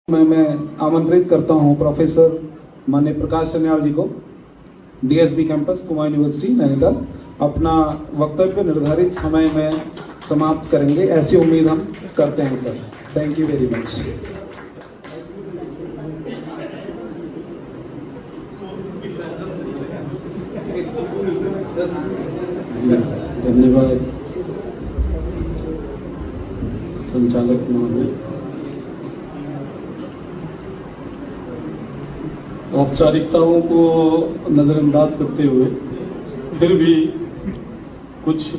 मैं आमंत्रित करता हूं प्रोफेसर माननीय प्रकाश सन्याल जी को, DSB campus Kumaon university Nainital, अपना वक्तव्य निर्धारित समय में समाप्त करेंगे, ऐसी उम्मीद हम करते हैं sir. Thank you very much. धन्यवाद संचालक महोदय। औपचारिकताओं को नज़रअंदाज करते हुए फिर भी कुछ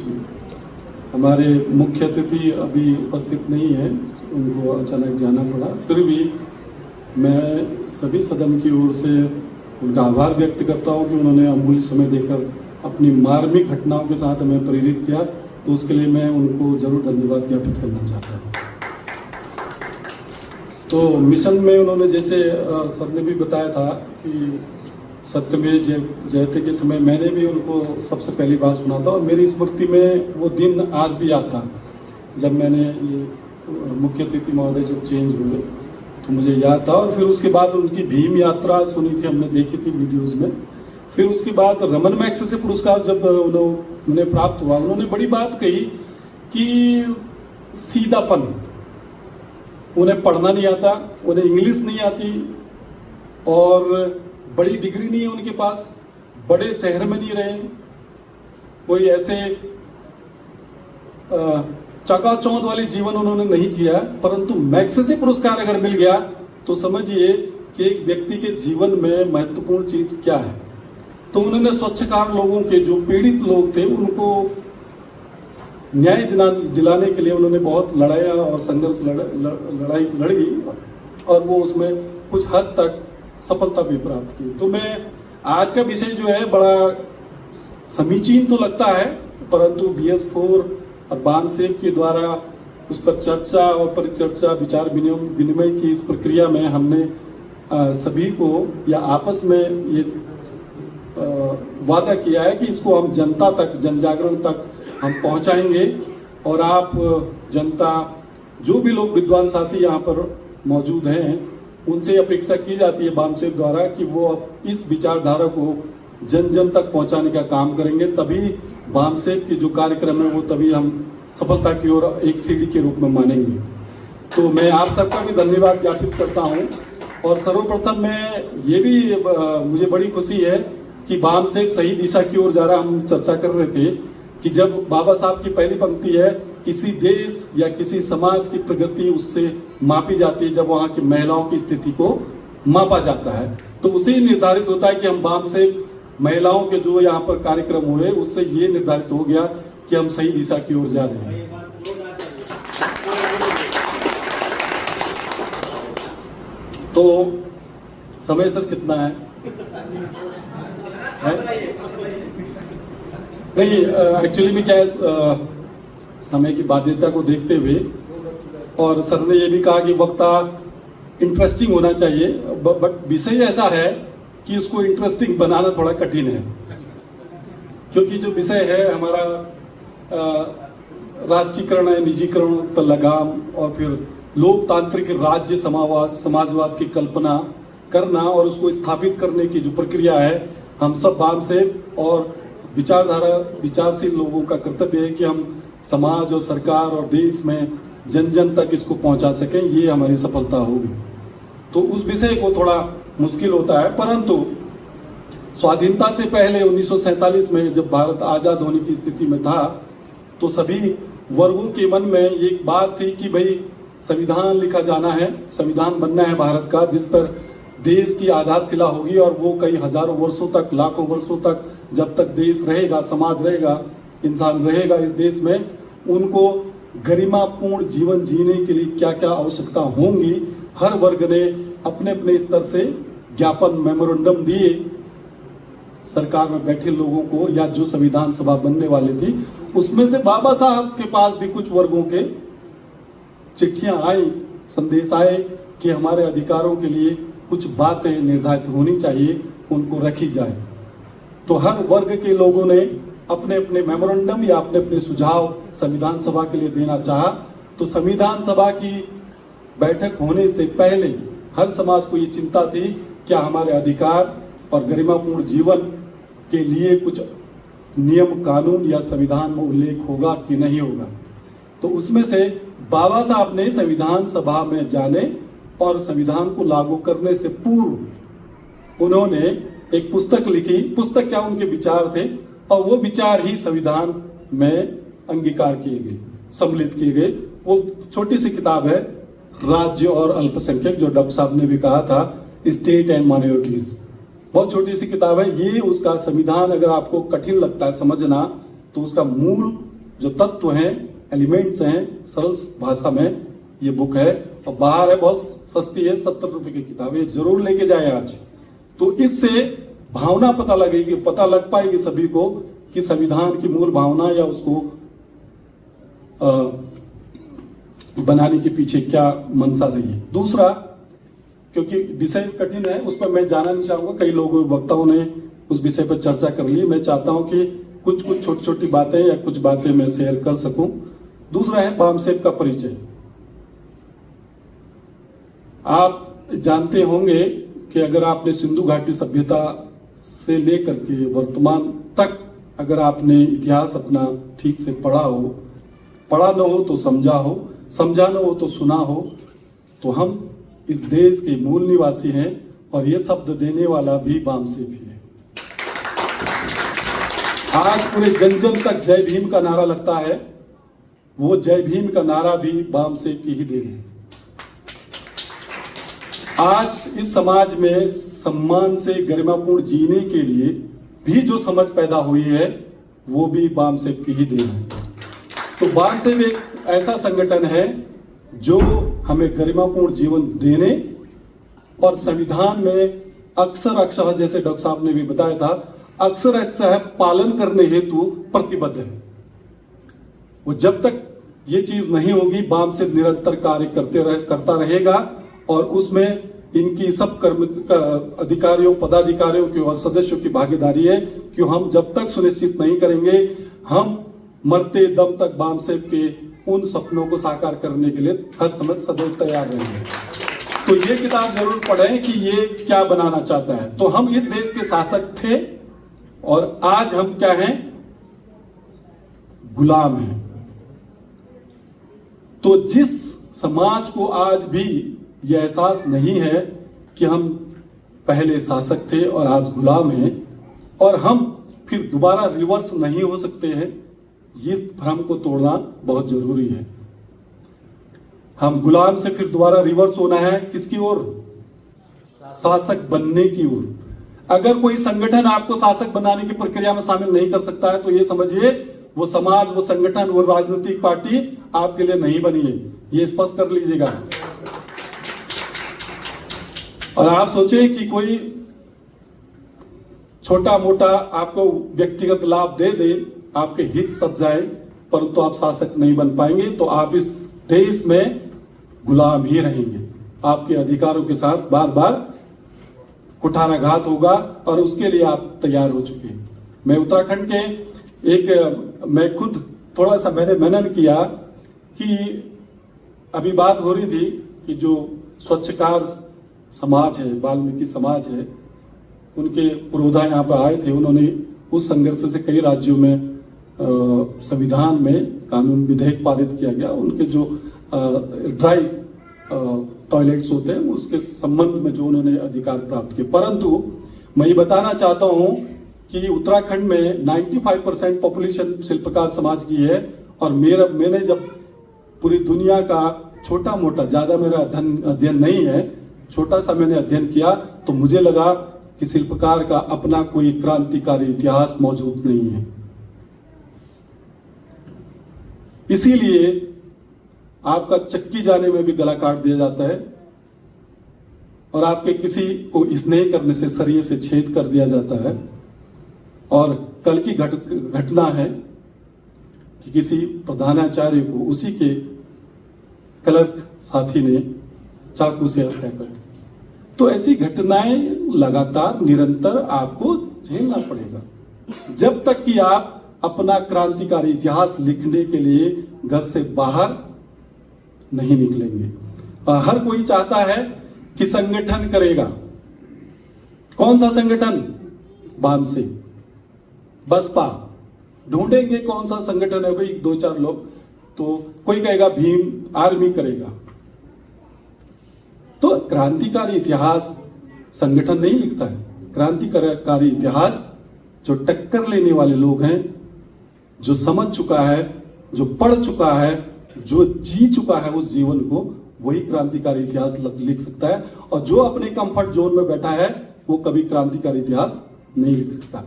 हमारे मुख्य अतिथि अभी उपस्थित नहीं है, उनको अचानक जाना पड़ा, फिर भी मैं सभी सदन की ओर से उनका आभार व्यक्त करता हूं कि उन्होंने अमूल्य समय देकर अपनी मार्मिक घटनाओं के साथ हमें प्रेरित किया, तो उसके लिए मैं उनको जरूर धन्यवाद ज्ञापित करना चाहता हूँ। तो मिशन में उन्होंने जैसे सर ने भी बताया था कि सत्यमेव जयते के समय मैंने भी उनको सबसे पहली बार सुना था, और मेरी स्मृति में वो दिन आज भी याद था जब मैंने ये मुख्य अतिथि महोदय जब चेंज हुए तो मुझे याद था। और फिर उसके बाद उनकी भीम यात्रा सुनी थी, हमने देखी थी वीडियोज़ में। फिर उसके बाद रमन मैग्सेसे पुरस्कार जब उन्हें प्राप्त हुआ, उन्होंने बड़ी बात कही कि सीधापन, उन्हें पढ़ना नहीं आता, उन्हें इंग्लिश नहीं आती, और बड़ी डिग्री नहीं है उनके पास, बड़े शहर में नहीं रहे, कोई ऐसे चकाचौंध वाले जीवन उन्होंने नहीं जिया, परंतु मैग्सेसे पुरस्कार अगर मिल गया तो समझिए कि एक व्यक्ति के जीवन में महत्वपूर्ण चीज क्या है। तो उन्होंने स्वच्छकार लोगों के, जो पीड़ित लोग थे, उनको न्याय दिलाने के लिए उन्होंने बहुत लड़ाया और संघर्ष लड़ाई लड़ी, और वो उसमें कुछ हद तक सफलता भी प्राप्त की। तो मैं आज का विषय जो है बड़ा समीचीन तो लगता है, परंतु BS4 और बामसेब के द्वारा उस पर चर्चा और परिचर्चा, विचार विनिमय की इस प्रक्रिया में हमने सभी को या आपस में ये वादा किया है कि इसको हम जनता तक, जन जागरण तक हम पहुंचाएंगे। और आप जनता, जो भी लोग विद्वान साथी यहाँ पर मौजूद हैं, उनसे अपेक्षा की जाती है बामसेब द्वारा कि वो अब इस विचारधारा को जन जन तक पहुंचाने का काम करेंगे, तभी बामसेब के जो कार्यक्रम है वो तभी हम सफलता की ओर एक सीढ़ी के रूप में मानेंगे। तो मैं आप सबका भी धन्यवाद ज्ञापित करता हूँ। और सर्वप्रथम मैं ये भी मुझे बड़ी खुशी है कि बामसेब सही दिशा की ओर जा रहा। हम चर्चा कर रहे थे कि जब बाबा साहब की पहली पंक्ति है, किसी देश या किसी समाज की प्रगति उससे मापी जाती है जब वहाँ की महिलाओं की स्थिति को मापा जाता है, तो उसे ही निर्धारित होता है कि हम बामसेब महिलाओं के जो यहाँ पर कार्यक्रम हुए उससे ये निर्धारित हो गया कि हम सही दिशा की ओर जा रहे हैं। तो समय सर कितना है? नहीं, एक्चुअली में क्या है, समय की बाध्यता को देखते हुए, और सर ने ये भी कहा कि वक्ता इंटरेस्टिंग होना चाहिए, बट विषय ऐसा है कि उसको इंटरेस्टिंग बनाना थोड़ा कठिन है, क्योंकि जो विषय है हमारा राष्ट्रीयकरण है, निजीकरण पर लगाम, और फिर लोकतांत्रिक राज्य समाजवाद की कल्पना करना और उसको स्थापित करने की जो प्रक्रिया है, हम सब बामसेब और विचारशील लोगों का कर्तव्य है कि हम समाज और सरकार और देश में जन जन तक इसको पहुंचा सकें, ये हमारी सफलता होगी। तो उस विषय को थोड़ा मुश्किल होता है, परंतु स्वाधीनता से पहले 1947 में जब भारत आज़ाद होने की स्थिति में था, तो सभी वर्गों के मन में एक बात थी कि भाई संविधान लिखा जाना है, संविधान बनना है भारत का, जिस पर देश की आधारशिला होगी, और वो कई हजारों वर्षों तक, लाखों वर्षों तक, जब तक देश रहेगा, समाज रहेगा, इंसान रहेगा इस देश में, उनको गरिमापूर्ण जीवन जीने के लिए क्या क्या आवश्यकता होंगी, हर वर्ग ने अपने अपने स्तर से ज्ञापन, मेमोरेंडम दिए सरकार में बैठे लोगों को, या जो संविधान सभा बनने वाली थी, उसमें से बाबा साहब के पास भी कुछ वर्गों के चिट्ठियां आई, संदेश आए कि हमारे अधिकारों के लिए कुछ बातें निर्धारित होनी चाहिए, उनको रखी जाए। तो हर वर्ग के लोगों ने अपने अपने मेमोरेंडम या अपने अपने सुझाव संविधान सभा के लिए देना चाहा। तो संविधान सभा की बैठक होने से पहले हर समाज को ये चिंता थी क्या हमारे अधिकार और गरिमापूर्ण जीवन के लिए कुछ नियम कानून या संविधान में उल्लेख होगा कि नहीं होगा। तो उसमें से बाबा साहब ने संविधान सभा में जाने और संविधान को लागू करने से पूर्व उन्होंने एक पुस्तक लिखी। पुस्तक क्या, उनके विचार थे, और वो विचार ही संविधान में अंगीकार किए गए, सम्मिलित किए गए। वो छोटी सी किताब है, राज्य और अल्पसंख्यक, जो डॉक्टर साहब ने भी कहा था, स्टेट एंड माइनॉरिटीज। बहुत छोटी सी किताब है। ये उसका संविधान अगर आपको कठिन लगता है समझना, तो उसका मूल जो तत्व हैं, एलिमेंट्स हैं, सरल भाषा में ये बुक है, और बाहर है, बहुत सस्ती है, 70 रुपए की किताब है, जरूर लेके जाए आज। तो इससे भावना पता लगेगी, पता लग पाएगी सभी को कि संविधान की मूल भावना या उसको बनाने के पीछे क्या मंशा रही है। दूसरा, क्योंकि विषय कठिन है, उस पर मैं जाना नहीं चाहूंगा, कई लोगों वक्ताओं ने उस विषय पर चर्चा कर ली। मैं चाहता हूं कि कुछ छोटी छोटी बातें या कुछ बातें मैं शेयर कर सकूं। दूसरा है बामसेब का परिचय। आप जानते होंगे कि अगर आपने सिंधु घाटी सभ्यता से लेकर के वर्तमान तक अगर आपने इतिहास अपना ठीक से पढ़ा न हो तो समझा न हो तो सुना हो, तो हम इस देश के मूल निवासी हैं, और ये शब्द देने वाला भी बामसेब ही है। आज पूरे जन जन तक जय भीम का नारा लगता है, वो जय भीम का नारा भी बामसेब की ही देन है। आज इस समाज में सम्मान से गरिमापूर्ण जीने के लिए भी जो समझ पैदा हुई है, वो भी बामसेब की ही देन है। तो बामसेब एक ऐसा संगठन है जो हमें गरिमापूर्ण जीवन देने और संविधान में अक्षर जैसे डॉक्टर साहब ने भी बताया था, अक्षर पालन करने हेतु प्रतिबद्ध है। वो जब तक ये चीज नहीं होगी, बामसेब निरंतर कार्य करता रहेगा, और उसमें इनकी सब अधिकारियों, पदाधिकारियों की और सदस्यों की भागीदारी है कि हम जब तक सुनिश्चित नहीं करेंगे, हम मरते दम तक बामसेब के उन सपनों को साकार करने के लिए हर समय सदैव तैयार रहेंगे। तो ये किताब जरूर पढ़ें कि ये क्या बनाना चाहता है। तो हम इस देश के शासक थे, और आज हम क्या हैं? गुलाम हैं। तो जिस समाज को आज भी यह एहसास नहीं है कि हम पहले शासक थे और आज गुलाम हैं, और हम फिर दोबारा रिवर्स नहीं हो सकते हैं, इस भ्रम को तोड़ना बहुत जरूरी है। हम गुलाम से फिर दोबारा रिवर्स होना है किसकी ओर? शासक बनने की ओर। अगर कोई संगठन आपको शासक बनाने की प्रक्रिया में शामिल नहीं कर सकता है, तो ये समझिए वो समाज, वो संगठन, वो राजनीतिक पार्टी आपके लिए नहीं बनी है। ये स्पष्ट कर लीजिएगा। और आप सोचें कि कोई छोटा मोटा आपको व्यक्तिगत लाभ दे, आपके हित सध जाए, परंतु आप शासक नहीं बन पाएंगे, तो आप इस देश में गुलाम ही रहेंगे। आपके अधिकारों के साथ बार बार कुठाराघात होगा, और उसके लिए आप तैयार हो चुके हैं। मैं उत्तराखंड के मैं खुद थोड़ा सा मैंने मनन किया कि अभी बात हो रही थी कि जो स्वच्छकार समाज है, वाल्मीकि समाज है, उनके पुरोधा यहाँ पर आए थे। उन्होंने उस संघर्ष से कई राज्यों में संविधान में कानून विधेयक पारित किया गया। उनके जो ड्राई टॉयलेट्स होते हैं, उसके संबंध में जो उन्होंने अधिकार प्राप्त किए। परंतु मैं ये बताना चाहता हूँ कि उत्तराखंड में 95% पॉपुलेशन शिल्पकार समाज की है, और मैंने जब पूरी दुनिया का छोटा मोटा, ज़्यादा मेरा अध्ययन नहीं है, छोटा सा मैंने अध्ययन किया, तो मुझे लगा कि शिल्पकार का अपना कोई क्रांतिकारी इतिहास मौजूद नहीं है। इसीलिए आपका चक्की जाने में भी गला काट दिया जाता है, और आपके किसी को स्नेह करने से सरिये से छेद कर दिया जाता है। और कल की घटना है कि किसी प्रधानाचार्य को उसी के क्लर्क साथी ने चाकू से हत्या कर दी। तो ऐसी घटनाएं लगातार निरंतर आपको झेलना पड़ेगा, जब तक कि आप अपना क्रांतिकारी इतिहास लिखने के लिए घर से बाहर नहीं निकलेंगे। हर कोई चाहता है कि संगठन करेगा। कौन सा संगठन? वामसेक, बसपा। ढूंढेंगे कौन सा संगठन है भाई, 2-4 लोग, तो कोई कहेगा भीम आर्मी करेगा। तो क्रांतिकारी इतिहास संगठन नहीं लिखता है, क्रांतिकारी इतिहास जो टक्कर लेने वाले लोग हैं, जो समझ चुका है, जो पढ़ चुका है, जो जी चुका है उस जीवन को, वही क्रांतिकारी इतिहास लिख सकता है। और जो अपने कंफर्ट जोन में बैठा है वो कभी क्रांतिकारी इतिहास नहीं लिख सकता।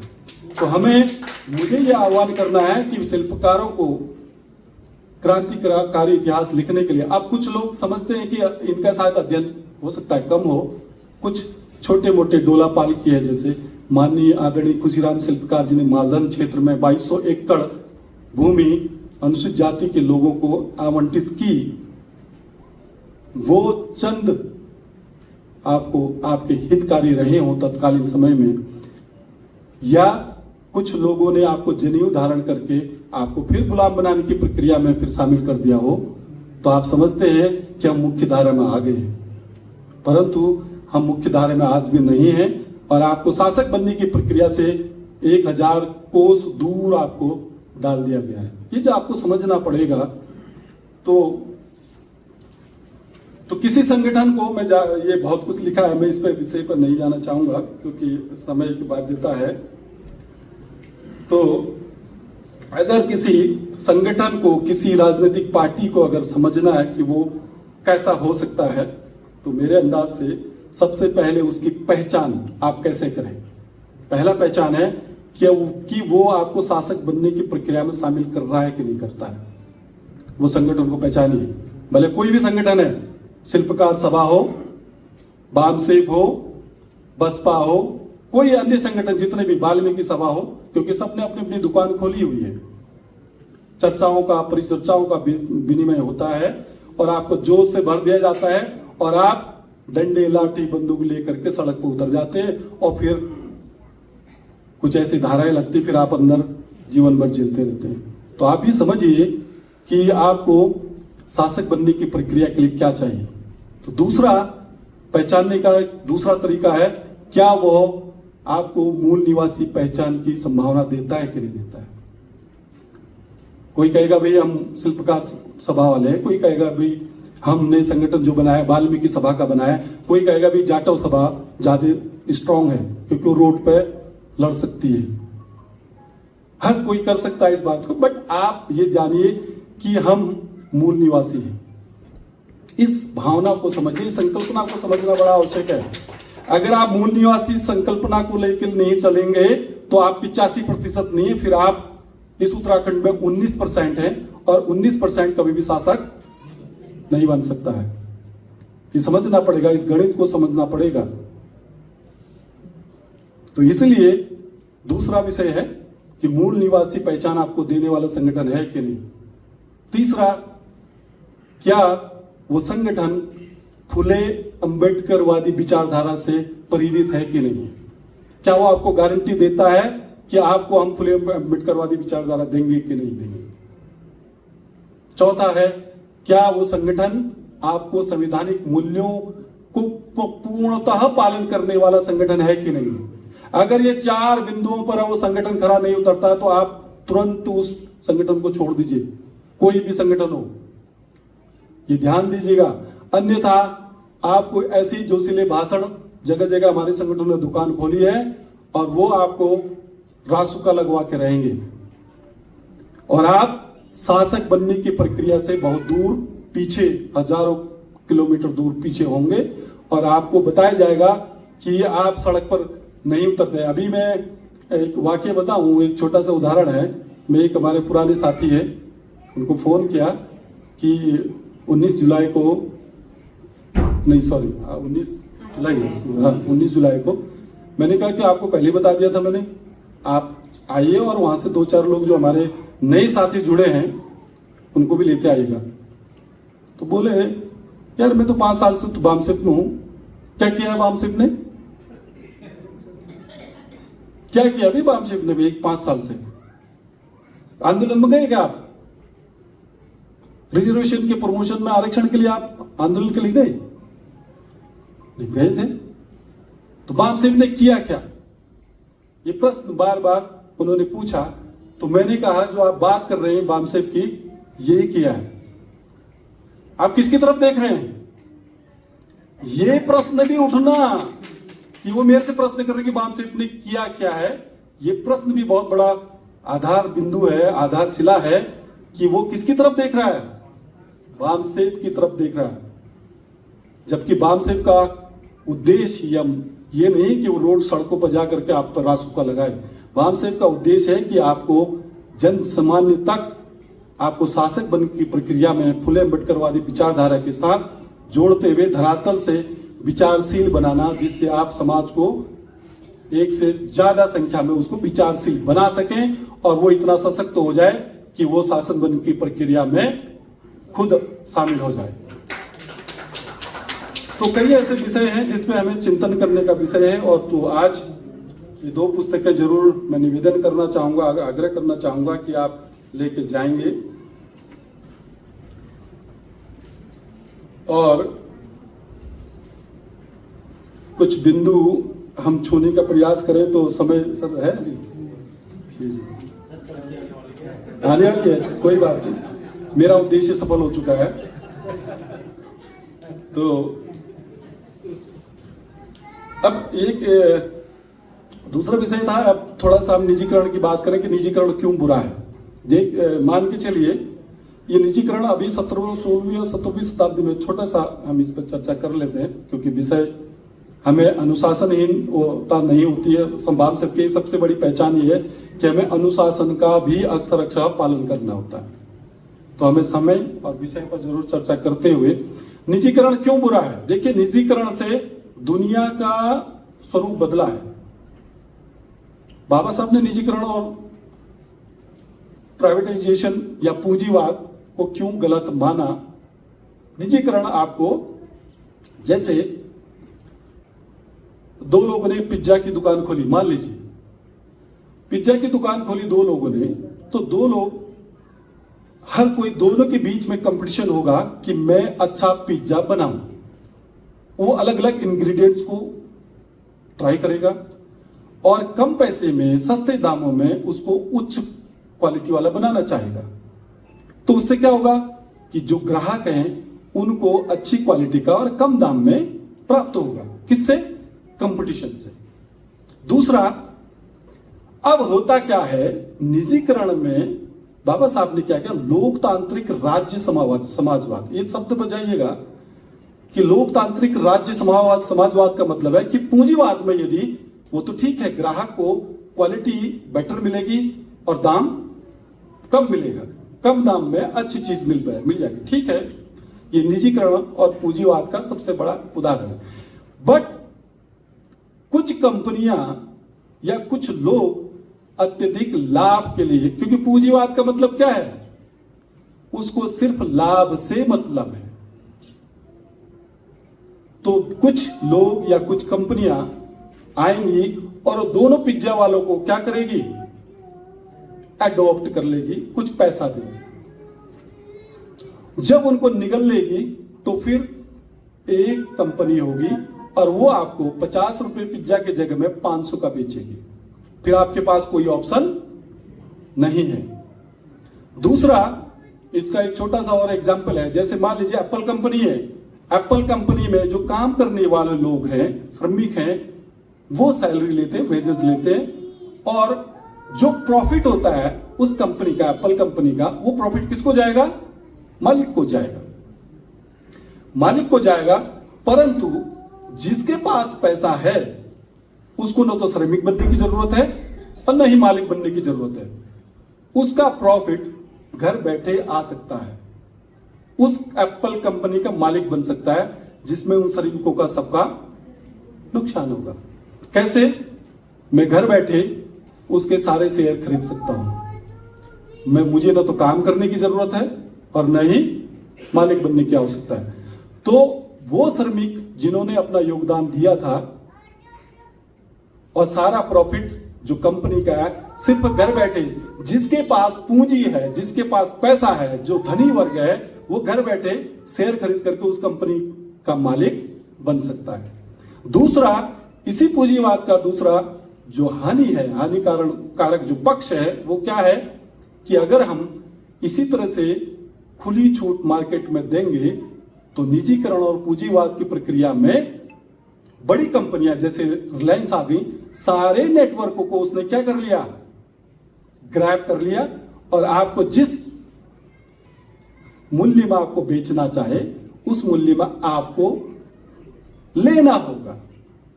तो मुझे यह आह्वान करना है कि शिल्पकारों को क्रांतिकारी इतिहास लिखने के लिए, अब कुछ लोग समझते हैं कि इनका शायद अध्ययन हो सकता है कम हो, कुछ छोटे मोटे डोला पाल की है, जैसे माननीय आदरणीय खुशीराम शिल्पकार जी ने मालधन क्षेत्र में 2200 एकड़ भूमि अनुसूचित जाति के लोगों को आवंटित की। वो चंद आपके हितकारी रहे हो तत्कालीन समय में, या कुछ लोगों ने आपको जनेऊ धारण करके आपको फिर गुलाम बनाने की प्रक्रिया में फिर शामिल कर दिया हो, तो आप समझते हैं कि हम मुख्य धारा में आ गए हैं। परंतु हम मुख्य धारा में आज भी नहीं हैं और आपको शासक बनने की प्रक्रिया से 1000 कोस दूर आपको डाल दिया गया है। ये जो आपको समझना पड़ेगा। तो किसी संगठन को ये बहुत कुछ लिखा है, मैं इस पर विषय पर नहीं जाना चाहूंगा क्योंकि समय की बाध्यता है। तो अगर किसी संगठन को, किसी राजनीतिक पार्टी को अगर समझना है कि वो कैसा हो सकता है, तो मेरे अंदाज से सबसे पहले उसकी पहचान आप कैसे करें। पहला पहचान है कि वो आपको शासक बनने की प्रक्रिया में शामिल कर रहा है कि नहीं करता है। वो संगठन को पहचानिए, भले कोई भी संगठन है, शिल्पकार सभा हो, वामसेक हो, बसपा हो, कोई अन्य संगठन, जितने भी, वाल्मीकि सभा हो, क्योंकि सबने अपनी अपनी दुकान खोली हुई है। चर्चाओं का, परिचर्चाओं का विनिमय होता है और आपको जोश से भर दिया जाता है और आप डंडे, लाठी, बंदूक लेकर के सड़क पर उतर जाते हैं और फिर कुछ ऐसी धाराएं लगती, फिर आप अंदर जीवन भर झेलते रहते हैं। तो आप ये समझिए कि आपको शासक बनने की प्रक्रिया के लिए क्या चाहिए। तो दूसरा पहचानने का दूसरा तरीका है, क्या वो आपको मूल निवासी पहचान की संभावना देता है कि नहीं देता है। कोई कहेगा भाई हम शिल्पकार सभा वाले हैं, कोई कहेगा भाई हमने संगठन जो बनाया वाल्मीकि सभा का बनाया, कोई कहेगा भाई जाटव सभा ज्यादा स्ट्रांग है क्योंकि वो रोड पे लड़ सकती है। हर कोई कर सकता है इस बात को, बट आप ये जानिए कि हम मूल निवासी हैं। इस भावना को समझिए, इस संकल्पना को समझना बड़ा आवश्यक है। अगर आप मूल निवासी संकल्पना को लेकर नहीं चलेंगे तो आप 85% नहीं, फिर आप इस उत्तराखंड में 19% हैं और 19% कभी भी शासक नहीं बन सकता है। ये समझना पड़ेगा, इस गणित को समझना पड़ेगा। तो इसलिए दूसरा विषय है कि मूल निवासी पहचान आपको देने वाला संगठन है कि नहीं। तीसरा, क्या वो संगठन फुले अंबेडकरवादी विचारधारा से प्रेरित है कि नहीं। क्या वो आपको गारंटी देता है कि आपको हम फुले अंबेडकरवादी विचारधारा देंगे कि नहीं देंगे। चौथा है, क्या वो संगठन आपको संवैधानिक मूल्यों को पूर्णतः पालन करने वाला संगठन है कि नहीं। अगर ये 4 बिंदुओं पर वो संगठन खरा नहीं उतरता तो आप तुरंत उस संगठन को छोड़ दीजिए, कोई भी संगठन हो, ये ध्यान दीजिएगा। अन्यथा आपको ऐसी जोशीले भाषण, जगह जगह हमारे संगठन ने दुकान खोली है और वो आपको रासुका लगवा के रहेंगे और आप शासक बनने की प्रक्रिया से बहुत दूर पीछे, हजारों किलोमीटर दूर पीछे होंगे और आपको बताया जाएगा कि आप सड़क पर नहीं उतरते। अभी मैं एक वाक्य बताऊं, एक छोटा सा उदाहरण है। मैं एक हमारे पुराने साथी है, उनको फोन किया कि 19 जुलाई को, नहीं सॉरी 19 जुलाई को मैंने कहा कि आपको पहले बता दिया था मैंने, आप आइए और वहां से 2-4 लोग जो हमारे नए साथी जुड़े हैं उनको भी लेते आइएगा। तो बोले यार मैं तो 5 साल से तो वामसेक में हूं। क्या किया है वामसेक ने, क्या किया अभी वामसेक ने भी 5 साल से? आंदोलन में गए क्या आप? रिजर्वेशन के प्रमोशन में, आरक्षण के लिए आप आंदोलन के लिए गए? नहीं गए थे। तो बामसेब ने किया क्या, ये प्रश्न बार बार उन्होंने पूछा। तो मैंने कहा जो आप बात कर रहे हैं बामसेब की, ये किया है। आप किसकी तरफ देख रहे हैं? ये प्रश्न भी उठना कि वो मेरे से प्रश्न कर रहे हैं कि बामसेब ने किया क्या है, ये प्रश्न भी बहुत बड़ा आधार बिंदु है, आधारशिला है कि वो किसकी तरफ देख रहा है? बामसेब की तरफ देख रहा है। जबकि बामसेब का उद्देश्य ये नहीं कि वो रोड सड़कों पर जाकर के आप पर रासुका लगाए। बामसेब का उद्देश्य है कि आपको जन सामान्य तक, आपको शासक बनने की प्रक्रिया में फुले अम्बेडकरवादी विचारधारा के साथ जोड़ते हुए धरातल से विचारशील बनाना, जिससे आप समाज को एक से ज्यादा संख्या में उसको विचारशील बना सकें और वो इतना सशक्त हो जाए कि वो शासन बनने की प्रक्रिया में खुद शामिल हो जाए। तो कई ऐसे विषय हैं जिसमें हमें चिंतन करने का विषय है। और तो आज ये 2 पुस्तकें जरूर मैं निवेदन करना चाहूंगा, आग्रह करना चाहूंगा कि आप लेके जाएंगे। और कुछ बिंदु हम छूने का प्रयास करें तो समय सर है अभी आने वाली है, कोई बात नहीं, मेरा उद्देश्य सफल हो चुका है। तो अब एक दूसरा विषय था, अब थोड़ा सा हम निजीकरण की बात करें कि निजीकरण क्यों बुरा है। मान के चलिए ये निजीकरण अभी 17वीं, 16वीं और 17वीं शताब्दी में, छोटा सा हम इस पर चर्चा कर लेते हैं क्योंकि विषय हमें अनुशासनहीनता नहीं होती है। संभाव सबकी सबसे बड़ी पहचान ये है कि हमें अनुशासन का भी अक्षरशः पालन करना होता है। तो हमें समय और विषय पर जरूर चर्चा करते हुए निजीकरण क्यों बुरा है। देखिए, निजीकरण से दुनिया का स्वरूप बदला है। बाबा साहब ने निजीकरण और प्राइवेटाइजेशन या पूंजीवाद को क्यों गलत माना। निजीकरण आपको, जैसे 2 लोगों ने पिज्जा की दुकान खोली, मान लीजिए पिज्जा की दुकान खोली 2 लोगों ने, तो 2 लोग, हर कोई दोनों के बीच में कंपटीशन होगा कि मैं अच्छा पिज्जा बनाऊं। वो अलग अलग इंग्रेडिएंट्स को ट्राई करेगा और कम पैसे में, सस्ते दामों में उसको उच्च क्वालिटी वाला बनाना चाहेगा। तो उससे क्या होगा कि जो ग्राहक हैं उनको अच्छी क्वालिटी का और कम दाम में प्राप्त होगा। किससे? कंपटीशन से। दूसरा, अब होता क्या है, निजीकरण में बाबा साहब ने क्या किया, लोकतांत्रिक राज्य समाजवाद, ये शब्द बजाइएगा कि लोकतांत्रिक राज्य समाजवाद का मतलब है कि पूंजीवाद में यदि वो तो ठीक है, ग्राहक को क्वालिटी बेटर मिलेगी और दाम कम मिलेगा, कम दाम में अच्छी चीज मिल जाएगी, ठीक है। ये निजीकरण और पूंजीवाद का सबसे बड़ा उदाहरण है। बट कुछ कंपनियां या कुछ लोग अत्यधिक लाभ के लिए, क्योंकि पूंजीवाद का मतलब क्या है, उसको सिर्फ लाभ से मतलब है। तो कुछ लोग या कुछ कंपनियां आएंगी और दोनों पिज्जा वालों को क्या करेगी, एडॉप्ट कर लेगी, कुछ पैसा देगी। जब उनको निगल लेगी तो फिर एक कंपनी होगी और वो आपको 50 रुपए पिज्जा के जगह में 500 का बेचेगी। फिर आपके पास कोई ऑप्शन नहीं है। दूसरा, इसका एक छोटा सा और एग्जांपल है, जैसे मान लीजिए एप्पल कंपनी है। एप्पल कंपनी में जो काम करने वाले लोग हैं, श्रमिक हैं, वो सैलरी लेते हैं, वेजेस लेते हैं, और जो प्रॉफिट होता है उस कंपनी का, एप्पल कंपनी का, वो प्रॉफिट किसको जाएगा, मालिक को जाएगा, मालिक को जाएगा। परंतु जिसके पास पैसा है उसको न तो श्रमिक बनने की जरूरत है और न ही मालिक बनने की जरूरत है। उसका प्रॉफिट घर बैठे आ सकता है, उस एप्पल कंपनी का मालिक बन सकता है, जिसमें उन श्रमिकों का सबका नुकसान होगा। कैसे? मैं घर बैठे उसके सारे शेयर खरीद सकता हूं। मुझे न तो काम करने की जरूरत है और न ही मालिक बनने की आवश्यकता है। तो वो श्रमिक जिन्होंने अपना योगदान दिया था और सारा प्रॉफिट जो कंपनी का है, सिर्फ घर बैठे, जिसके पास पूंजी है, जिसके पास पैसा है, जो धनी वर्ग है, वो घर बैठे शेयर खरीद करके उस कंपनी का मालिक बन सकता है। दूसरा, इसी पूंजीवाद का दूसरा जो हानि है, हानिकारक जो पक्ष है, वो क्या है कि अगर हम इसी तरह से खुली छूट मार्केट में देंगे तो निजीकरण और पूंजीवाद की प्रक्रिया में बड़ी कंपनियां जैसे रिलायंस आ गई, सारे नेटवर्कों को उसने क्या कर लिया, ग्रैब कर लिया, और आपको जिस मूल्य में आपको बेचना चाहे उस मूल्य में आपको लेना होगा,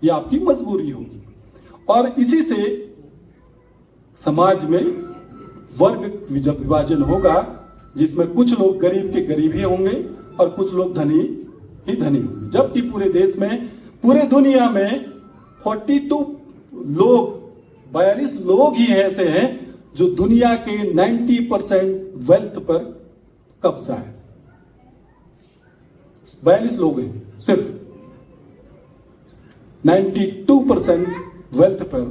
यह आपकी मजबूरी होगी। और इसी से समाज में वर्ग विभाजन होगा, जिसमें कुछ लोग गरीब के गरीब ही होंगे और कुछ लोग धनी ही धनी होंगे। जबकि पूरे देश में, पूरे दुनिया में 42 लोग ही ऐसे हैं जो दुनिया के 90% वेल्थ पर कब्जा है। 42 लोग हैं सिर्फ, 92% वेल्थ पर,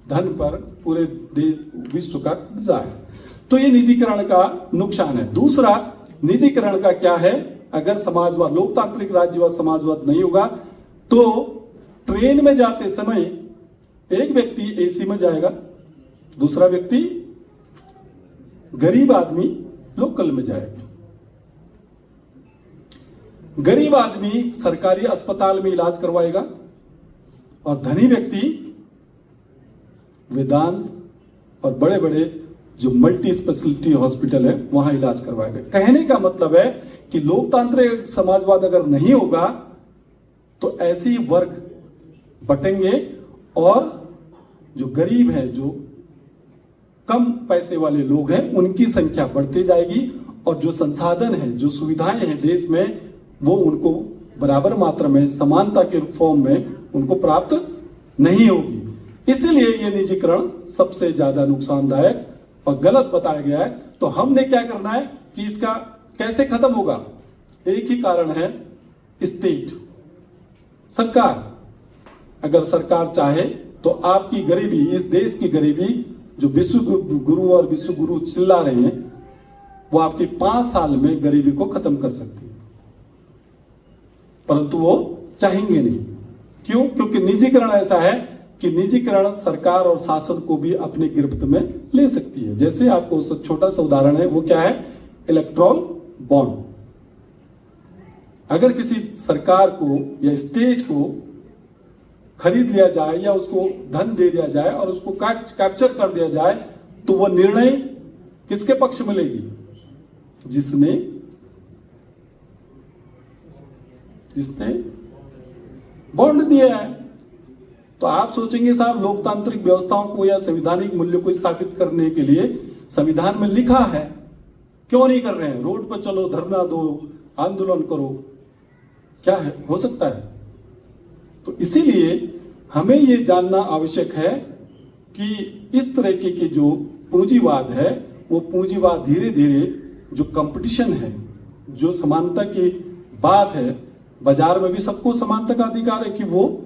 धन पर पूरे देश विश्व का कब्जा है। तो ये निजीकरण का नुकसान है। दूसरा, निजीकरण का क्या है, अगर समाजवाद, लोकतांत्रिक राज्यवाद, समाजवाद नहीं होगा तो ट्रेन में जाते समय एक व्यक्ति एसी में जाएगा, दूसरा व्यक्ति, गरीब आदमी लोकल में जाएगा। गरीब आदमी सरकारी अस्पताल में इलाज करवाएगा और धनी व्यक्ति वेदांत और बड़े बड़े जो मल्टी स्पेशलिटी हॉस्पिटल है वहां इलाज करवाएगा। कहने का मतलब है कि लोकतांत्रिक समाजवाद अगर नहीं होगा तो ऐसे ही वर्ग बटेंगे और जो गरीब है, जो कम पैसे वाले लोग हैं, उनकी संख्या बढ़ती जाएगी और जो संसाधन है, जो सुविधाएं हैं देश में, वो उनको बराबर मात्रा में, समानता के फॉर्म में उनको प्राप्त नहीं होगी। इसलिए ये निजीकरण सबसे ज्यादा नुकसानदायक और गलत बताया गया है। तो हमने क्या करना है कि इसका कैसे खत्म होगा? एक ही कारण है, स्टेट, सरकार। अगर सरकार चाहे तो आपकी गरीबी, इस देश की गरीबी, जो विश्व गुरु और विश्व गुरु चिल्ला रहे हैं, वो आपके 5 साल में गरीबी को खत्म कर सकती है, परंतु वो चाहेंगे नहीं। क्यों? क्योंकि निजीकरण ऐसा है कि निजीकरण सरकार और शासन को भी अपनी गिरफ्त में ले सकती है। जैसे आपको छोटा सा उदाहरण है, वो क्या है? Electral bond. अगर किसी सरकार को या स्टेट को खरीद लिया जाए या उसको धन दे दिया जाए और उसको कैप्चर कर दिया जाए, तो वह निर्णय किसके पक्ष में लेगी? जिसने बॉन्ड दिया है। तो आप सोचेंगे साहब, लोकतांत्रिक व्यवस्थाओं को या संवैधानिक मूल्य को स्थापित करने के लिए संविधान में लिखा है, क्यों नहीं कर रहे हैं? रोड पर चलो, धरना दो, आंदोलन करो, क्या है, हो सकता है? तो इसीलिए हमें ये जानना आवश्यक है कि इस तरह के जो पूंजीवाद है, वो पूंजीवाद धीरे धीरे, जो कंपटीशन है, जो समानता की बात है, बाजार में भी सबको समानता का अधिकार है कि वो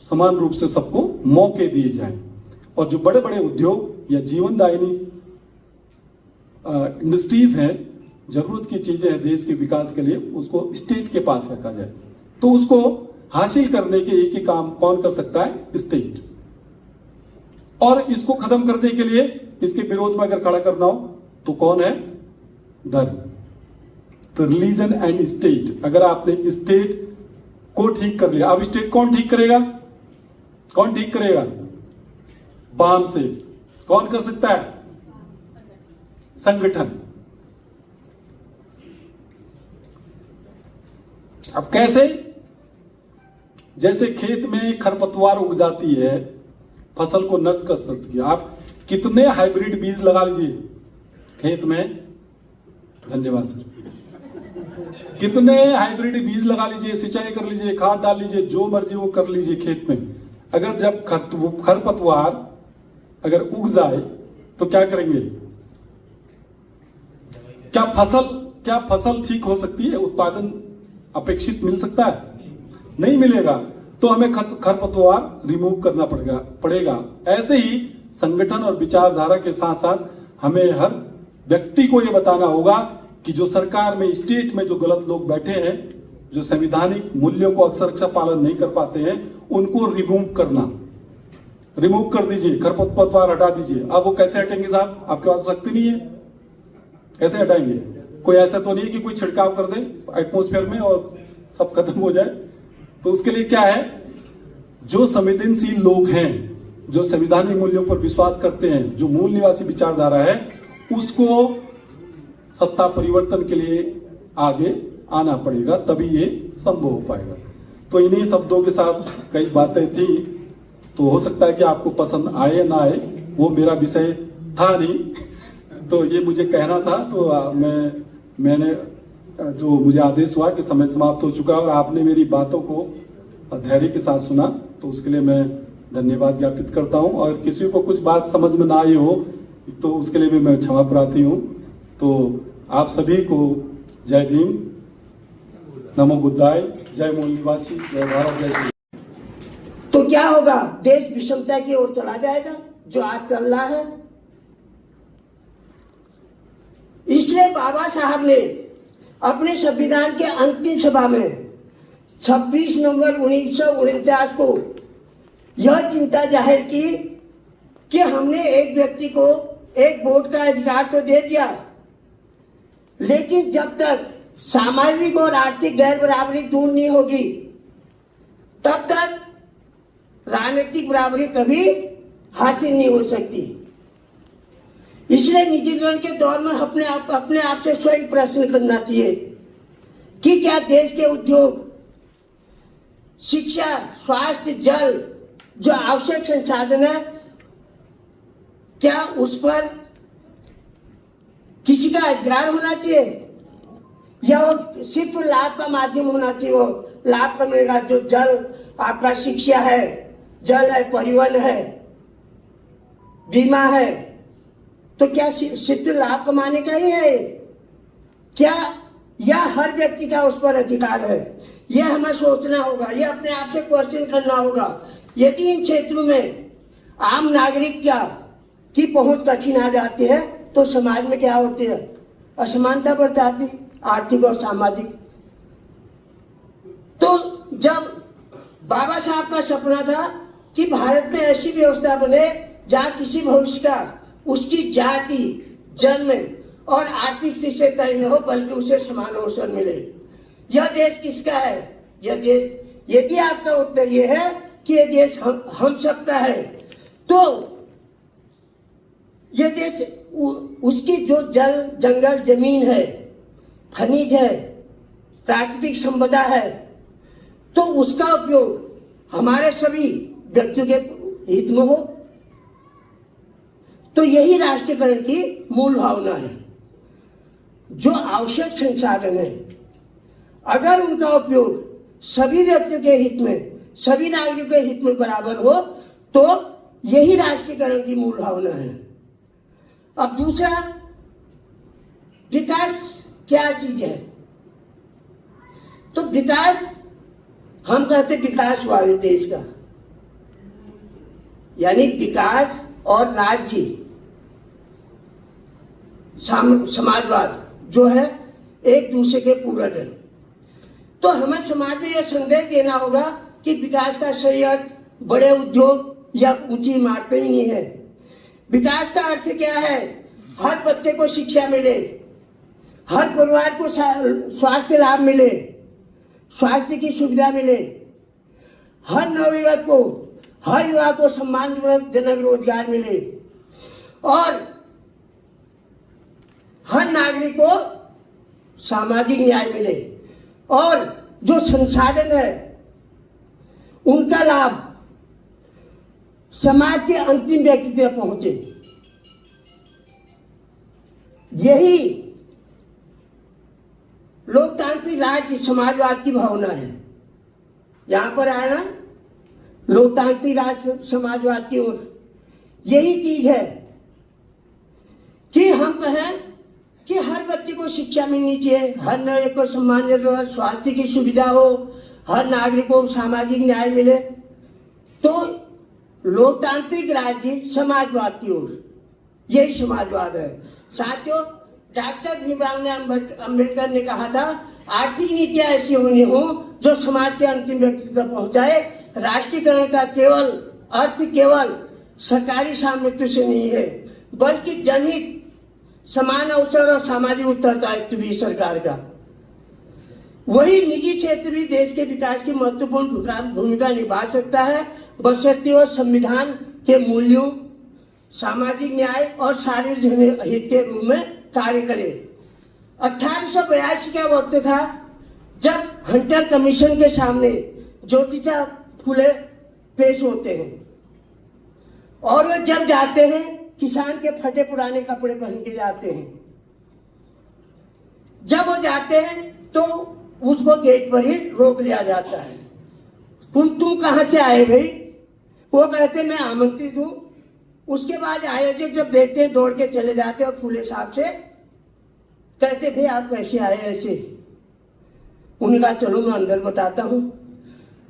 समान रूप से सबको मौके दिए जाएं। और जो बड़े बड़े उद्योग या जीवनदायिनी इंडस्ट्रीज हैं, जरूरत की चीजें हैं देश के विकास के लिए, उसको स्टेट के पास रखा जाए। तो उसको हासिल करने के एक ही काम कौन कर सकता है? स्टेट। और इसको खत्म करने के लिए, इसके विरोध में अगर खड़ा करना हो तो कौन है? धर्म। तो रिलीजन एंड स्टेट। अगर आपने स्टेट को ठीक कर लिया, अब स्टेट कौन ठीक करेगा? कौन ठीक करेगा? बाम से। कौन कर सकता है? संगठन। अब कैसे? जैसे खेत में खरपतवार उग जाती है, फसल को नष्ट कर सकती है। आप कितने हाइब्रिड बीज लगा लीजिए खेत में, धन्यवाद सर, कितने हाइब्रिड बीज लगा लीजिए, सिंचाई कर लीजिए, खाद डाल लीजिए, जो मर्जी वो कर लीजिए खेत में, अगर जब खरपतवार अगर उग जाए तो क्या करेंगे? क्या फसल ठीक हो सकती है? उत्पादन अपेक्षित मिल सकता है? नहीं मिलेगा। तो हमें खरपतवार रिमूव करना पड़ेगा। ऐसे ही संगठन और विचारधारा के साथ साथ हमें हर व्यक्ति को यह बताना होगा कि जो सरकार में, स्टेट में जो गलत लोग बैठे हैं, जो संवैधानिक मूल्यों को अक्षरशः पालन नहीं कर पाते हैं उनको रिमूव करना, रिमूव कर दीजिए, खरपतवार हटा दीजिए। अब वो कैसे हटेंगे साहब? आपके पास शक्ति नहीं है, कैसे हटाएंगे? कोई ऐसा तो नहीं है कि कोई छिड़काव कर दे एटमॉस्फेयर में और सब खत्म हो जाए। तो उसके लिए क्या है, जो संवेदनशील लोग हैं, जो संवैधानिक मूल्यों पर विश्वास करते हैं, जो मूल निवासी विचारधारा है, उसको सत्ता परिवर्तन के लिए आगे आना पड़ेगा, तभी ये संभव हो पाएगा। तो इन्हीं शब्दों के साथ कई बातें थी, तो हो सकता है कि आपको पसंद आए ना आए, वो मेरा विषय था नहीं, तो ये मुझे कहना था। तो मैंने जो मुझे आदेश हुआ कि समय समाप्त हो चुका और आपने मेरी बातों को धैर्य के साथ सुना, तो उसके लिए मैं धन्यवाद ज्ञापित करता हूं। और किसी को कुछ बात समझ में ना आई हो तो उसके लिए भी मैं क्षमा प्रार्थी हूं। तो आप सभी को जय भीम, नमो बुद्धाय, जय मूल निवासी, जय भारत, जय श्री। तो क्या होगा? देश विषमता की ओर चला जाएगा, जो आज चल रहा है। इसलिए बाबा साहब ने अपने संविधान के अंतिम सभा में 26 नवंबर 1949 को यह चिंता जाहिर की कि हमने एक व्यक्ति को एक वोट का अधिकार तो दे दिया, लेकिन जब तक सामाजिक और आर्थिक गैर बराबरी दूर नहीं होगी तब तक राजनीतिक बराबरी कभी हासिल नहीं हो सकती। इसलिए निजीकरण के दौर में अपने आप से स्वयं प्रश्न करना चाहिए कि क्या देश के उद्योग, शिक्षा, स्वास्थ्य, जल जो आवश्यक संसाधन है, क्या उस पर किसी का अधिकार होना चाहिए या वो सिर्फ लाभ का माध्यम होना चाहिए? वो लाभ का मिलेगा जो जल आपका शिक्षा है, जल है, परिवहन है, बीमा है, तो क्या सिर्फ लाभ कमाने का ही है क्या, या हर व्यक्ति का उस पर अधिकार है? यह हमें सोचना होगा, यह अपने आप से क्वेश्चन करना होगा। यदि इन क्षेत्रों में आम नागरिक की पहुंच कठिन आ जाती है तो समाज में क्या होती है? असमानता बढ़ जाती, आर्थिक और सामाजिक। तो जब बाबा साहब का सपना था कि भारत में ऐसी व्यवस्था बने जहां किसी भविष्य का उसकी जाति, जन्म और आर्थिक स्थिति से तय न हो, बल्कि उसे समान अवसर मिले। यह देश किसका है? यह देश, यदि आपका उत्तर यह है कि यह देश हम सबका है, तो यह देश उसकी जो जल, जंगल, जमीन है, खनिज है, प्राकृतिक संपदा है, तो उसका उपयोग हमारे सभी व्यक्तियों के हित में हो। तो यही राष्ट्रीयकरण की मूल भावना है। जो आवश्यक संसाधन है, अगर उनका उपयोग सभी व्यक्तियों के हित में, सभी नागरिकों के हित में बराबर हो, तो यही राष्ट्रीयकरण की मूल भावना है। अब दूसरा, विकास क्या चीज है? तो विकास, हम कहते विकास वाले देश का, यानी विकास और राज्य, समाजवाद जो है एक दूसरे के पूरक है। तो हमें समाज में यह संदेश देना होगा कि विकास का सही अर्थ बड़े उद्योग या ऊंची इमारतें ही नहीं है। विकास का अर्थ क्या है? हर बच्चे को शिक्षा मिले, हर परिवार को स्वास्थ्य लाभ मिले, स्वास्थ्य की सुविधा मिले, हर नवयुवक को, हर युवा को सम्मानजनक रोजगार मिले, और हर नागरिक को सामाजिक न्याय मिले, और जो संसाधन है उनका लाभ समाज के अंतिम व्यक्ति तक पहुंचे। यही लोकतांत्रिक राज्य समाजवाद की भावना है। यहां पर आया ना, लोकतांत्रिक राज्य समाजवाद की ओर यही चीज है कि हम कहें कि हर बच्चे को शिक्षा मिलनी चाहिए, हर नागरिक को सम्मानजनक स्वास्थ्य की सुविधा हो, हर नागरिक को सामाजिक न्याय मिले। तो लोकतांत्रिक राज्य समाजवाद की ओर, यही समाजवाद है। साथियों, डॉक्टर भीमराव अम्बेडकर ने कहा था आर्थिक नीतियां ऐसी होनी हो जो समाज के अंतिम व्यक्ति तक पहुंचाए। राष्ट्रीयकरण का केवल अर्थ केवल सरकारी स्वामित्व से नहीं है, बल्कि जनहित, समान अवसर और सामाजिक उत्तरदायित्व भी सरकार का। वही निजी क्षेत्र भी देश के विकास की महत्वपूर्ण भूमिका निभा सकता है, बशर्ते वह संविधान के मूल्यों, सामाजिक न्याय और सार्वजनिक हित के रूप में कार्य करे। 1882 का वक्त था जब हंटर कमीशन के सामने ज्योतिबा फुले पेश होते हैं, और वे जब जाते हैं किसान के फटे पुराने कपड़े पहन के जाते हैं। जब वो जाते हैं तो उसको गेट पर ही रोक लिया जाता है। तुम कहाँ से आए भाई? वो कहते मैं आमंत्रित हूं। उसके बाद आयोजक जब देखते हैं दौड़ के चले जाते हैं और फूले साहब से कहते भाई आप कैसे आए ऐसे? उन्होंने कहा चलो मैं अंदर बताता हूँ।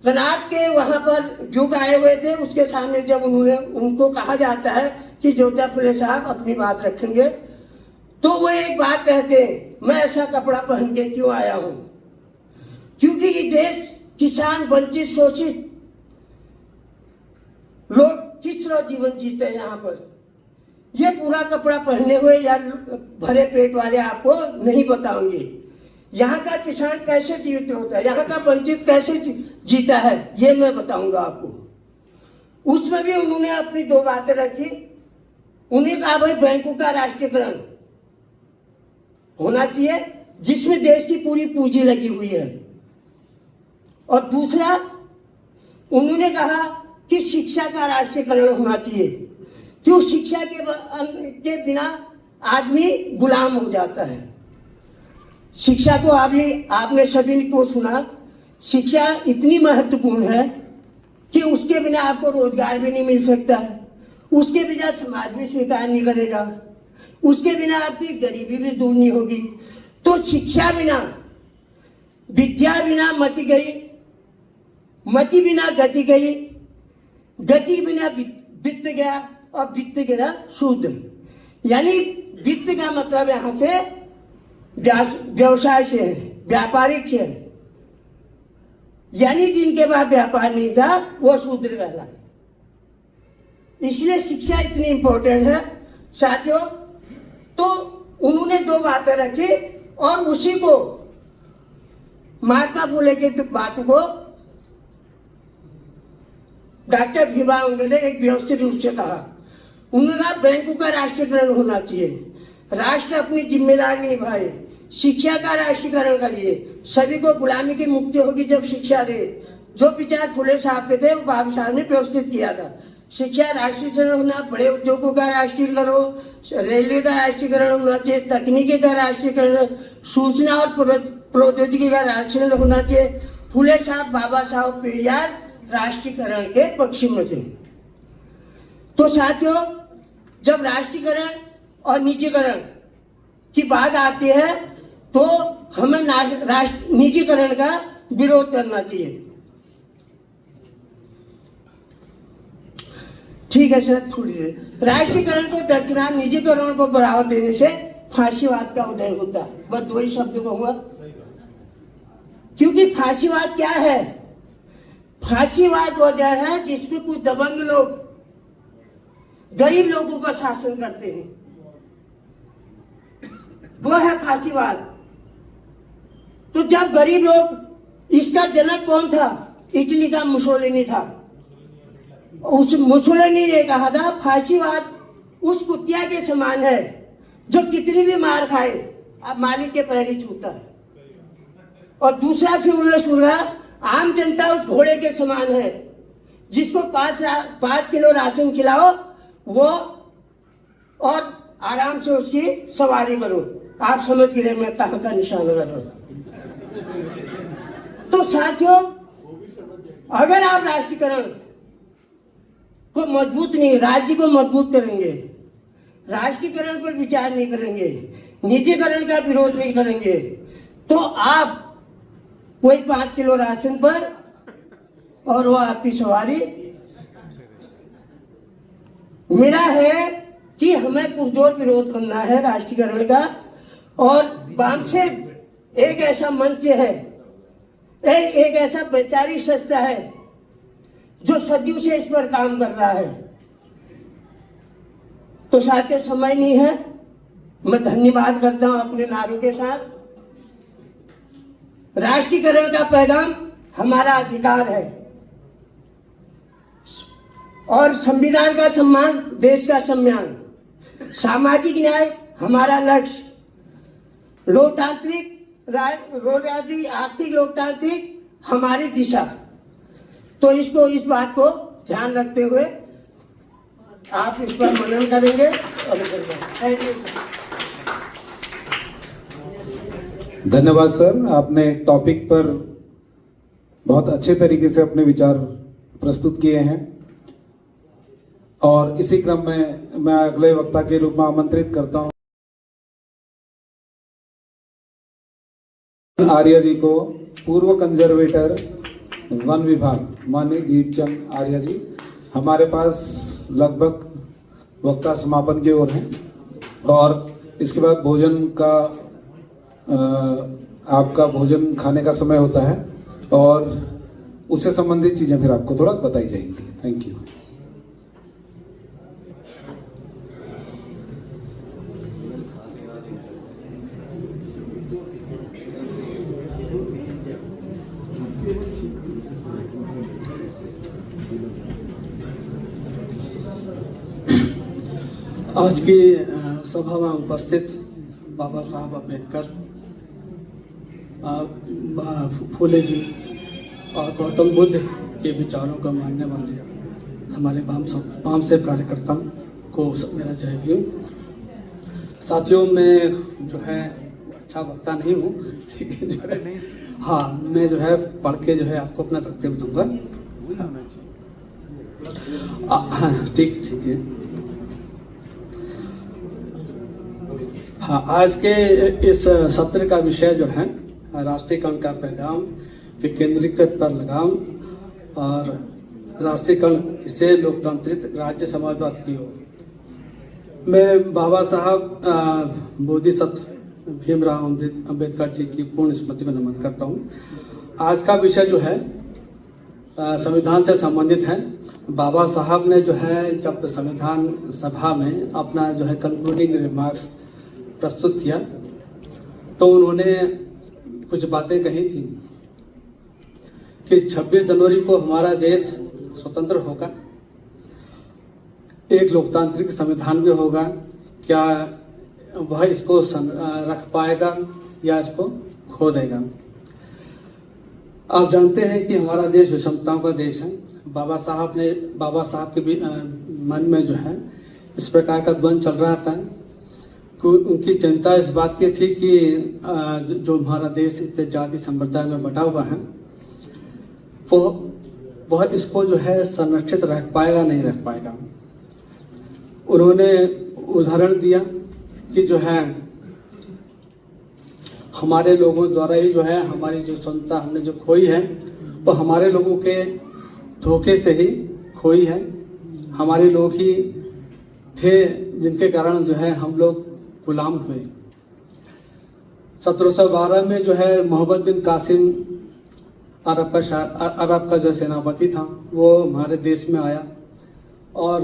कनाट के वहां पर युग आए हुए थे, उसके सामने जब उनको कहा जाता है कि ज्योतिबा फुले साहब अपनी बात रखेंगे, तो वो एक बात कहते हैं, मैं ऐसा कपड़ा पहन के क्यों आया हूं? क्योंकि ये देश किसान, वंचित, शोषित लोग किस तरह जीवन जीते हैं यहाँ पर, ये पूरा कपड़ा पहने हुए या भरे पेट वाले आपको नहीं बताऊंगे। यहाँ का किसान कैसे जीवित होता है, यहाँ का वंचित कैसे जीता है, ये मैं बताऊंगा आपको। उसमें भी उन्होंने अपनी दो बातें रखी। उन्हें कहा भाई बैंकों का राष्ट्रीयकरण होना चाहिए जिसमें देश की पूरी पूंजी लगी हुई है, और दूसरा उन्होंने कहा कि शिक्षा का राष्ट्रीयकरण होना चाहिए, क्यों शिक्षा के बिना आदमी गुलाम हो जाता है। शिक्षा को आपने सभी को सुना, शिक्षा इतनी महत्वपूर्ण है कि उसके बिना आपको रोजगार भी नहीं मिल सकता है, उसके बिना समाज भी स्वीकार नहीं करेगा, उसके बिना आपकी गरीबी भी दूर नहीं होगी। तो शिक्षा बिना, विद्या बिना मति गई, मति बिना गति गई, गति बिना वित्त गया, और वित्त गया शूद्र। यानी वित्त का मतलब यहां से व्यवसाय से है, व्यापारिक से है। यानी जिनके पास व्यापार नहीं था वो शूद्र कहलाए। इसलिए शिक्षा इतनी इंपॉर्टेंट है साथियों। तो उन्होंने दो बातें रखी और उसी को महात्मा फुले की बात को डॉक्टर भीमराव अम्बेडकर ने एक व्यवस्थित रूप से कहा। उन्होंने कहा बैंकों का राष्ट्रीयकरण होना चाहिए, राष्ट्र अपनी जिम्मेदारी निभाए, शिक्षा का राष्ट्रीयकरण करिए, सभी को गुलामी की मुक्ति होगी जब शिक्षा दे। जो विचार फुले साहब के थे वो बाबा साहब ने व्यवस्थित किया था। शिक्षा राष्ट्रीयकरण होना, बड़े उद्योगों का राष्ट्रीयकरण हो, रेलवे का राष्ट्रीयकरण होना चाहिए, तकनीकी का राष्ट्रीयकरण, सूचना और प्रौद्योगिकी का राष्ट्रीयकरण होना चाहिए। फुले साहब, बाबा साहब, पेरियार राष्ट्रीयकरण के पक्ष में थे। तो साथियों, जब राष्ट्रीयकरण और निजीकरण की बात आती है तो हमें निजीकरण का विरोध करना चाहिए। ठीक है सर, थोड़ी देर। राष्ट्रीयकरण को दरकिनार निजीकरण को बढ़ावा देने से फांसीवाद का उदय होता है। बस दो ही शब्द कहूंगा, क्योंकि फांसीवाद क्या है? फांसीवाद वो जड़ है जिसमें कुछ दबंग लोग गरीब लोगों का शासन करते हैं, वो है फांसीवाद। तो जब गरीब लोग, इसका जनक कौन था? इटली का मुसोलिनी था। उस मुसोलिनी ने कहा था फांसीवाद उस कुतिया के समान है जो कितनी भी मार खाए अब मालिक के पैर ही छूता है। और दूसरा फिर उन्होंने सुना, आम जनता उस घोड़े के समान है जिसको 5 किलो राशन खिलाओ वो और आराम से उसकी सवारी करो। आप समझ गए मैं कहाँ का निशान कर रहा हूं। तो साथियों, अगर आप राष्ट्रीयकरण को मजबूत नहीं, राज्य को मजबूत करेंगे, राष्ट्रीयकरण पर विचार नहीं करेंगे, निजीकरण का विरोध नहीं करेंगे, तो आप वही 5 किलो राशन पर और वो आपकी सवारी। मेरा है कि हमें पुरजोर विरोध करना है राष्ट्रीयकरण का। और वामसे एक ऐसा मंच है, एक ऐसा वैचारिक संस्था है जो सदियों से इस पर काम कर रहा है। तो साथियों, समय नहीं है, मैं धन्यवाद करता हूं अपने नारों के साथ। राष्ट्रीयकरण का पैगाम हमारा अधिकार है और संविधान का सम्मान देश का सम्मान, सामाजिक न्याय हमारा लक्ष्य, लोकतांत्रिक आर्थिक लोकतांत्रिक हमारी दिशा। तो इस बात को ध्यान रखते हुए आप इस पर मनन करेंगे और थैंक यू। धन्यवाद सर, आपने टॉपिक पर बहुत अच्छे तरीके से अपने विचार प्रस्तुत किए हैं और इसी क्रम में मैं अगले वक्ता के रूप में आमंत्रित करता हूं आर्य जी को, पूर्व कंजर्वेटर वन विभाग माननीय दीपचंद आर्य जी। हमारे पास लगभग वक्ता समापन की ओर है और इसके बाद भोजन का आपका भोजन खाने का समय होता है और उससे संबंधित चीजें फिर आपको थोड़ा बताई जाएंगी। Thank you. आज की सभा में उपस्थित बाबा साहब अम्बेडकर, फूले जी और गौतम बुद्ध के विचारों को मानने वाले हमारे वाम से कार्यकर्ताओं को मेरा जय भीम। साथियों, मैं जो है अच्छा वक्ता नहीं हूँ, लेकिन जो है हाँ, मैं जो है पढ़ के जो है आपको अपना वक्तव्य दूंगा। हाँ, ठीक है। हाँ, आज के इस सत्र का विषय जो है राष्ट्रीयकरण का पैगाम, विकेंद्रीकृत पर लगाम और राष्ट्रीयकरण से लोकतांत्रिक राज्य समाजवाद की ओर। मैं बाबा साहब बोधिसत्व भीमराव अम्बेडकर जी की पूर्ण स्मृति को नमन करता हूँ। आज का विषय जो है संविधान से संबंधित है। बाबा साहब ने जो है जब संविधान सभा में अपना जो है कंक्लूडिंग रिमार्क्स प्रस्तुत किया तो उन्होंने कुछ बातें कही थी कि 26 जनवरी को हमारा देश स्वतंत्र होगा, एक लोकतांत्रिक संविधान भी होगा, क्या वह इसको रख पाएगा या इसको खो देगा। आप जानते हैं कि हमारा देश विषमताओं का देश है। बाबा साहब के भी मन में जो है इस प्रकार का द्वंद्व चल रहा था। उनकी चिंता इस बात की थी कि जो हमारा देश इतने जाति संप्रदाय में बटा हुआ है वह इसको जो है संरक्षित रख पाएगा नहीं रख पाएगा। उन्होंने उदाहरण दिया कि जो है हमारे लोगों द्वारा ही जो है हमारी जो स्वतंत्रता हमने जो खोई है वो हमारे लोगों के धोखे से ही खोई है। हमारे लोग ही थे जिनके कारण जो है हम लोग गुलाम हुए। 1712 में जो है मोहम्मद बिन कासिम अरब का जो सेनापति था वो हमारे देश में आया और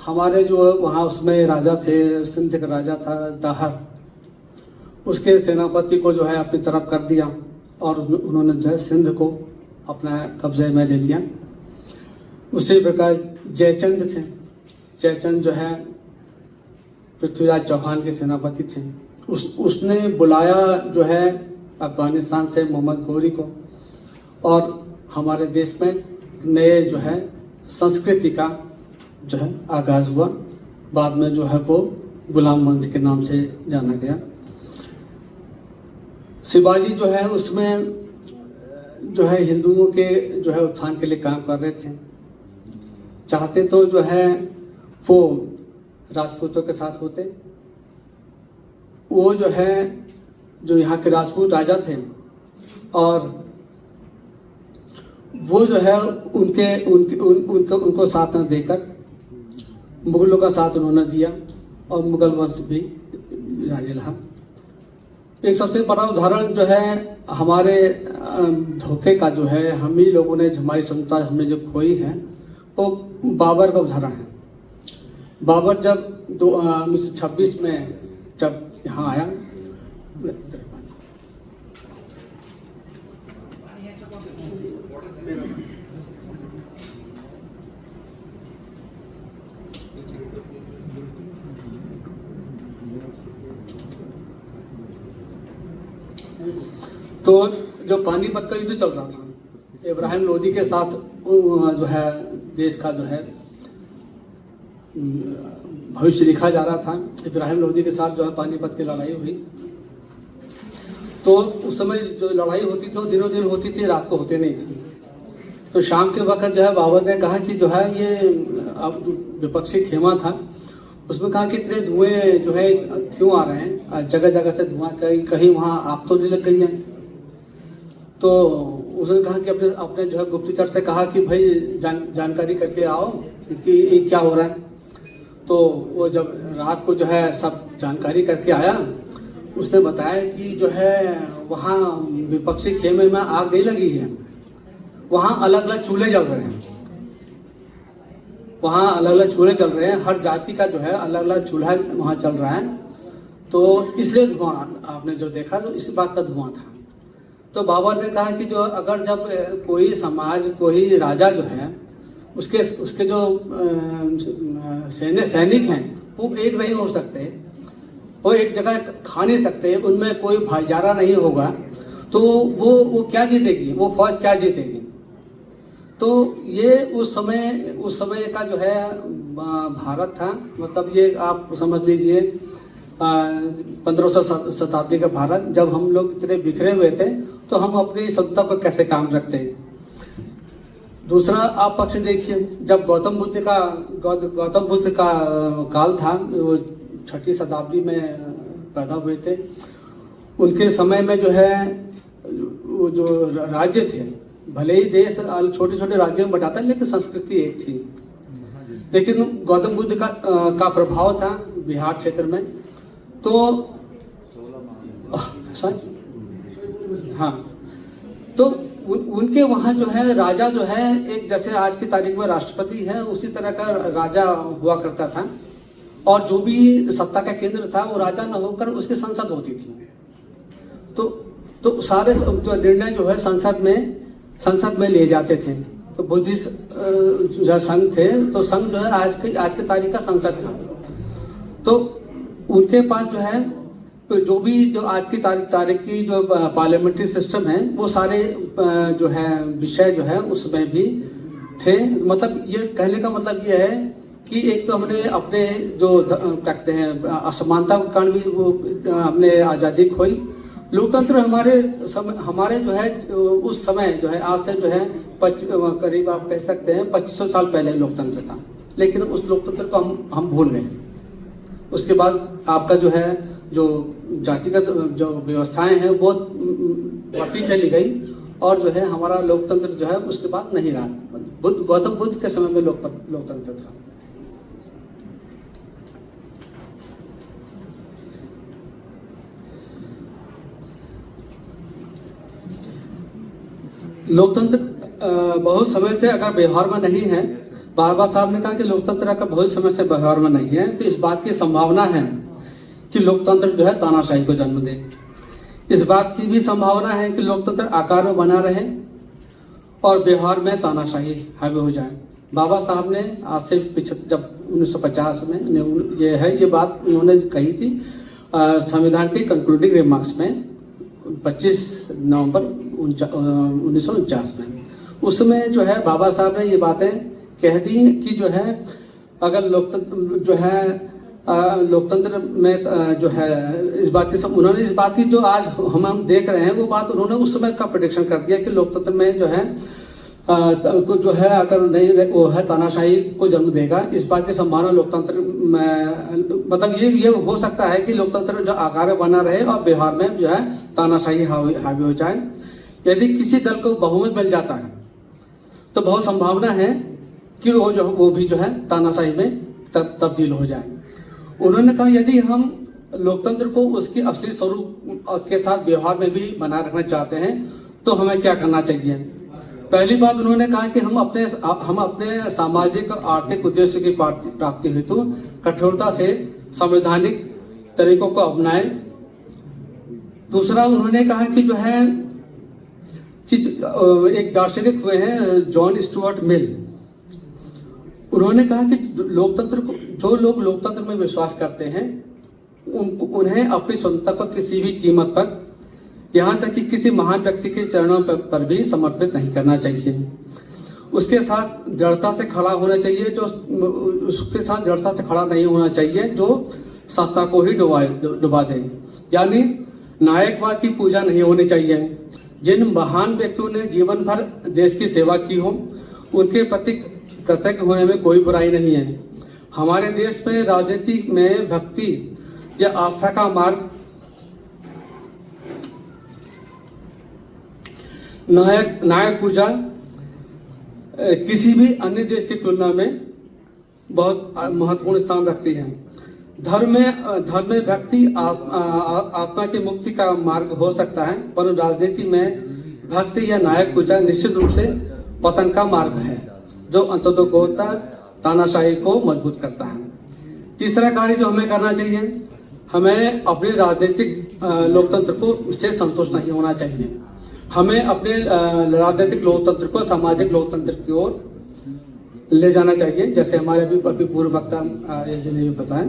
हमारे जो वहाँ उसमें राजा थे, सिंध का राजा था दाहर, उसके सेनापति को जो है अपनी तरफ कर दिया और उन्होंने जो है सिंध को अपना कब्जे में ले लिया। उसी प्रकार जयचंद थे। जयचंद जो है पृथ्वीराज चौहान के सेनापति थे। उसने बुलाया जो है अफगानिस्तान से मोहम्मद गौरी को और हमारे देश में नए जो है संस्कृति का जो है आगाज हुआ। बाद में जो है वो गुलाम वंश के नाम से जाना गया। शिवाजी जो है उसमें जो है हिंदुओं के जो है उत्थान के लिए काम कर रहे थे। चाहते तो जो है वो राजपूतों के साथ होते। वो जो है जो यहाँ के राजपूत राजा थे और वो जो है उनको साथ न देकर मुगलों का साथ उन्होंने दिया और मुगल वंश भी जारी रहा। एक सबसे बड़ा उदाहरण जो है हमारे धोखे का जो है, हम ही लोगों ने, हमारी क्षमता हमने जो खोई है, वो बाबर का उदाहरण है। बाबर जब 1926 में जब यहाँ आया, तो जो पानीपत का युद्ध चल रहा था, इब्राहिम लोदी के साथ जो है देश का जो है भविष्य लिखा जा रहा था। इब्राहिम लोदी के साथ जो है पानीपत की लड़ाई हुई। तो उस समय जो लड़ाई होती थी वो दिनों दिन होती थी, रात को होते नहीं थी। तो शाम के वक्त जो है बाबर ने कहा कि जो है ये अब विपक्षी खेमा था, उसमें कहा कि इतने धुएं जो है क्यों आ रहे हैं, जगह जगह से धुआं, कहीं वहाँ आग तो नहीं लग गई है। तो उसने कहा कि अपने जो है गुप्तचर से कहा कि भाई जानकारी करके आओ कि ये क्या हो रहा है। तो वो जब रात को जो है सब जानकारी करके आया, उसने बताया कि जो है वहाँ विपक्षी खेमे में आग नहीं लगी है, वहाँ अलग अलग चूल्हे जल रहे हैं, वहाँ अलग अलग चूल्हे चल रहे हैं, हर जाति का जो है अलग अलग चूल्हा वहाँ चल रहा है। तो इसलिए धुआं आपने जो देखा तो इस बात का धुआं था। तो बाबर ने कहा कि जो अगर जब कोई समाज, कोई राजा जो है, उसके जो सैनिक हैं वो एक नहीं हो सकते, वो एक जगह खा नहीं सकते, उनमें कोई भाईचारा नहीं होगा, तो वो क्या जीतेगी, वो फौज क्या जीतेगी। तो ये उस समय का जो है भारत था, मतलब ये आप समझ लीजिए 1500 शताब्दी का भारत। जब हम लोग इतने बिखरे हुए थे तो हम अपनी सत्ता को कैसे काम रखते हैं। दूसरा आप पक्ष देखिए, जब गौतम बुद्ध का काल था, वो 6ठी शताब्दी में पैदा हुए थे, उनके समय में जो है वो जो राज्य थे, भले ही देश छोटे छोटे राज्यों में बंटा था लेकिन संस्कृति एक थी। लेकिन गौतम बुद्ध का प्रभाव था बिहार क्षेत्र में। तो हाँ, तो उनके वहाँ जो है राजा जो है एक, जैसे आज की तारीख में राष्ट्रपति है, उसी तरह का राजा हुआ करता था। और जो भी सत्ता का केंद्र था वो राजा न होकर उसकी संसद होती थी। तो सारे जो निर्णय जो है संसद में लिए जाते थे। तो बुद्धिस्ट जो संघ थे, तो संघ जो है आज की तारीख का संसद था। तो उनके पास जो है जो भी जो आज की तारीख की जो पार्लियामेंट्री सिस्टम है, वो सारे जो है विषय जो है उसमें भी थे। मतलब ये कहने का मतलब ये है कि एक तो हमने अपने जो कहते हैं असमानता के कारण भी वो हमने आज़ादी खोई। लोकतंत्र हमारे जो है उस समय जो है, आज से जो है करीब आप कह सकते हैं 2500 साल पहले लोकतंत्र था, लेकिन उस लोकतंत्र को हम भूल गए। उसके बाद आपका जो है जो जातिगत जो व्यवस्थाएं हैं वो बढ़ती चली गई, और जो है हमारा लोकतंत्र जो है उसके बाद नहीं रहा। गौतम बुद्ध के समय में लोकतंत्र था। लोकतंत्र बहुत समय से अगर व्यवहार में नहीं है, बाबा साहब ने कहा कि लोकतंत्र का बहुत समय से व्यवहार में नहीं है, तो इस बात की संभावना है कि लोकतंत्र जो है तानाशाही को जन्म दे। इस बात की भी संभावना है कि लोकतंत्र आकार में बना रहे और व्यवहार में तानाशाही हावी हो जाए। बाबा साहब ने आज से जब 1950 में ये बात उन्होंने कही थी संविधान के कंक्लूडिंग रिमार्क्स में 25 नवंबर 1949 में। उसमें जो है बाबा साहब ने ये बातें कह दी कि जो है अगर लोकतंत्र में जो है इस बात की उन्होंने इस बात की जो आज हम देख रहे हैं वो बात उन्होंने उस समय का प्रेडिक्शन कर दिया कि लोकतंत्र में जो है जो है अगर नहीं वो है तानाशाही को जन्म देगा। इस बात की संभावना लोकतंत्र में मतलब ये हो सकता है कि लोकतंत्र जो आकार में बना रहे और बिहार में जो है तानाशाही हावी हो जाए। यदि किसी दल को बहुमत मिल जाता है तो बहुत संभावना है कि वो भी जो है तानाशाही में तब्दील हो जाए। उन्होंने कहा यदि हम लोकतंत्र को उसकी असली स्वरूप के साथ व्यवहार में भी बनाए रखना चाहते हैं तो हमें क्या करना चाहिए। पहली बात उन्होंने कहा कि हम अपने सामाजिक और आर्थिक उद्देश्य की प्राप्ति हेतु कठोरता से संवैधानिक तरीकों को अपनाएं। दूसरा उन्होंने कहा कि जो है कि एक दार्शनिक हुए हैं जॉन स्टुअर्ट मिल, उन्होंने कहा कि लोकतंत्र को जो लोग लोकतंत्र में विश्वास करते हैं उन्हें अपनी स्वतंत्रता को किसी भी कीमत पर, यहाँ तक कि किसी महान व्यक्ति के चरणों पर भी समर्पित नहीं करना चाहिए। उसके साथ दृढ़ता से खड़ा होना चाहिए उसके साथ दृढ़ता से खड़ा नहीं होना चाहिए जो संस्था को ही डुबा दे। यानी नायकवाद की पूजा नहीं होनी चाहिए। जिन महान व्यक्तियों ने जीवन भर देश की सेवा की हो उनके प्रति कृतज्ञ होने में कोई बुराई नहीं है। हमारे देश में राजनीति में भक्ति या आस्था का मार्ग नायक पूजा किसी भी अन्य देश की तुलना में बहुत महत्वपूर्ण स्थान रखती है। धर्म में भक्ति आत्मा की मुक्ति का मार्ग हो सकता है, परंतु राजनीति में भक्ति या नायक पूजा निश्चित रूप से पतन का मार्ग है जो अंततोगोता तानाशाही को मजबूत करता है। तीसरा कार्य जो हमें करना चाहिए, हमें अपने राजनीतिक लोकतंत्र को से संतुष्ट नहीं होना चाहिए। हमें अपने राजनीतिक लोकतंत्र को सामाजिक लोकतंत्र की ओर ले जाना चाहिए। जैसे हमारे अभी पूर्व वक्ता ने भी बताया,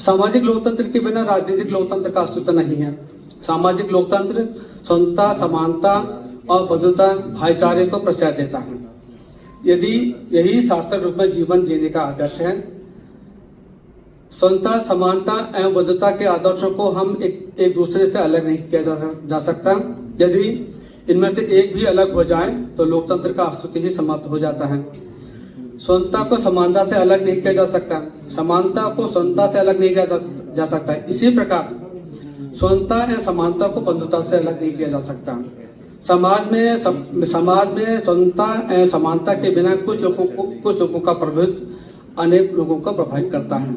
सामाजिक लोकतंत्र के बिना राजनीतिक लोकतंत्र का अस्तित्व नहीं है। सामाजिक लोकतंत्र स्वतंत्रता, समानता और बंधुता, भाईचारे को प्रश्रय देता है। यदि यही सार्थक रूप में जीवन जीने का आदर्श है, स्वतंत्रता, समानता एवं बंधुता के आदर्शों को हम एक दूसरे से अलग नहीं किया जा सकता। यदि इनमें से एक भी अलग हो जाए तो लोकतंत्र का अस्तित्व ही समाप्त हो जाता है। स्वतंत्रता को समानता से अलग नहीं किया जा सकता, समानता को स्वतंत्रता से अलग नहीं किया जा सकता। इसी प्रकार स्वतंत्रता या समानता को बंधुता से अलग नहीं किया जा सकता। समाज में स्वतंत्रता एवं समानता के बिना कुछ लोगों का प्रभुत्व अनेक लोगों को प्रभावित करता है।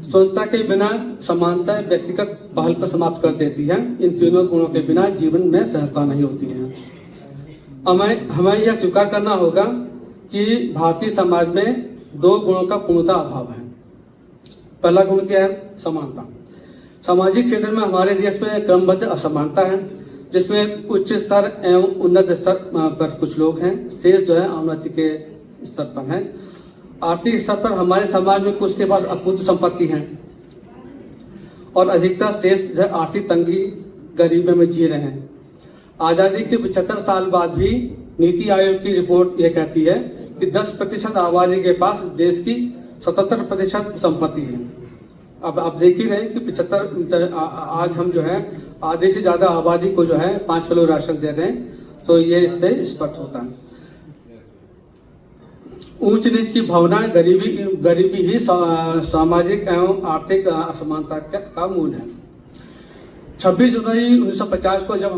स्वतंत्रता के बिना समानता व्यक्तिगत पहल को समाप्त कर देती है। इन तीनों गुणों के बिना जीवन में सहजता नहीं होती है। हमें यह स्वीकार करना होगा कि भारतीय समाज में दो गुणों का पूर्णतः अभाव है। पहला गुण क्या है? समानता। सामाजिक क्षेत्र में हमारे देश में क्रमबद्ध असमानता है, जिसमें उच्च स्तर एवं उन्नत स्तर पर कुछ लोग हैं, शेष जो है अवनति के स्तर पर है। आर्थिक स्तर पर हमारे समाज में कुछ के पास अपूर्व संपत्ति है और अधिकतर शेष जो आर्थिक तंगी, गरीबी में जी रहे हैं। आज़ादी के 75 साल बाद भी नीति आयोग की रिपोर्ट ये कहती है कि 10% आबादी के पास देश की 77% संपत्ति है। अब आप देख ही रहे हैं कि 75 आज हम जो है आधे से ज़्यादा आबादी को जो है 5 किलो राशन दे रहे हैं, तो ये इससे स्पष्ट होता है। ऊंच नीच की भावना, गरीबी ही सामाजिक एवं आर्थिक असमानता का मूल है। 26 जनवरी 1950 को जब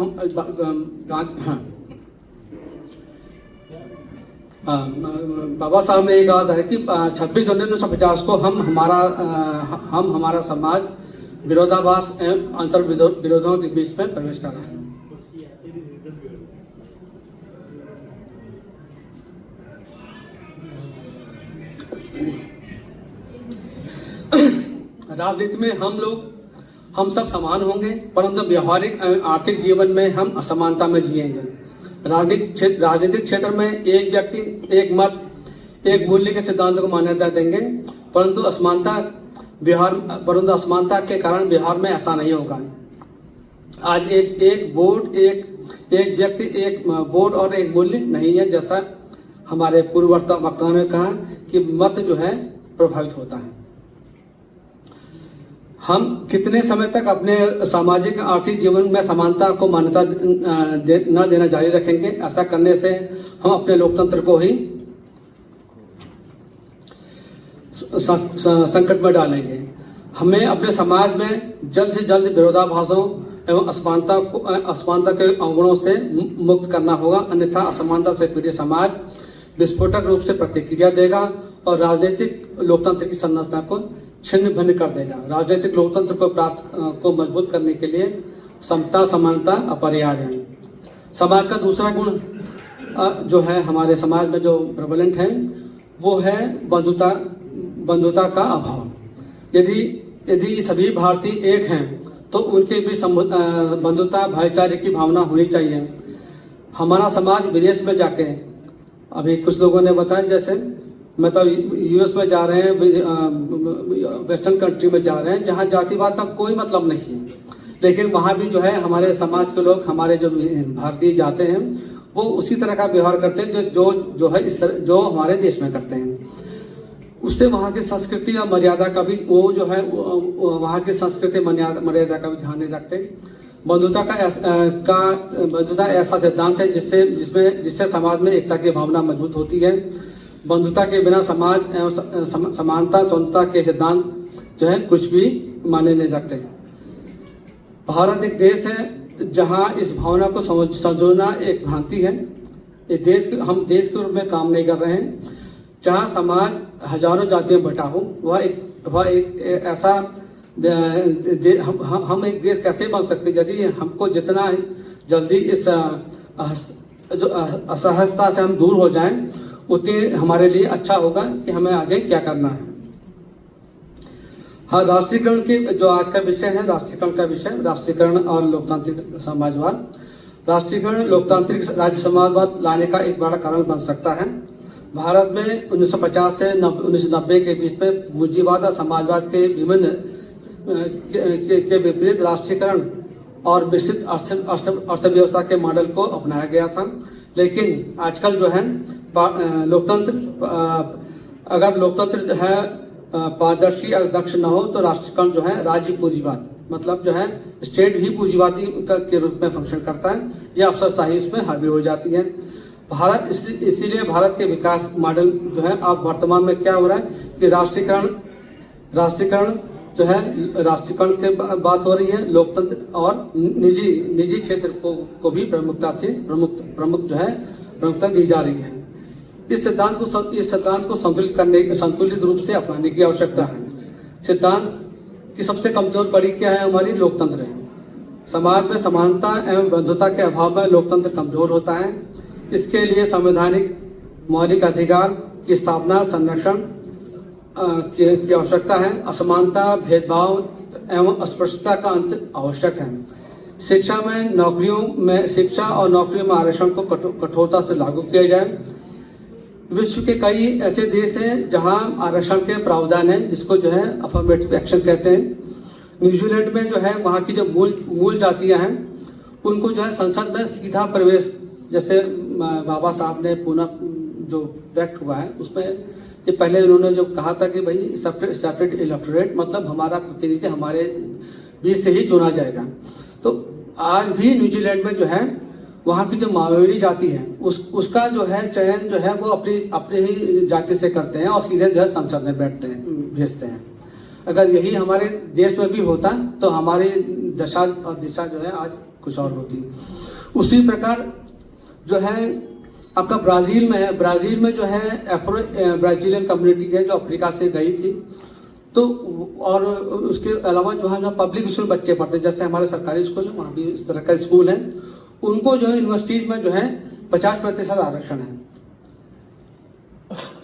बाबा साहब ने ये कहा था कि 26 जनवरी 1950 को हम हमारा समाज विरोधाभास एवं अंतर विरोधों के बीच में प्रवेश कर रहा है। राजनीति में हम सब समान होंगे, परंतु व्यवहारिक आर्थिक जीवन में हम असमानता में जिएंगे। राजनीतिक क्षेत्र में एक व्यक्ति, एक मत, एक मूल्य के सिद्धांत को मान्यता देंगे, परंतु असमानता के कारण बिहार में ऐसा नहीं होगा। आज एक वोट, एक व्यक्ति, एक वोट और एक मूल्य नहीं है, जैसा हमारे पूर्व वक्ताओं ने कहा कि मत जो है प्रभावित होता है। हम कितने समय तक अपने सामाजिक आर्थिक जीवन में समानता को मान्यता न देना जारी रखेंगे? ऐसा करने से हम अपने लोकतंत्र को ही संकट में डालेंगे। हमें अपने समाज में जल्द से जल्द विरोधाभासों एवं असमानता के अवगुणों से मुक्त करना होगा, अन्यथा असमानता से पीड़ित समाज विस्फोटक रूप से प्रतिक्रिया देगा और राजनीतिक लोकतंत्र की संरचना को छिन्न भिन्न कर देगा। राजनीतिक लोकतंत्र को मजबूत करने के लिए समता समानता अपरिहार्य है। समाज का दूसरा गुण जो है हमारे समाज में जो प्रेवलेंट है वो है बंधुता का अभाव। यदि सभी भारतीय एक हैं तो उनके बीच बंधुता भाईचारे की भावना होनी चाहिए। हमारा समाज विदेश में जाके, अभी कुछ लोगों ने बताया जैसे मतलब यूएस में जा रहे हैं, वेस्टर्न कंट्री में जा रहे हैं जहाँ जातिवाद का कोई मतलब नहीं है, लेकिन वहाँ भी जो है हमारे समाज के लोग, हमारे जो भारतीय जाते हैं वो उसी तरह का व्यवहार करते हैं जो है इस तरह जो हमारे देश में करते हैं। उससे वहाँ की संस्कृति और मर्यादा का भी वो जो है वहाँ की संस्कृति मर्यादा का भी ध्यान नहीं रखते। बंधुता ऐसा सिद्धांत है जिससे समाज में एकता की भावना मजबूत होती है। बंधुता के बिना समाज एवं समानता स्वतंत्रता के सिद्धांत जो है कुछ भी मायने नहीं रखते। भारत एक देश है जहाँ इस भावना को संजोना एक भ्रांति है। हम देश के रूप में काम नहीं कर रहे हैं। जहाँ समाज हजारों जातियों में बटा हो, वह एक ऐसा हम एक देश कैसे बन सकते यदि हमको जितना जल्दी इस असहजता से हम दूर हो जाएं उतने हमारे लिए अच्छा होगा कि हमें आगे क्या करना है। हाँ, राष्ट्रीयकरण की जो आज का विषय है, राष्ट्रीयकरण का विषय, राष्ट्रीयकरण और लोकतांत्रिक समाजवाद। राष्ट्रीयकरण लोकतांत्रिक राज्य समाजवाद लाने का एक बड़ा कारण बन सकता है। भारत में 1950 से 1990 के बीच में पूंजीवाद और समाजवाद के के विपरीत राष्ट्रीयकरण और मिश्रित अर्थव्यवस्था के मॉडल को अपनाया गया था। लेकिन आजकल जो है अगर लोकतंत्र जो है पारदर्शी और दक्ष न हो तो राष्ट्रीयकरण जो है राज्य पूंजीवाद मतलब जो है स्टेट ही पूंजीवादी के रूप में फंक्शन करता है। यह अफसरशाही उसमें हावी हो जाती है। भारत इसीलिए भारत के विकास मॉडल जो है अब वर्तमान में क्या हो रहा है कि राष्ट्रीयकरण जो है राष्ट्रीयकरण की बात हो रही है। लोकतंत्र और निजी क्षेत्र को भी प्रमुखता दी जा रही है। इस सिद्धांत को संतुलित रूप से अपनाने की आवश्यकता है। सिद्धांत की सबसे कमजोर कड़ी क्या है? हमारी लोकतंत्र है। समाज में समानता एवं बंधुता के अभाव में लोकतंत्र कमजोर होता है। इसके लिए संवैधानिक मौलिक अधिकार की स्थापना संरक्षण की आवश्यकता है। असमानता, भेदभाव एवं अस्पृश्यता का अंत आवश्यक है। शिक्षा और नौकरियों में आरक्षण को कठोरता से लागू किया जाए। विश्व के कई ऐसे देश हैं जहां आरक्षण के प्रावधान है जिसको जो है अफर्मेटिव एक्शन कहते हैं। न्यूजीलैंड में जो है वहाँ की जो मूल जातियां हैं उनको जो है संसद में सीधा प्रवेश, जैसे बाबा साहब ने पुनः जो एक्ट हुआ है उसमें ये पहले उन्होंने जो कहा था कि भाई सेपरेट इलेक्टोरेट मतलब हमारा प्रतिनिधि हमारे बीच से ही चुना जाएगा। तो आज भी न्यूजीलैंड में जो है वहाँ की जो मावरी जाति है उसका जो है चयन जो है वो अपनी ही जाति से करते हैं और सीधे जो है संसद में भेजते हैं। अगर यही हमारे देश में भी होता तो हमारी दशा और दिशा जो है आज कुछ और होती। उसी प्रकार जो है आपका ब्राज़ील में है। ब्राज़ील में जो है ब्राज़ीलियन कम्युनिटी है जो अफ्रीका से गई थी। तो और उसके अलावा जो पब्लिक स्कूल बच्चे पढ़ते जैसे हमारे सरकारी स्कूल है वहाँ भी इस तरह का स्कूल है। उनको जो है यूनिवर्सिटीज में जो है 50% आरक्षण है।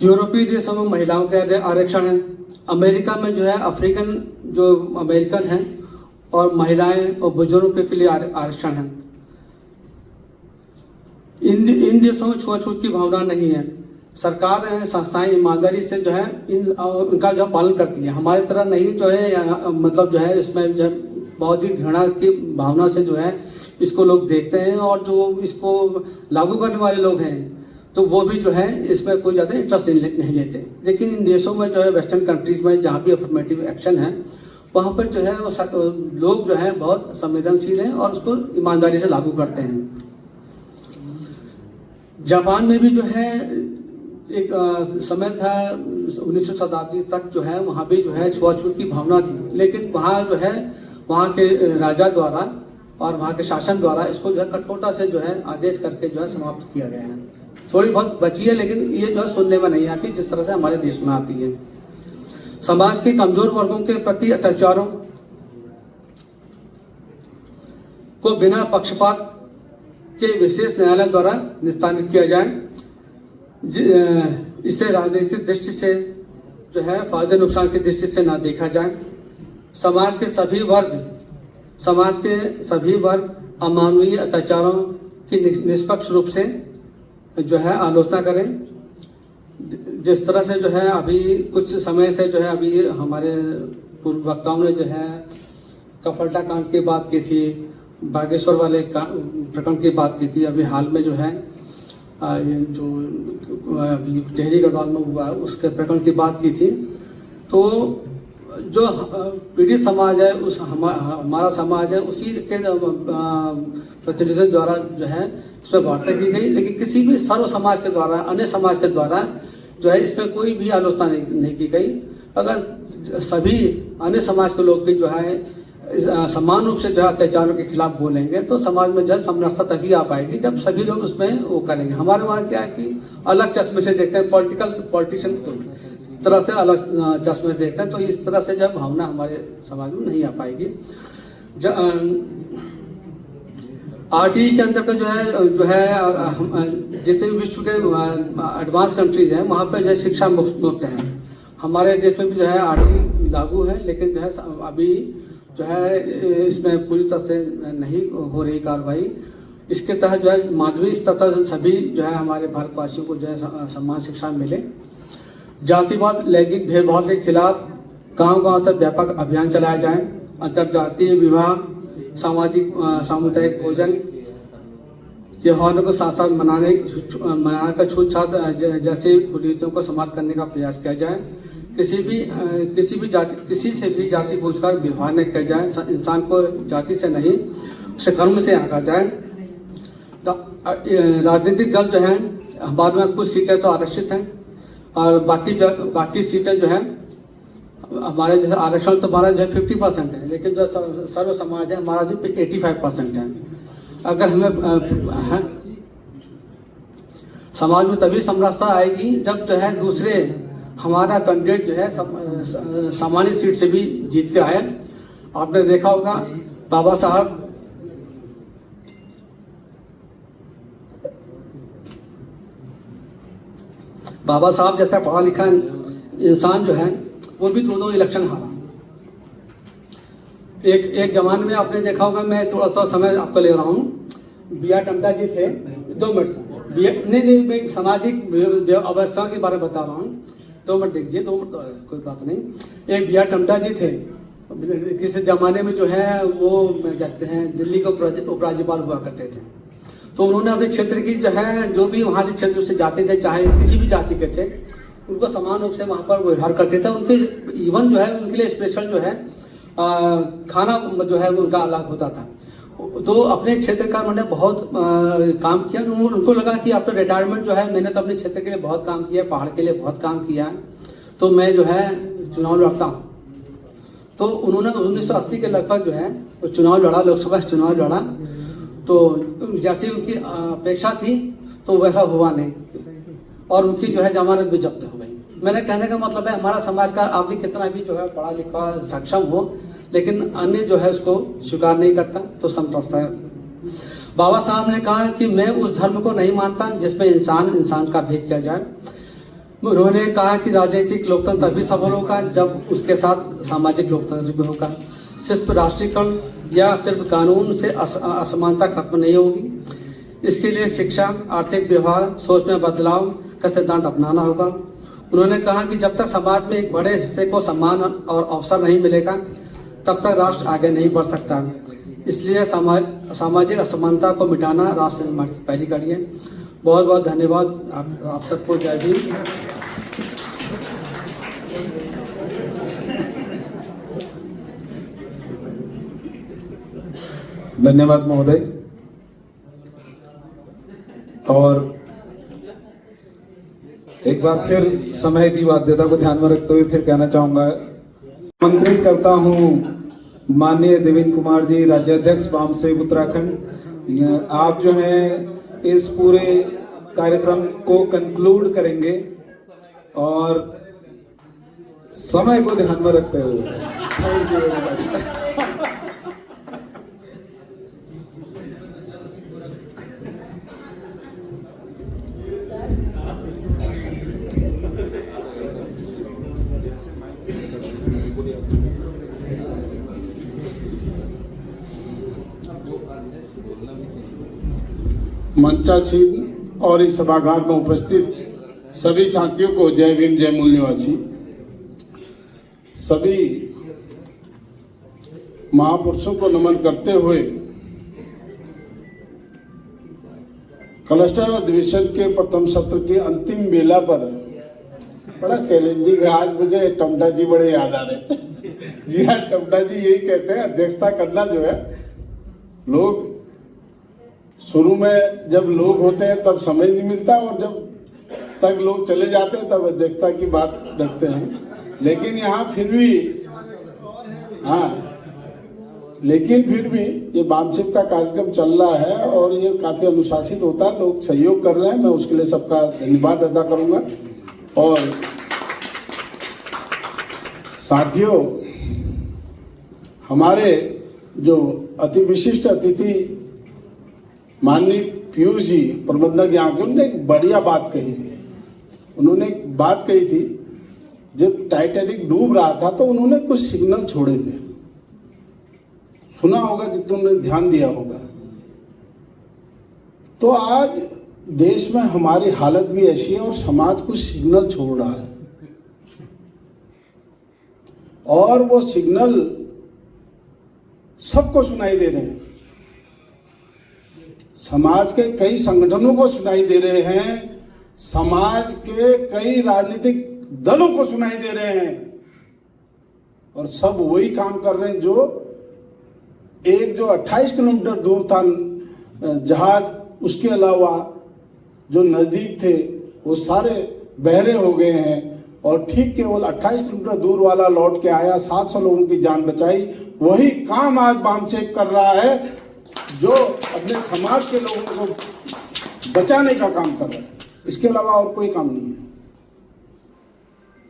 यूरोपीय देशों में महिलाओं के आरक्षण है। अमेरिका में जो है अफ्रीकन जो अमेरिकन हैं और महिलाएं और बुजुर्गों के लिए आरक्षण है। इन देशों में छुआछूत की भावना नहीं है। सरकार संस्थाएं ईमानदारी से जो है उनका जो पालन करती है। हमारे तरह नहीं जो है मतलब जो है इसमें जो बहुत ही घृणा की भावना से जो है इसको लोग देखते हैं और जो इसको लागू करने वाले लोग हैं तो वो भी जो है इसमें कोई ज़्यादा इंटरेस्ट नहीं लेते। लेकिन इन देशों में जो है वेस्टर्न कंट्रीज में जहाँ भी अफर्मेटिव एक्शन है वहाँ पर जो है वो लोग जो है बहुत संवेदनशील हैं और उसको ईमानदारी से लागू करते हैं। जापान में भी जो है एक समय था 19वीं शताब्दी तक जो है वहाँ भी जो है छुआछूत की भावना थी। लेकिन वहाँ जो है वहाँ के राजा द्वारा और वहाँ के शासन द्वारा इसको जो है कठोरता से जो है आदेश करके जो है समाप्त किया गया है। थोड़ी बहुत बची है लेकिन ये जो है सुनने में नहीं आती जिस तरह से हमारे देश में आती है। समाज के कमजोर वर्गों के प्रति अत्याचारों को बिना पक्षपात के विशेष न्यायालय द्वारा निस्तारित किया जाए। इसे राजनीतिक दृष्टि से जो है फायदे नुकसान की दृष्टि से ना देखा जाए। समाज के सभी वर्ग अमानवीय अत्याचारों की निष्पक्ष रूप से जो है आलोचना करें। जिस तरह से जो है अभी कुछ समय से जो है अभी हमारे पूर्व वक्ताओं ने जो है कफलटा कांड की बात की थी, बागेश्वर वाले प्रकरण की बात की थी, अभी हाल में जो है ये जो अभी टिहरी गढ़वाल में हुआ उसके प्रकरण की बात की थी। तो जो पीड़ित समाज है, उस हमारा समाज है, उसी के प्रतिनिधियों द्वारा जो है इसमें वार्ता की गई, लेकिन किसी भी सर्व समाज के द्वारा, अन्य समाज के द्वारा जो है इसमें कोई भी आलोचना नहीं की गई। अगर सभी अन्य समाज के लोग भी जो है समान रूप से जो है अत्याचारों के खिलाफ बोलेंगे तो समाज में जो है समरसता तभी आ पाएगी जब सभी लोग उसमें वो करेंगे। हमारे वहाँ क्या है कि अलग चश्मे से देखते हैं, पॉलिटिशियन तो इस तरह से अलग चश्मे से देखते हैं, तो इस तरह से जब भावना हमारे समाज में नहीं आ पाएगी। आरटीई के अंतर्गत जो है जितने भी विश्व के एडवांस कंट्रीज हैं वहाँ पर जो है शिक्षा मुफ्त है। हमारे देश में भी जो है आरटीई लागू है, लेकिन जो है अभी जो है इसमें पूरी तरह से नहीं हो रही कार्रवाई। इसके तहत जो है माध्यमिक स्तर तक सभी जो है हमारे भारतवासियों को जो है समान शिक्षा मिले। जातिवाद लैंगिक भेदभाव के खिलाफ गांव-गांव तक व्यापक अभियान चलाया जाए। अंतर्जातीय विवाह, सामुदायिक भोजन, त्योहारों को साथ साथ मनाकर छूतछात जैसे कुरीतियों को समाप्त करने का प्रयास किया जाए। किसी से भी जाति पूछकर व्यवहार न किया जाए। इंसान को जाति से नहीं उसे कर्म से आंका जाए। राजनीतिक दल जो है हमारे में कुछ सीटें तो आरक्षित हैं और बाकी सीटें जो है हमारे जैसे आरक्षण तो हमारा जो है 50% है, लेकिन जो सर्व समाज है हमारा जो 85% है। अगर हमें समाज में तभी समरसता आएगी जब जो है दूसरे हमारा कैंडिडेट जो है सामान्य सीट से भी जीत के आए। आपने देखा होगा बाबा साहब जैसा पढ़ा लिखा इंसान जो है वो भी दो इलेक्शन हारा। एक जमाने में आपने देखा होगा, मैं थोड़ा सा समय आपको ले रहा हूँ, बी आर टंडा जी थे, 2 मिनट नहीं मैं सामाजिक अवस्था के बारे में बता रहा हूँ, 2 मिनट देखिए, 2 मिनट कोई बात नहीं। एक बी आर टंडा जी थे, किसी जमाने में जो है वो कहते हैं दिल्ली के उपराज्यपाल हुआ करते थे। तो उन्होंने अपने क्षेत्र की जो है जो भी वहाँ से क्षेत्र से जाते थे, चाहे किसी भी जाति के थे, उनको समान रूप से वहाँ पर व्यवहार करते थे। उनके इवन जो है उनके लिए स्पेशल जो है खाना जो है उनका अलग होता था। तो अपने क्षेत्र का उन्होंने बहुत काम किया। उनको लगा कि आफ्टर रिटायरमेंट जो है मैंने तो अपने क्षेत्र के लिए बहुत काम किया, पहाड़ के लिए बहुत काम किया, तो मैं जो है चुनाव लड़ता हूँ। तो उन्होंने 1980 के लगभग जो है वो चुनाव लड़ा, लोकसभा चुनाव लड़ा। तो जैसी उनकी अपेक्षा थी तो वैसा हुआ नहीं और उनकी जो है जमानत भी जब्त हो गई। मेरे कहने का मतलब है हमारा समाज का आदमी कितना भी जो है पढ़ा लिखा सक्षम हो, लेकिन अन्य जो है उसको स्वीकार नहीं करता, तो समरसता है। बाबा साहब ने कहा कि मैं उस धर्म को नहीं मानता जिसमें इंसान का भेद किया जाए। उन्होंने कहा कि राजनीतिक लोकतंत्र तभी सफल होगा जब उसके साथ सामाजिक लोकतंत्र भी होगा। सिर्फ राष्ट्रीयकरण या सिर्फ कानून से असमानता खत्म नहीं होगी। इसके लिए शिक्षा, आर्थिक व्यवहार, सोच में बदलाव का सिद्धांत अपनाना होगा। उन्होंने कहा कि जब तक समाज में एक बड़े हिस्से को सम्मान और अवसर नहीं मिलेगा तब तक राष्ट्र आगे नहीं बढ़ सकता। इसलिए सामाजिक असमानता को मिटाना राष्ट्र निर्माण की पहली कड़ी है। बहुत बहुत धन्यवाद आप सबको। जय भीम। धन्यवाद महोदय। और एक बार फिर समय की बाध्यता को ध्यान में रखते हुए फिर कहना चाहूंगा, आमंत्रित करता हूं माननीय देवेंद्र कुमार जी, राज्याध्यक्ष वामसेव उत्तराखंड। आप जो हैं इस पूरे कार्यक्रम को कंक्लूड करेंगे और समय को ध्यान में रखते हुए थैंक यू वेरी मच। मंचासीन और इस सभागार में उपस्थित सभी साथियों को जय भीम, जय मूल निवासी। सभी महापुरुषों को नमन करते हुए क्लस्टर अधिवेशन के प्रथम सत्र के अंतिम बेला पर बड़ा चैलेंजिंग है। आज मुझे टमटा जी बड़े याद आ रहे जी हाँ, टमटा जी यही कहते हैं, अध्यक्षता करना जो है, लोग शुरू में जब लोग होते हैं तब समय नहीं मिलता और जब तक लोग चले जाते हैं तब अध्यक्षता की बात रखते हैं। लेकिन यहाँ फिर भी लेकिन फिर भी ये बामसेब का कार्यक्रम चल रहा है और ये काफी अनुशासित होता है, लोग सहयोग कर रहे हैं, मैं उसके लिए सबका धन्यवाद अदा करूंगा। और साथियों, हमारे जो अति विशिष्ट अतिथि माननीय पीयूष जी प्रबंधक यहाँ के, उन्होंने एक बढ़िया बात कही थी। उन्होंने एक बात कही थी, जब टाइटैनिक डूब रहा था तो उन्होंने कुछ सिग्नल छोड़े थे, सुना होगा जितने ध्यान दिया होगा। तो आज देश में हमारी हालत भी ऐसी है और समाज कुछ सिग्नल छोड़ रहा है और वो सिग्नल सबको सुनाई दे रहे हैं। समाज के कई संगठनों को सुनाई दे रहे हैं, समाज के कई राजनीतिक दलों को सुनाई दे रहे हैं और सब वही काम कर रहे हैं जो 28 किलोमीटर दूर था जहाज, उसके अलावा जो नजदीक थे वो सारे बहरे हो गए हैं और ठीक केवल 28 किलोमीटर दूर वाला लौट के आया, 700 लोगों की जान बचाई। वही काम आज बामसेब कर रहा है जो अपने समाज के लोगों को बचाने का काम कर रहा है, इसके अलावा और कोई काम नहीं है।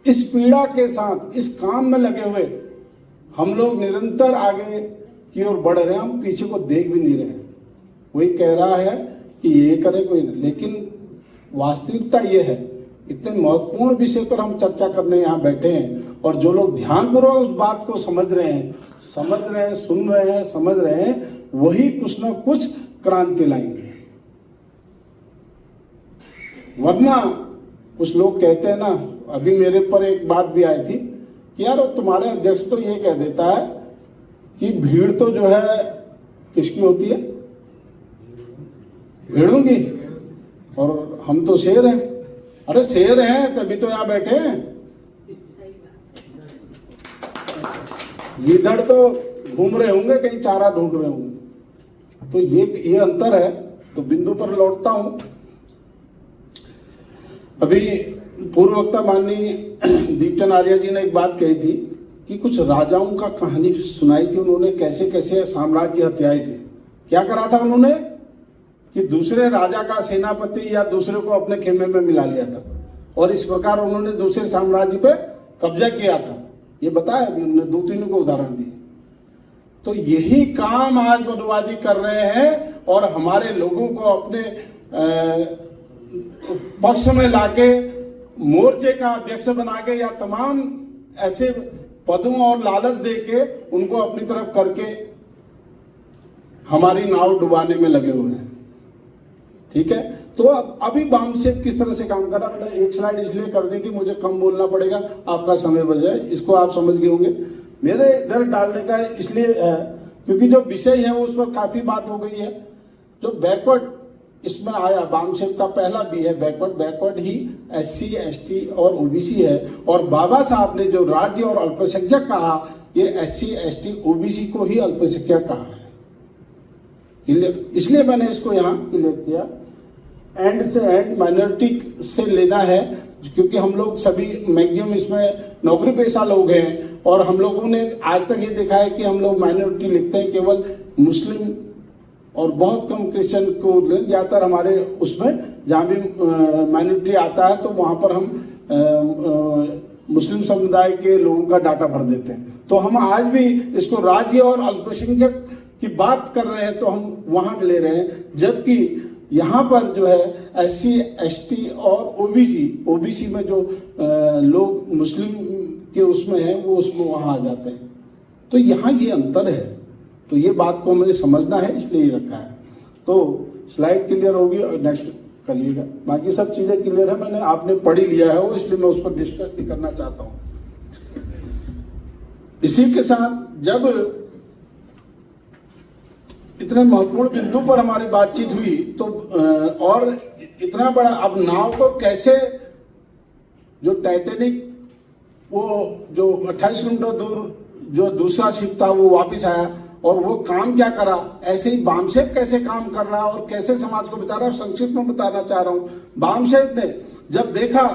इस पीड़ा के साथ इस काम में लगे हुए हम लोग निरंतर आगे की ओर बढ़ रहे हैं, हम पीछे को देख भी नहीं रहे हैं। कोई कह रहा है कि ये करे, कोई नहीं, लेकिन वास्तविकता ये है, इतने महत्वपूर्ण विषय पर हम चर्चा करने यहाँ बैठे हैं और जो लोग ध्यानपूर्वक उस बात को समझ रहे हैं, सुन रहे हैं, समझ रहे हैं, वही कुछ ना कुछ क्रांति लाएंगे। वरना कुछ लोग कहते हैं ना, अभी मेरे पर एक बात भी आई थी कि यार तुम्हारे अध्यक्ष तो ये कह देता है कि भीड़ तो जो है किसकी होती है, भेड़ों की, और हम तो शेर हैं। अरे शेर हैं तभी तो यहाँ बैठे हैं, गिद्धड़ तो घूम रहे होंगे, कहीं चारा ढूंढ रहे होंगे। तो ये अंतर है। तो बिंदु पर लौटता हूं। अभी पूर्व वक्ता माननीय दीपचंद आर्य जी ने एक बात कही थी कि कुछ राजाओं का कहानी सुनाई थी, उन्होंने कैसे कैसे साम्राज्य हत्याए थे। क्या करा था उन्होंने कि दूसरे राजा का सेनापति या दूसरे को अपने खेमे में मिला लिया था और इस प्रकार उन्होंने दूसरे साम्राज्य पे कब्जा किया था। ये बताया भी उन्होंने, 2-3 को उदाहरण दिए। तो यही काम आज मनुवादी कर रहे हैं और हमारे लोगों को अपने पक्ष में लाके मोर्चे का अध्यक्ष बना के या तमाम ऐसे पदों और लालच देके उनको अपनी तरफ करके हमारी नाव डुबाने में लगे हुए हैं। ठीक है, तो अब अभी बामसेब किस तरह से काम कर रहा है, मतलब एक स्लाइड इसलिए कर दी थी, मुझे कम बोलना पड़ेगा, आपका समय बच जाए, इसको आप समझ गए होंगे। मेरे इधर डालने का इसलिए है क्योंकि जो विषय है वो उस पर काफी बात हो गई है। जो बैकवर्ड इसमें आया, बामसेब का पहला भी है बैकवर्ड ही SC ST और OBC है, और बाबा साहब ने जो राज्य और अल्पसंख्यक कहा, ये SC ST OBC को ही अल्पसंख्यक कहा है। इसलिए मैंने इसको यहाँ क्लियर किया। एंड से एंड माइनॉरिटी से लेना है क्योंकि हम लोग सभी मैक्सिमम इसमें नौकरी पेशा लोग हैं और हम लोगों ने आज तक ये देखा है कि हम लोग माइनॉरिटी लिखते हैं केवल मुस्लिम और बहुत कम क्रिश्चियन को, ज़्यादातर हमारे उसमें जहाँ भी माइनॉरिटी आता है तो वहाँ पर हम मुस्लिम समुदाय के लोगों का डाटा भर देते हैं। तो हम आज भी इसको राज्य और अल्पसंख्यक की बात कर रहे हैं तो हम वहाँ ले रहे हैं, जबकि यहाँ पर जो है SC ST और ओबीसी में जो लोग मुस्लिम के उसमें हैं वो उसमें वहाँ आ जाते हैं। तो यहाँ ये अंतर है, तो ये बात को हमें समझना है, इसलिए ये रखा है। तो स्लाइड क्लियर होगी और नेक्स्ट करिएगा। बाकी सब चीज़ें क्लियर है, मैंने आपने पढ़ ही लिया है वो, इसलिए मैं उस पर डिस्कस नहीं करना चाहता हूँ। इसी के साथ जब इतने महत्वपूर्ण बिंदु पर हमारी बातचीत हुई तो और इतना बड़ा, अब नाव को कैसे, जो टाइटैनिक वो जो 28 किलोमीटर दूर जो दूसरा शिप था वो वापस आया और वो काम क्या करा, ऐसे ही बामसेफ कैसे काम कर रहा और कैसे समाज को बचा रहा है, संक्षिप्त में बताना चाह रहा हूँ। बामसेफ ने जब देखा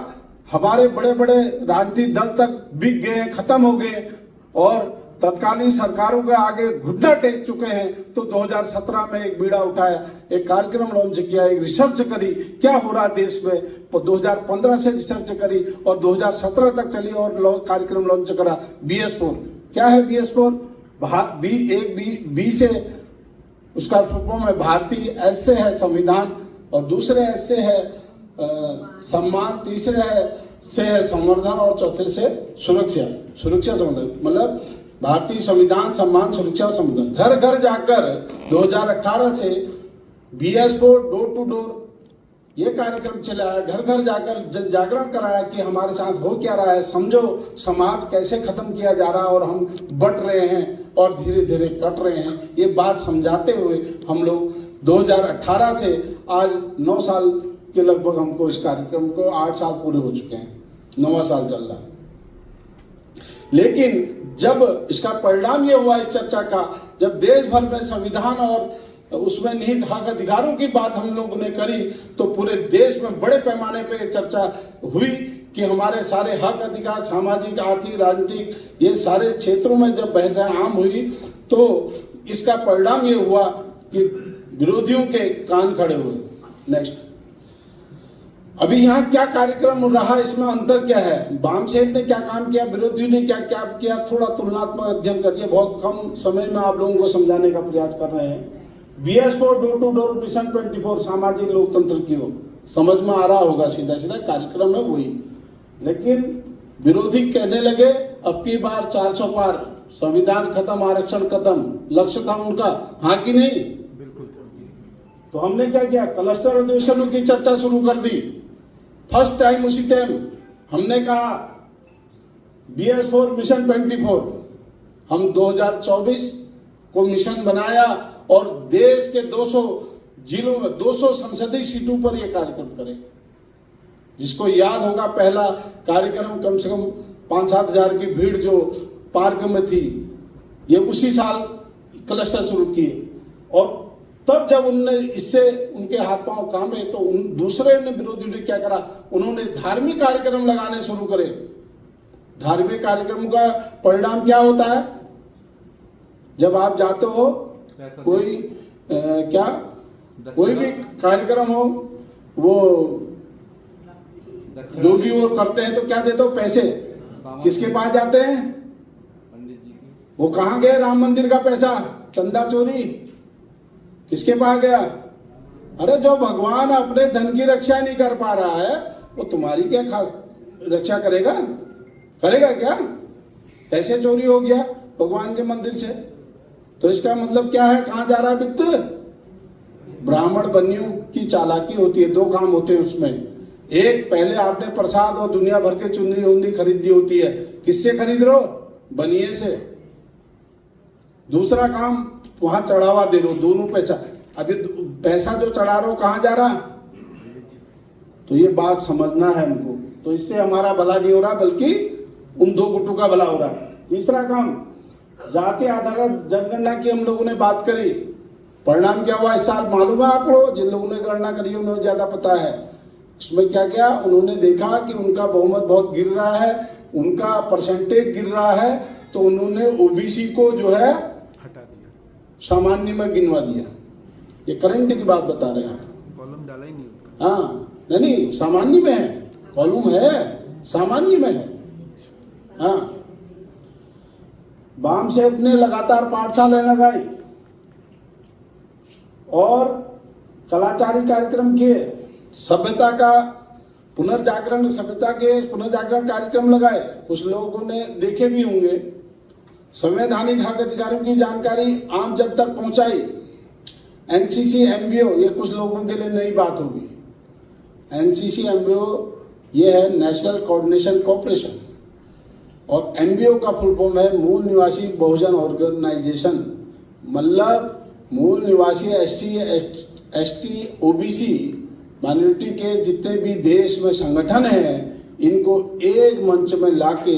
हमारे बड़े बड़े राजनीतिक दल तक बिक गए, खत्म हो गए और तत्कालीन सरकारों के आगे घुटना टेक चुके हैं, तो 2017 में एक बीड़ा उठाया, एक कार्यक्रम लॉन्च किया, एक रिसर्च करी क्या हो रहा है देश में। 2015 से रिसर्च करी और 2017 तक चली और कार्यक्रम लॉन्च करा BS4। क्या है BS4? बी से उसका फॉर्म है भारतीय, S से है संविधान और दूसरे S से है सम्मान, तीसरे से है संवर्धन और चौथे से सुरक्षा संवर्धन, मतलब भारतीय संविधान, सम्मान, सुरक्षा और संवर्धन। घर घर जाकर 2018 से BS4 डोर टू डोर ये कार्यक्रम चलाया, घर घर जाकर जन जागरण कराया कि हमारे साथ हो क्या रहा है, समझो समाज कैसे खत्म किया जा रहा है और हम बट रहे हैं और धीरे धीरे कट रहे हैं। ये बात समझाते हुए हम लोग 2018 से आज 9 साल के लगभग हमको इस कार्यक्रम को 8 साल पूरे हो चुके हैं, 9वां साल चल रहा है। लेकिन जब इसका परिणाम ये हुआ इस चर्चा का, जब देश भर में संविधान और उसमें निहित हक अधिकारों की बात हम लोगों ने करी, तो पूरे देश में बड़े पैमाने पे चर्चा हुई कि हमारे सारे हक अधिकार, सामाजिक, आर्थिक, राजनीतिक, ये सारे क्षेत्रों में जब बहसें आम हुई तो इसका परिणाम ये हुआ कि विरोधियों के कान खड़े हुए। नेक्स्ट, अभी यहाँ क्या कार्यक्रम रहा, इसमें अंतर क्या है, बामसेफ ने क्या काम किया, विरोधियों ने क्या क्या किया, थोड़ा तुलनात्मक अध्ययन करिए। बहुत कम समय में आप लोगों को समझाने का प्रयास कर रहे हैं। BS4 door to door mission 24 सामाजिक लोकतंत्र की हो, समझ में आ रहा होगा, सीधा सीधा कार्यक्रम है वही। लेकिन विरोधी कहने लगे अब की बार 400 पार, संविधान खत्म, आरक्षण खत्म, लक्ष्य था उनका, हाँ कि नहीं? तो हमने क्या किया, क्लस्टर अधिवेशनों की चर्चा शुरू कर दी। फर्स्ट टाइम उसी टाइम हमने कहा BS4 मिशन 24 हम 2024 को मिशन बनाया और देश के 200 जिलों में 200 संसदीय सीटों पर यह कार्यक्रम करें। जिसको याद होगा पहला कार्यक्रम कम से कम 5-7 हजार की भीड़ जो पार्क में थी, ये उसी साल क्लस्टर शुरू किए और तब जब उनने इससे उनके हाथ पांव कांपे तो उन दूसरे ने विरोधी ने क्या करा, उन्होंने धार्मिक कार्यक्रम लगाने शुरू करे। धार्मिक कार्यक्रम का परिणाम क्या होता है, जब आप जाते हो कोई कोई भी कार्यक्रम हो, वो जो भी वो करते हैं तो क्या देते हो, पैसे किसके पास जाते हैं, वो कहाँ गए, राम मंदिर का पैसा, चंदा चोरी किसके पास गया? अरे जो भगवान अपने धन की रक्षा नहीं कर पा रहा है वो तुम्हारी क्या खास रक्षा करेगा? करेगा क्या? कैसे चोरी हो गया भगवान के मंदिर से? तो इसका मतलब क्या है, कहाँ जा रहा है वित्त? ब्राह्मण बनियों की चालाकी होती है। 2 काम होते हैं उसमें, एक पहले आपने प्रसाद और दुनिया भर के चुन्नी उन्नी खरीदी होती है, किससे खरीद रहे हो? बनिए से। दूसरा काम वहां चढ़ावा दे रहे हो, दोनों पैसा। अभी पैसा जो चढ़ा रहे हो कहाँ जा रहा? तो ये बात समझना है हमको। तो इससे हमारा भला नहीं हो रहा बल्कि उन 2 गुटों का भला हो रहा है। तीसरा काम, जाति आधारित जनगणना की हम लोगों ने बात करी, परिणाम क्या हुआ इस साल मालूम है आप लोग? जिन लोगों ने गणना करी उन्हें ज्यादा पता है। उसमें क्या क्या उन्होंने देखा कि उनका बहुमत बहुत गिर रहा है, उनका परसेंटेज गिर रहा है, तो उन्होंने ओबीसी को जो है हटा दिया, सामान्य में गिनवा दिया। ये करंट की बात बता रहे हैं आप, कॉलम डाला ही नहीं। हाँ नहीं सामान्य में है, कॉलम है सामान्य में है। हाँ, बाम सेठ ने लगातार पाठशालाएं लगाई और कलाचारी कार्यक्रम किए, सभ्यता का पुनर्जागरण, सभ्यता के पुनर्जागरण कार्यक्रम लगाए। कुछ लोगों ने देखे भी होंगे। संवैधानिक हक अधिकारों की जानकारी आम जन तक पहुंचाई। एनसीसी एमबीओ, ये कुछ लोगों के लिए नई बात होगी। एनसीसी एमबीओ ये है नेशनल कोऑर्डिनेशन कॉर्पोरेशन, और एमबीओ का फुल फॉर्म है मूल निवासी बहुजन ऑर्गेनाइजेशन। मतलब मूल निवासी एसटी ओबीसी माइनॉरिटी के जितने भी देश में संगठन हैं, इनको एक मंच में लाके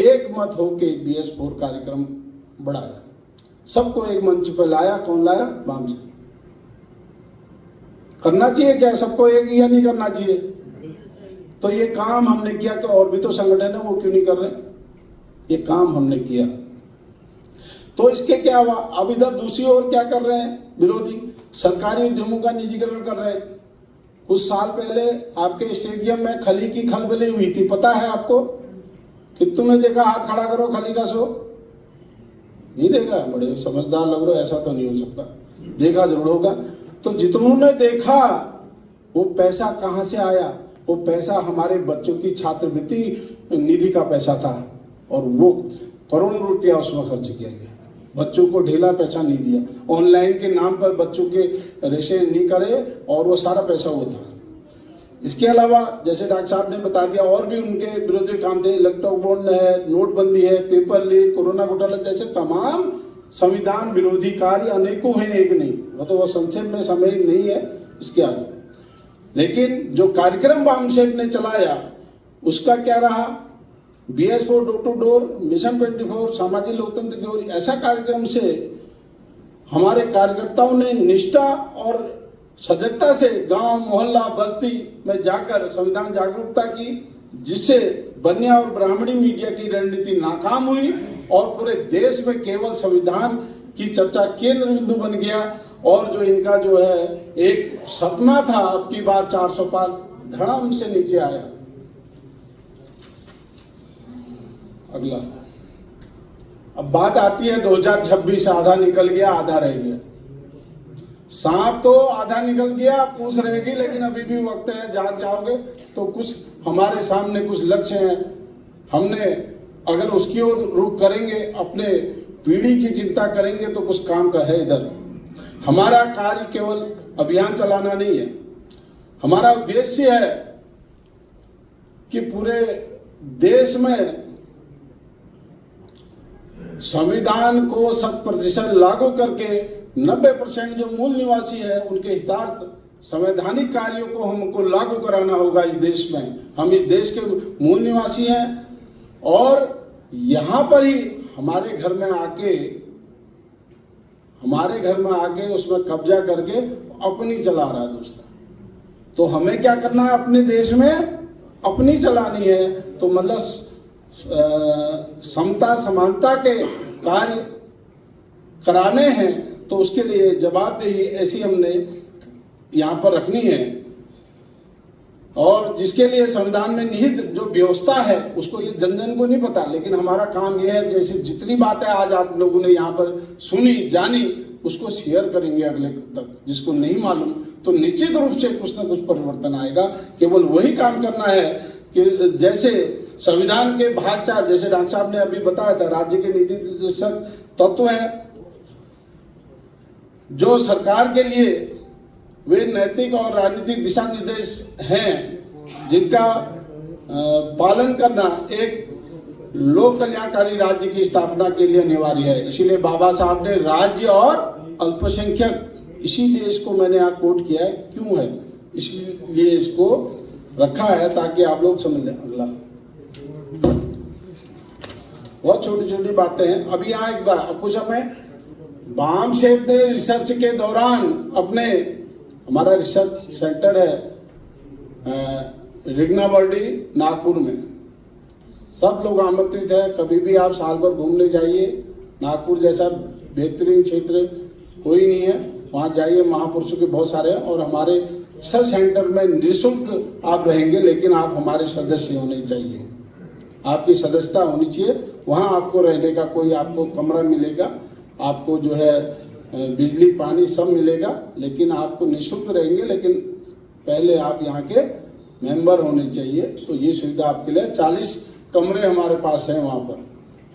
एक मत होके BS4 कार्यक्रम बढ़ाया। सबको एक मंच पर लाया। कौन लाया? बाम से। करना चाहिए क्या सबको एक, या नहीं करना चाहिए? तो ये काम हमने किया कि और भी तो संगठन है, वो क्यों नहीं कर रहे? ये काम हमने किया। तो इसके क्या हुआ? अब इधर दूसरी ओर क्या कर रहे हैं विरोधी? सरकारी उद्यमों का निजीकरण कर रहे हैं। कुछ साल पहले आपके स्टेडियम में खली की खलबली हुई थी, पता है आपको? कि तुमने देखा? हाथ खड़ा करो। खली का शो नहीं देखा? बड़े समझदार लग रहे हो, ऐसा तो नहीं हो सकता, देखा जरूर होगा। तो जितनों ने देखा, वो पैसा कहाँ से आया? वो पैसा हमारे बच्चों की छात्रवृत्ति निधि का पैसा था, और वो करोड़ों रुपया उसमें खर्च किया गया। बच्चों को ढीला पैसा नहीं दिया, ऑनलाइन के नाम पर बच्चों के रेशे नहीं करे, और वो सारा पैसा वो था। इसके अलावा जैसे डॉक्टर साहब ने बता दिया, और भी उनके विरोधी काम थे। इलेक्ट्रॉनिक बॉन्ड है, नोटबंदी है, पेपर लीक, कोरोना घोटाला जैसे तमाम संविधान विरोधी कार्य अनेकों हैं, एक नहीं। वो संक्षेप में समय नहीं है इसके आगे। लेकिन जो कार्यक्रम वाम सेठ ने चलाया उसका क्या रहा? BS4 door to door, mission 24, सामाजिक लोकतंत्र की ओर, ऐसा कार्यक्रम से हमारे कार्यकर्ताओं ने निष्ठा और सजगता से गांव, मोहल्ला, बस्ती में जाकर संविधान जागरूकता की, जिससे बनिया और ब्राह्मणी मीडिया की रणनीति नाकाम हुई और पूरे देश में केवल संविधान की चर्चा केंद्र बिंदु बन गया। और जो इनका जो है एक सपना था अब की बार 400 पार, धड़ाम से नीचे आया। अगला, अब बात आती है 2026, आधा निकल गया, आधा रह गया। सांप तो आधा निकल गया, पूंछ रहेगी, लेकिन अभी भी वक्त है, जाग जाओगे तो कुछ हमारे सामने कुछ लक्ष्य हैं। हमने अगर उसकी ओर रुख करेंगे, अपने पीढ़ी की चिंता करेंगे, तो कुछ काम का है इधर। हमारा कार्य केवल अभियान चलाना नहीं है, हमारा उद्देश्य है कि पूरे देश में संविधान को 100% लागू करके 90% जो मूल निवासी है उनके हितार्थ संवैधानिक कार्यों को हमको लागू कराना होगा इस देश में। हम इस देश के मूल निवासी हैं, और यहाँ पर ही हमारे घर में आके उसमें कब्जा करके अपनी चला रहा है दूसरा। तो हमें क्या करना है? अपने देश में अपनी चलानी है। तो मतलब समता समानता के कार्य कराने हैं, तो उसके लिए जवाबदेही ऐसी हमने यहाँ पर रखनी है। और जिसके लिए संविधान में निहित जो व्यवस्था है उसको ये जन जन को नहीं पता, लेकिन हमारा काम यह है, जैसे जितनी बातें आज आप लोगों ने यहाँ पर सुनी जानी, उसको शेयर करेंगे अगले तक। जिसको नहीं मालूम तो निश्चित रूप से कुछ ना कुछ परिवर्तन आएगा। केवल वही काम करना है कि जैसे संविधान के भाग 4, जैसे डॉक्टर साहब ने अभी बताया था, राज्य के नीति निर्देशक तत्व हैं जो सरकार के लिए वे नैतिक और राजनीतिक दिशा निर्देश हैं, जिनका पालन करना एक लोक कल्याणकारी राज्य की स्थापना के लिए अनिवार्य है। इसीलिए बाबा साहब ने राज्य और अल्पसंख्यक, इसीलिए इसको मैंने यहाँ कोट किया है। क्यों है? इसलिए इसको रखा है ताकि आप लोग समझ लें। अगला, बहुत छोटी छोटी बातें हैं। अभी यहाँ एक बार कुछ हमें बाम सेठ ने रिसर्च के दौरान अपने, हमारा रिसर्च सेंटर है रिगनावर्डी नागपुर में, सब लोग आमंत्रित है। कभी भी आप साल भर घूमने जाइए, नागपुर जैसा बेहतरीन क्षेत्र कोई नहीं है, वहाँ जाइए। महापुरुषों के बहुत सारे हैं, और हमारे रिसर्च सेंटर में निःशुल्क आप रहेंगे, लेकिन आप हमारे सदस्य होने चाहिए। आपकी सदस्यता होनी चाहिए। वहाँ आपको रहने का कोई आपको कमरा मिलेगा, आपको जो है बिजली पानी सब मिलेगा, लेकिन आपको निःशुल्क रहेंगे, लेकिन पहले आप यहाँ के मेंबर होने चाहिए। तो ये सुविधा आपके लिए 40 कमरे हमारे पास हैं वहाँ पर।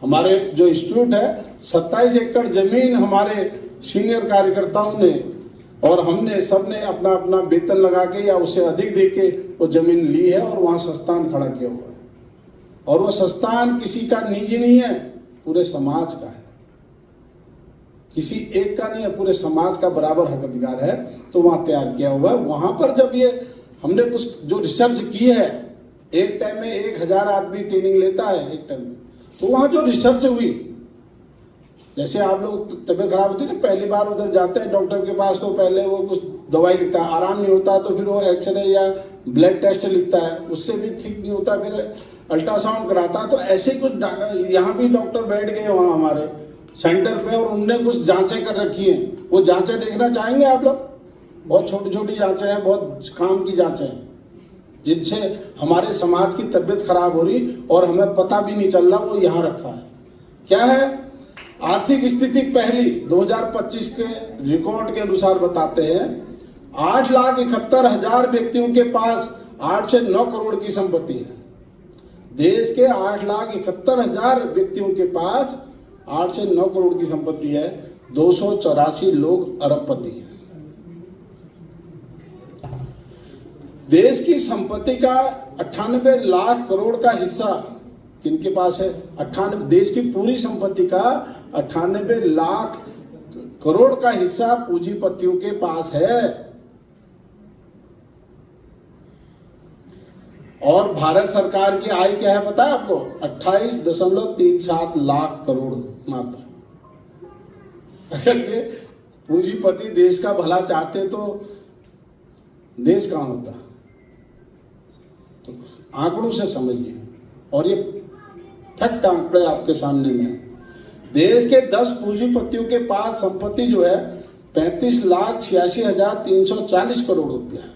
हमारे जो इंस्टीट्यूट है 27 एकड़ जमीन हमारे सीनियर कार्यकर्ताओं ने और हमने सबने अपना अपना वेतन लगा के या उससे अधिक दे के वो जमीन ली है और वहाँ संस्थान खड़ा किया हुआ है। और वो संस्थान किसी का निजी नहीं है, पूरे समाज का है, किसी एक का नहीं है, पूरे समाज का बराबर हक अधिकार है। तो वहाँ तैयार किया हुआ है। वहाँ पर जब ये हमने कुछ जो रिसर्च की है, एक टाइम में 1000 आदमी ट्रेनिंग लेता है एक टाइम में, तो वहाँ जो रिसर्च हुई, जैसे आप लोग तबीयत खराब होती है ना, पहली बार उधर जाते हैं डॉक्टर के पास, तो पहले वो कुछ दवाई लिखता है, आराम नहीं होता तो फिर वो एक्सरे या ब्लड टेस्ट लिखता है, उससे भी ठीक नहीं होता, फिर अल्ट्रासाउंड कराता है। तो ऐसे ही कुछ यहाँ भी डॉक्टर बैठ गए वहाँ हमारे सेंटर पे और उनने कुछ जांचें कर रखी हैं। वो जांचें देखना चाहेंगे आप लोग? बहुत छोटी छोटी जांचें हैं, बहुत काम की जांचें हैं, जिनसे हमारे समाज की तबीयत खराब हो रही और हमें पता भी नहीं चल रहा, वो यहाँ रखा है। क्या है? आर्थिक स्थिति पहली 2025 के रिकॉर्ड के अनुसार बताते हैं 8,71,000 व्यक्तियों के पास 8 से 9 करोड़ की संपत्ति है। देश के 8,71,000 व्यक्तियों के पास 8 से 9 करोड़ की संपत्ति है। 284 लोग अरबपति हैं। देश की संपत्ति का 98 लाख करोड़ का हिस्सा किनके पास है? 98, देश की पूरी संपत्ति का 98 लाख करोड़ का हिस्सा पूंजीपतियों के पास है। और भारत सरकार की आय क्या है पता है आपको? 28.37 लाख करोड़ मात्र। अगर ये पूंजीपति देश का भला चाहते तो देश कहां होता? तो आंकड़ों से समझिए, और ये फैक्ट आंकड़े आपके सामने में है। देश के 10 पूंजीपतियों के पास संपत्ति जो है 35,86,340 करोड़ रुपया है।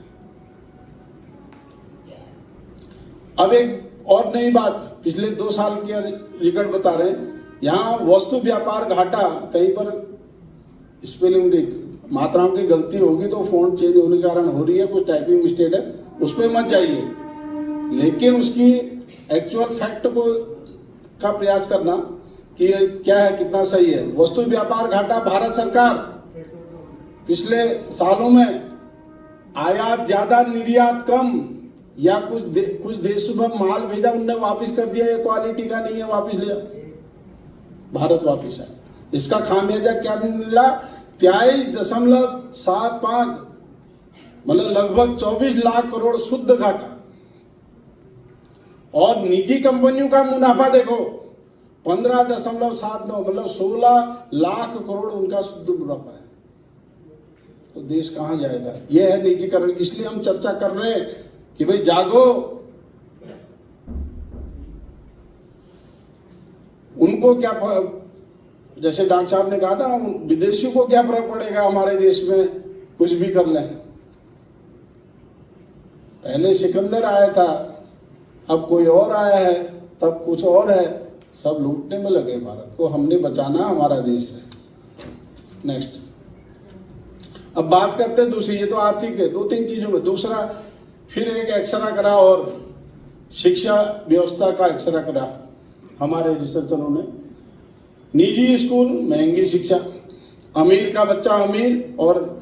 अब एक और नई बात, पिछले 2 साल के रिकॉर्ड बता रहे हैं। यहाँ वस्तु व्यापार घाटा, कहीं पर स्पेलिंग मात्राओं की गलती होगी तो फॉन्ट चेंज होने के कारण हो रही है, कुछ टाइपिंग मिस्टेक है, उस पर मत जाइए, लेकिन उसकी एक्चुअल फैक्ट को का प्रयास करना कि क्या है, कितना सही है। वस्तु व्यापार घाटा, भारत सरकार पिछले सालों में आयात ज्यादा निर्यात कम, या कुछ देशों में माल भेजा उनने वापस कर दिया, ये क्वालिटी का नहीं है, वापस लिया, भारत वापस आया। इसका खामियाजा क्या मिला? 23.75, मतलब लगभग 24 लाख करोड़ शुद्ध घाटा। और निजी कंपनियों का मुनाफा देखो 15.79, मतलब 16 लाख करोड़ उनका शुद्ध मुनाफा है। तो देश कहां जाएगा? यह है निजीकरण। इसलिए हम चर्चा कर रहे हैं कि भाई जागो, उनको क्या, जैसे डॉक्टर साहब ने कहा था, विदेशियों को क्या फर्क पड़ेगा हमारे देश में कुछ भी कर लें। पहले सिकंदर आया था, अब कोई और आया है, तब कुछ और है, सब लूटने में लगे। भारत को हमने बचाना हमारा देश है। नेक्स्ट, अब बात करते हैं दूसरी, ये तो आर्थिक है, 2-3 चीजों में। दूसरा, फिर एक एक्सरा करा और शिक्षा व्यवस्था का एक्सरा करा हमारे रिसर्चरों ने। निजी स्कूल महंगी शिक्षा, अमीर का बच्चा अमीर और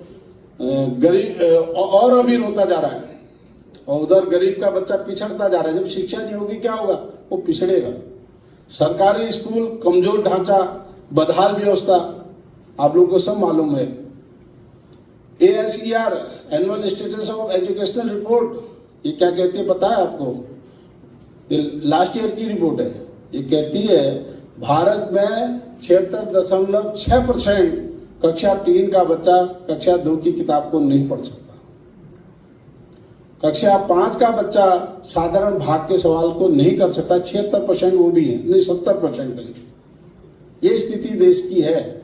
गरीब और अमीर होता जा रहा है, और उधर गरीब का बच्चा पिछड़ता जा रहा है। जब शिक्षा नहीं होगी क्या होगा? वो पिछड़ेगा। सरकारी स्कूल कमजोर ढांचा, बदहाल व्यवस्था, आप लोगों को सब मालूम है। ASER annual status of educational report, ये क्या कहती है पता है आपको? ये लास्ट ईयर की रिपोर्ट है। ये कहती है भारत में 76.6% कक्षा 3 का बच्चा कक्षा 2 की किताब को नहीं पढ़ सकता। कक्षा 5 का बच्चा साधारण भाग के सवाल को नहीं कर सकता। 76% वो भी है, नहीं 70% करीब। ये स्थिति देश की है।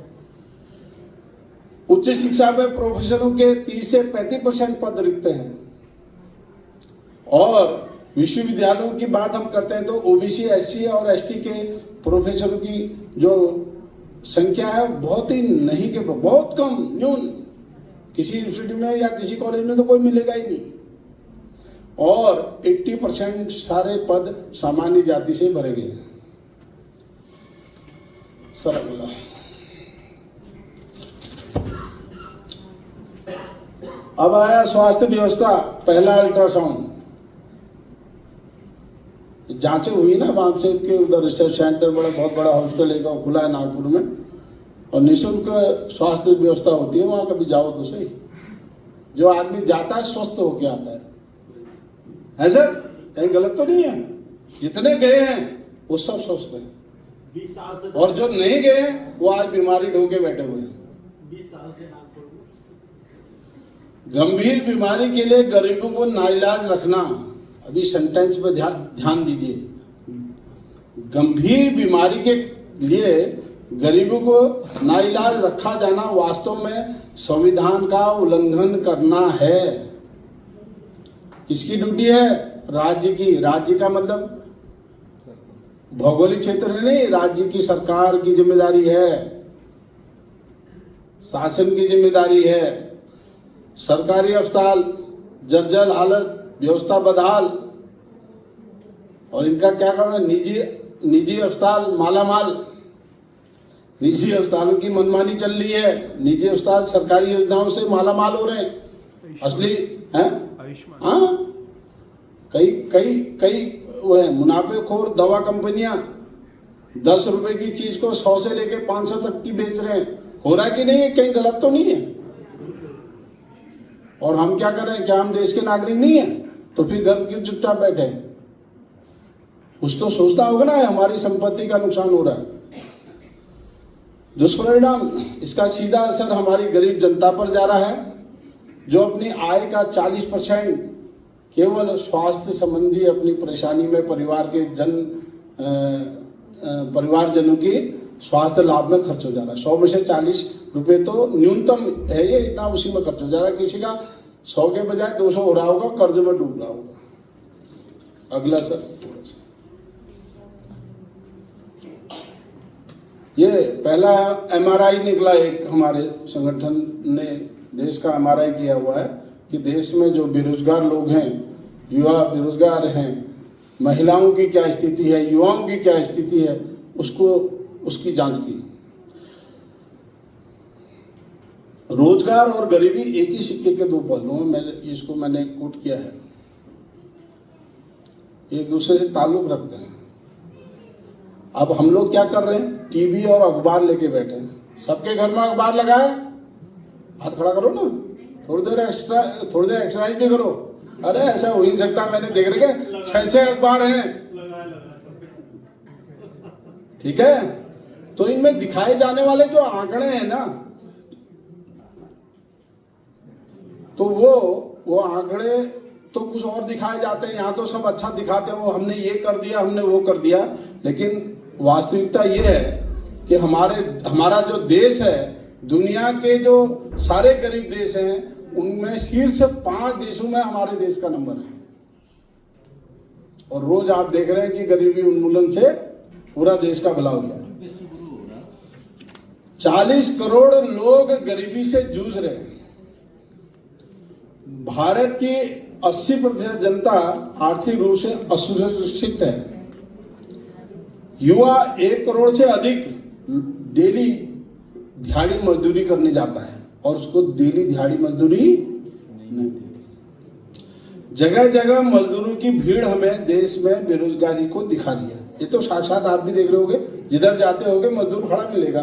उच्च शिक्षा में प्रोफेसरों के 30 से 35% पद रिक्त हैं, और विश्वविद्यालयों की बात हम करते हैं तो ओबीसी, एससी और एसटी के प्रोफेसरों की जो संख्या है बहुत ही नहीं के बहुत कम, न्यून। किसी यूनिवर्सिटी में या किसी कॉलेज में तो कोई मिलेगा ही नहीं। और 80% सारे पद सामान्य जाति से भरे गए। सर अगला, अब आया स्वास्थ्य व्यवस्था। पहला अल्ट्रासाउंड जांचें हुई ना वहां से के उधर रिसर्च सेंटर, बहुत बड़ा हॉस्पिटल एक खुला है नागपुर में, और निःशुल्क स्वास्थ्य व्यवस्था होती है वहां। कभी जाओ तो सही। जो आदमी जाता है स्वस्थ होके आता है सर, कहीं गलत तो नहीं है। जितने गए हैं वो सब स्वस्थ हैं, और जो नहीं गए हैं वो आज बीमारी ढोके बैठे हुए हैं। 20 साल से नागपुर में गंभीर बीमारी के लिए गरीबों को नाइलाज रखना, अभी सेंटेंस पे ध्यान दीजिए। गंभीर बीमारी के लिए गरीबों को नाइलाज रखा जाना वास्तव में संविधान का उल्लंघन करना है। किसकी ड्यूटी है? राज्य की। राज्य का मतलब भौगोलिक क्षेत्र नहीं, राज्य की सरकार की जिम्मेदारी है, शासन की जिम्मेदारी है। सरकारी अस्पताल जर्जर हालत, व्यवस्था बदहाल, और इनका क्या करना? निजी अस्पताल मालामाल। निजी अस्पतालों की मनमानी चल रही है। निजी अस्पताल सरकारी योजनाओं से मालामाल हो रहे हैं। असली हैं? हाँ, कई वो है मुनाफेखोर दवा कंपनियां 10 रुपए की चीज को 100 से लेके 500 तक की बेच रहे हैं। हो रहा है कि नहीं है? कहीं गलत तो नहीं है? और हम क्या कर रहे हैं? क्या हम देश के नागरिक नहीं है? तो फिर घर क्यों चुपचाप बैठे हैं? कुछ तो सोचना होगा ना, हमारी संपत्ति का नुकसान हो रहा है। दुष्परिणाम, इसका सीधा असर हमारी गरीब जनता पर जा रहा है, जो अपनी आय का 40% केवल स्वास्थ्य संबंधी अपनी परेशानी में परिवारजनों की स्वास्थ्य लाभ में खर्च हो जा रहा है। 100 में से 40 रुपए तो न्यूनतम है, ये इतना उसी में खर्च हो जा रहा है। किसी का 100 के बजाय 200 हो रहा होगा, कर्ज में डूब रहा होगा। अगला सर, ये पहला एमआरआई निकला, एक हमारे संगठन ने देश का एमआरआई किया हुआ है कि देश में जो बेरोजगार लोग हैं, युवा बेरोजगार हैं, महिलाओं की क्या स्थिति है, युवाओं की क्या स्थिति है, उसकी जांच की। रोजगार और गरीबी एक ही सिक्के के दो पहलू हैं। मैंने कोट किया है, एक दूसरे से ताल्लुक रखते हैं। अब हम लोग क्या कर रहे हैं? टीवी और अखबार लेके बैठे हैं। सबके घर में अखबार लगा है, हाथ खड़ा करो ना, थोड़ी देर एक्सरसाइज भी करो। अरे ऐसा हो ही नहीं सकता, मैंने देख रखे 6 अखबार हैं, ठीक है। तो इनमें दिखाए जाने वाले जो आंकड़े हैं ना, तो वो आंकड़े तो कुछ और दिखाए जाते हैं। यहाँ तो सब अच्छा दिखाते हैं, वो हमने ये कर दिया, हमने वो कर दिया। लेकिन वास्तविकता ये है कि हमारा जो देश है, दुनिया के जो सारे गरीब देश हैं उनमें शीर्ष 5 देशों में हमारे देश का नंबर है। और रोज आप देख रहे हैं कि गरीबी उन्मूलन से पूरा देश का भला हो गया। 40 करोड़ लोग गरीबी से जूझ रहे हैं। भारत की 80% जनता आर्थिक रूप से असुरक्षित है। युवा 1 करोड़ से अधिक डेली दिहाड़ी मजदूरी करने जाता है और उसको डेली दिहाड़ी मजदूरी नहीं मिलती। जगह जगह मजदूरों की भीड़ हमें देश में बेरोजगारी को दिखा रही है। ये तो साक्षात आप भी देख रहे होगे, जिधर जाते होगे मजदूर खड़ा मिलेगा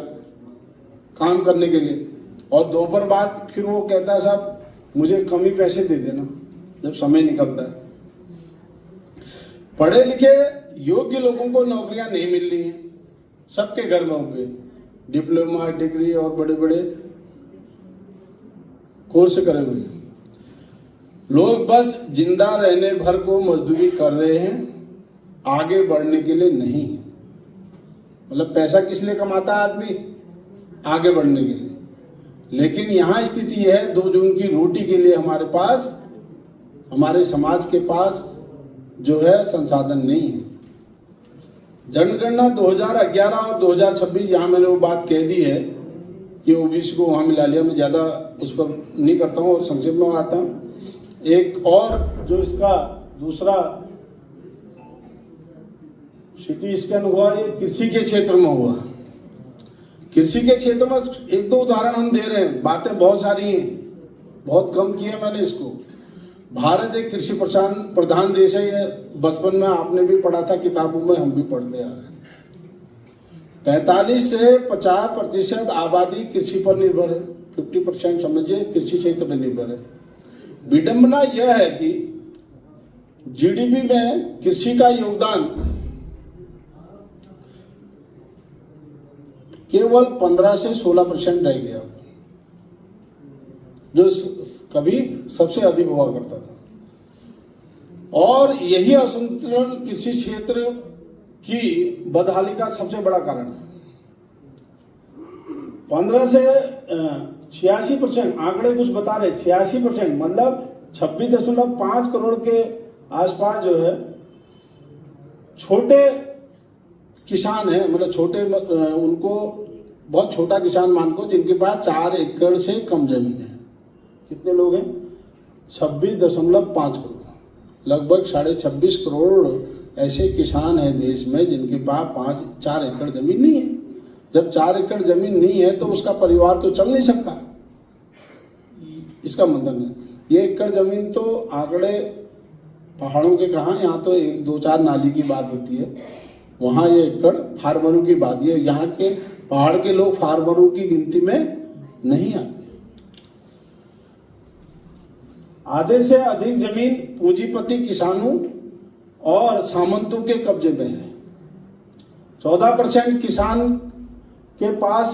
काम करने के लिए। और दोपहर बाद फिर वो कहता है साहब मुझे कम ही पैसे दे देना, जब समय निकलता है। पढ़े लिखे योग्य लोगों को नौकरियां नहीं मिल रही हैं। सबके घर में होंगे डिप्लोमा, डिग्री और बड़े बड़े कोर्स करे हुए लोग बस जिंदा रहने भर को मजदूरी कर रहे हैं, आगे बढ़ने के लिए नहीं। मतलब पैसा किस लिए कमाता है आदमी? आगे बढ़ने के लिए। लेकिन यहाँ स्थिति है 2 जून की रोटी के लिए हमारे समाज के पास जो है संसाधन नहीं है। जनगणना 2011 और 2026, यहाँ मैंने वो बात कह दी है कि ओबीसी को वहाँ मिला लिया। मैं ज़्यादा उस पर नहीं करता हूँ और संक्षेप में आता हूँ। एक और जो इसका दूसरा सिटी स्कैन हुआ, ये कृषि के क्षेत्र में हुआ। कृषि के क्षेत्र में एक दो उदाहरण हम दे रहे हैं, बातें बहुत सारी हैं, बहुत कम किया मैंने इसको। भारत एक कृषि प्रधान देश है, ये बचपन में आपने भी पढ़ा था किताबों में, हम भी पढ़ते आ रहे हैं। 45 से 50% आबादी कृषि पर निर्भर है, 50% समझिए कृषि क्षेत्र पर निर्भर है। विडंबना यह है कि जीडीपी में कृषि का योगदान केवल 15 से 16% रह गया, जो कभी सबसे अधिक हुआ करता था। और यही असंतुलन कृषि क्षेत्र की बदहाली का सबसे बड़ा कारण है। 15 से 86%, आंकड़े कुछ बता रहे, 86% मतलब 26.5 करोड़ के आसपास जो है छोटे किसान हैं, मतलब छोटे, उनको बहुत छोटा किसान मान को, जिनके पास 4 एकड़ से कम जमीन है। कितने लोग हैं? 26.5 करोड़, लगभग 26.5 करोड़ ऐसे किसान हैं देश में जिनके पास 4 एकड़ जमीन नहीं है। जब 4 एकड़ जमीन नहीं है तो उसका परिवार तो चल नहीं सकता। इसका मतलब है ये एकड़ जमीन तो आंकड़े पहाड़ों के कहाँ, यहाँ तो 1-2-4 नाली की बात होती है, वहाँ ये एकड़ फार्मरों की बात। ये यहाँ के पहाड़ के लोग फार्मरों की गिनती में नहीं आते। आधे से अधिक जमीन पूंजीपति किसानों और सामंतों के कब्जे में है। 14% किसान के पास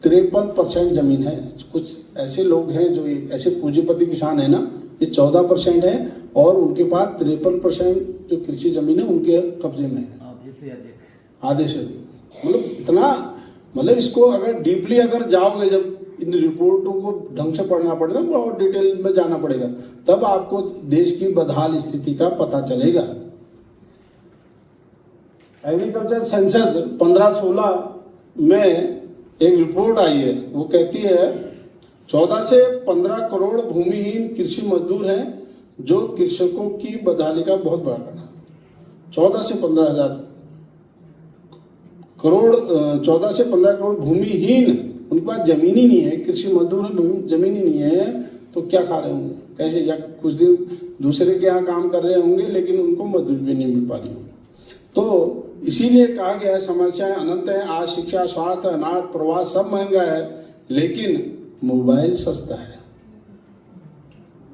53% जमीन है। कुछ ऐसे लोग हैं जो ऐसे पूंजीपति किसान है ना, ये 14% है और उनके पास 53% जो कृषि जमीन है उनके कब्जे में है। आधे से अधिक मतलब इतना, मतलब इसको अगर डीपली अगर जाओगे, जब इन रिपोर्टों को ढंग से पढ़ना पड़ेगा और डिटेल में जाना पड़ेगा, तब आपको देश की बदहाल स्थिति का पता चलेगा। एग्रीकल्चर सेंसस 15-16 में एक रिपोर्ट आई है, वो कहती है 14 से 15 करोड़ भूमिहीन कृषि मजदूर हैं, जो कृषकों की बदहाली का बहुत बड़ा कारण है। 14 से 15 करोड़ भूमिहीन, उनके पास जमीन ही नहीं है, कृषि मजदूर जमीन ही नहीं है, तो क्या खा रहे होंगे कैसे, या कुछ दिन दूसरे के यहाँ काम कर रहे होंगे लेकिन उनको मजदूरी भी नहीं मिल पा रही होगी। तो इसीलिए कहा गया है समस्याएं अनंत हैं। आज शिक्षा, स्वास्थ्य, अनाज, प्रवास सब महंगा है, लेकिन मोबाइल सस्ता है।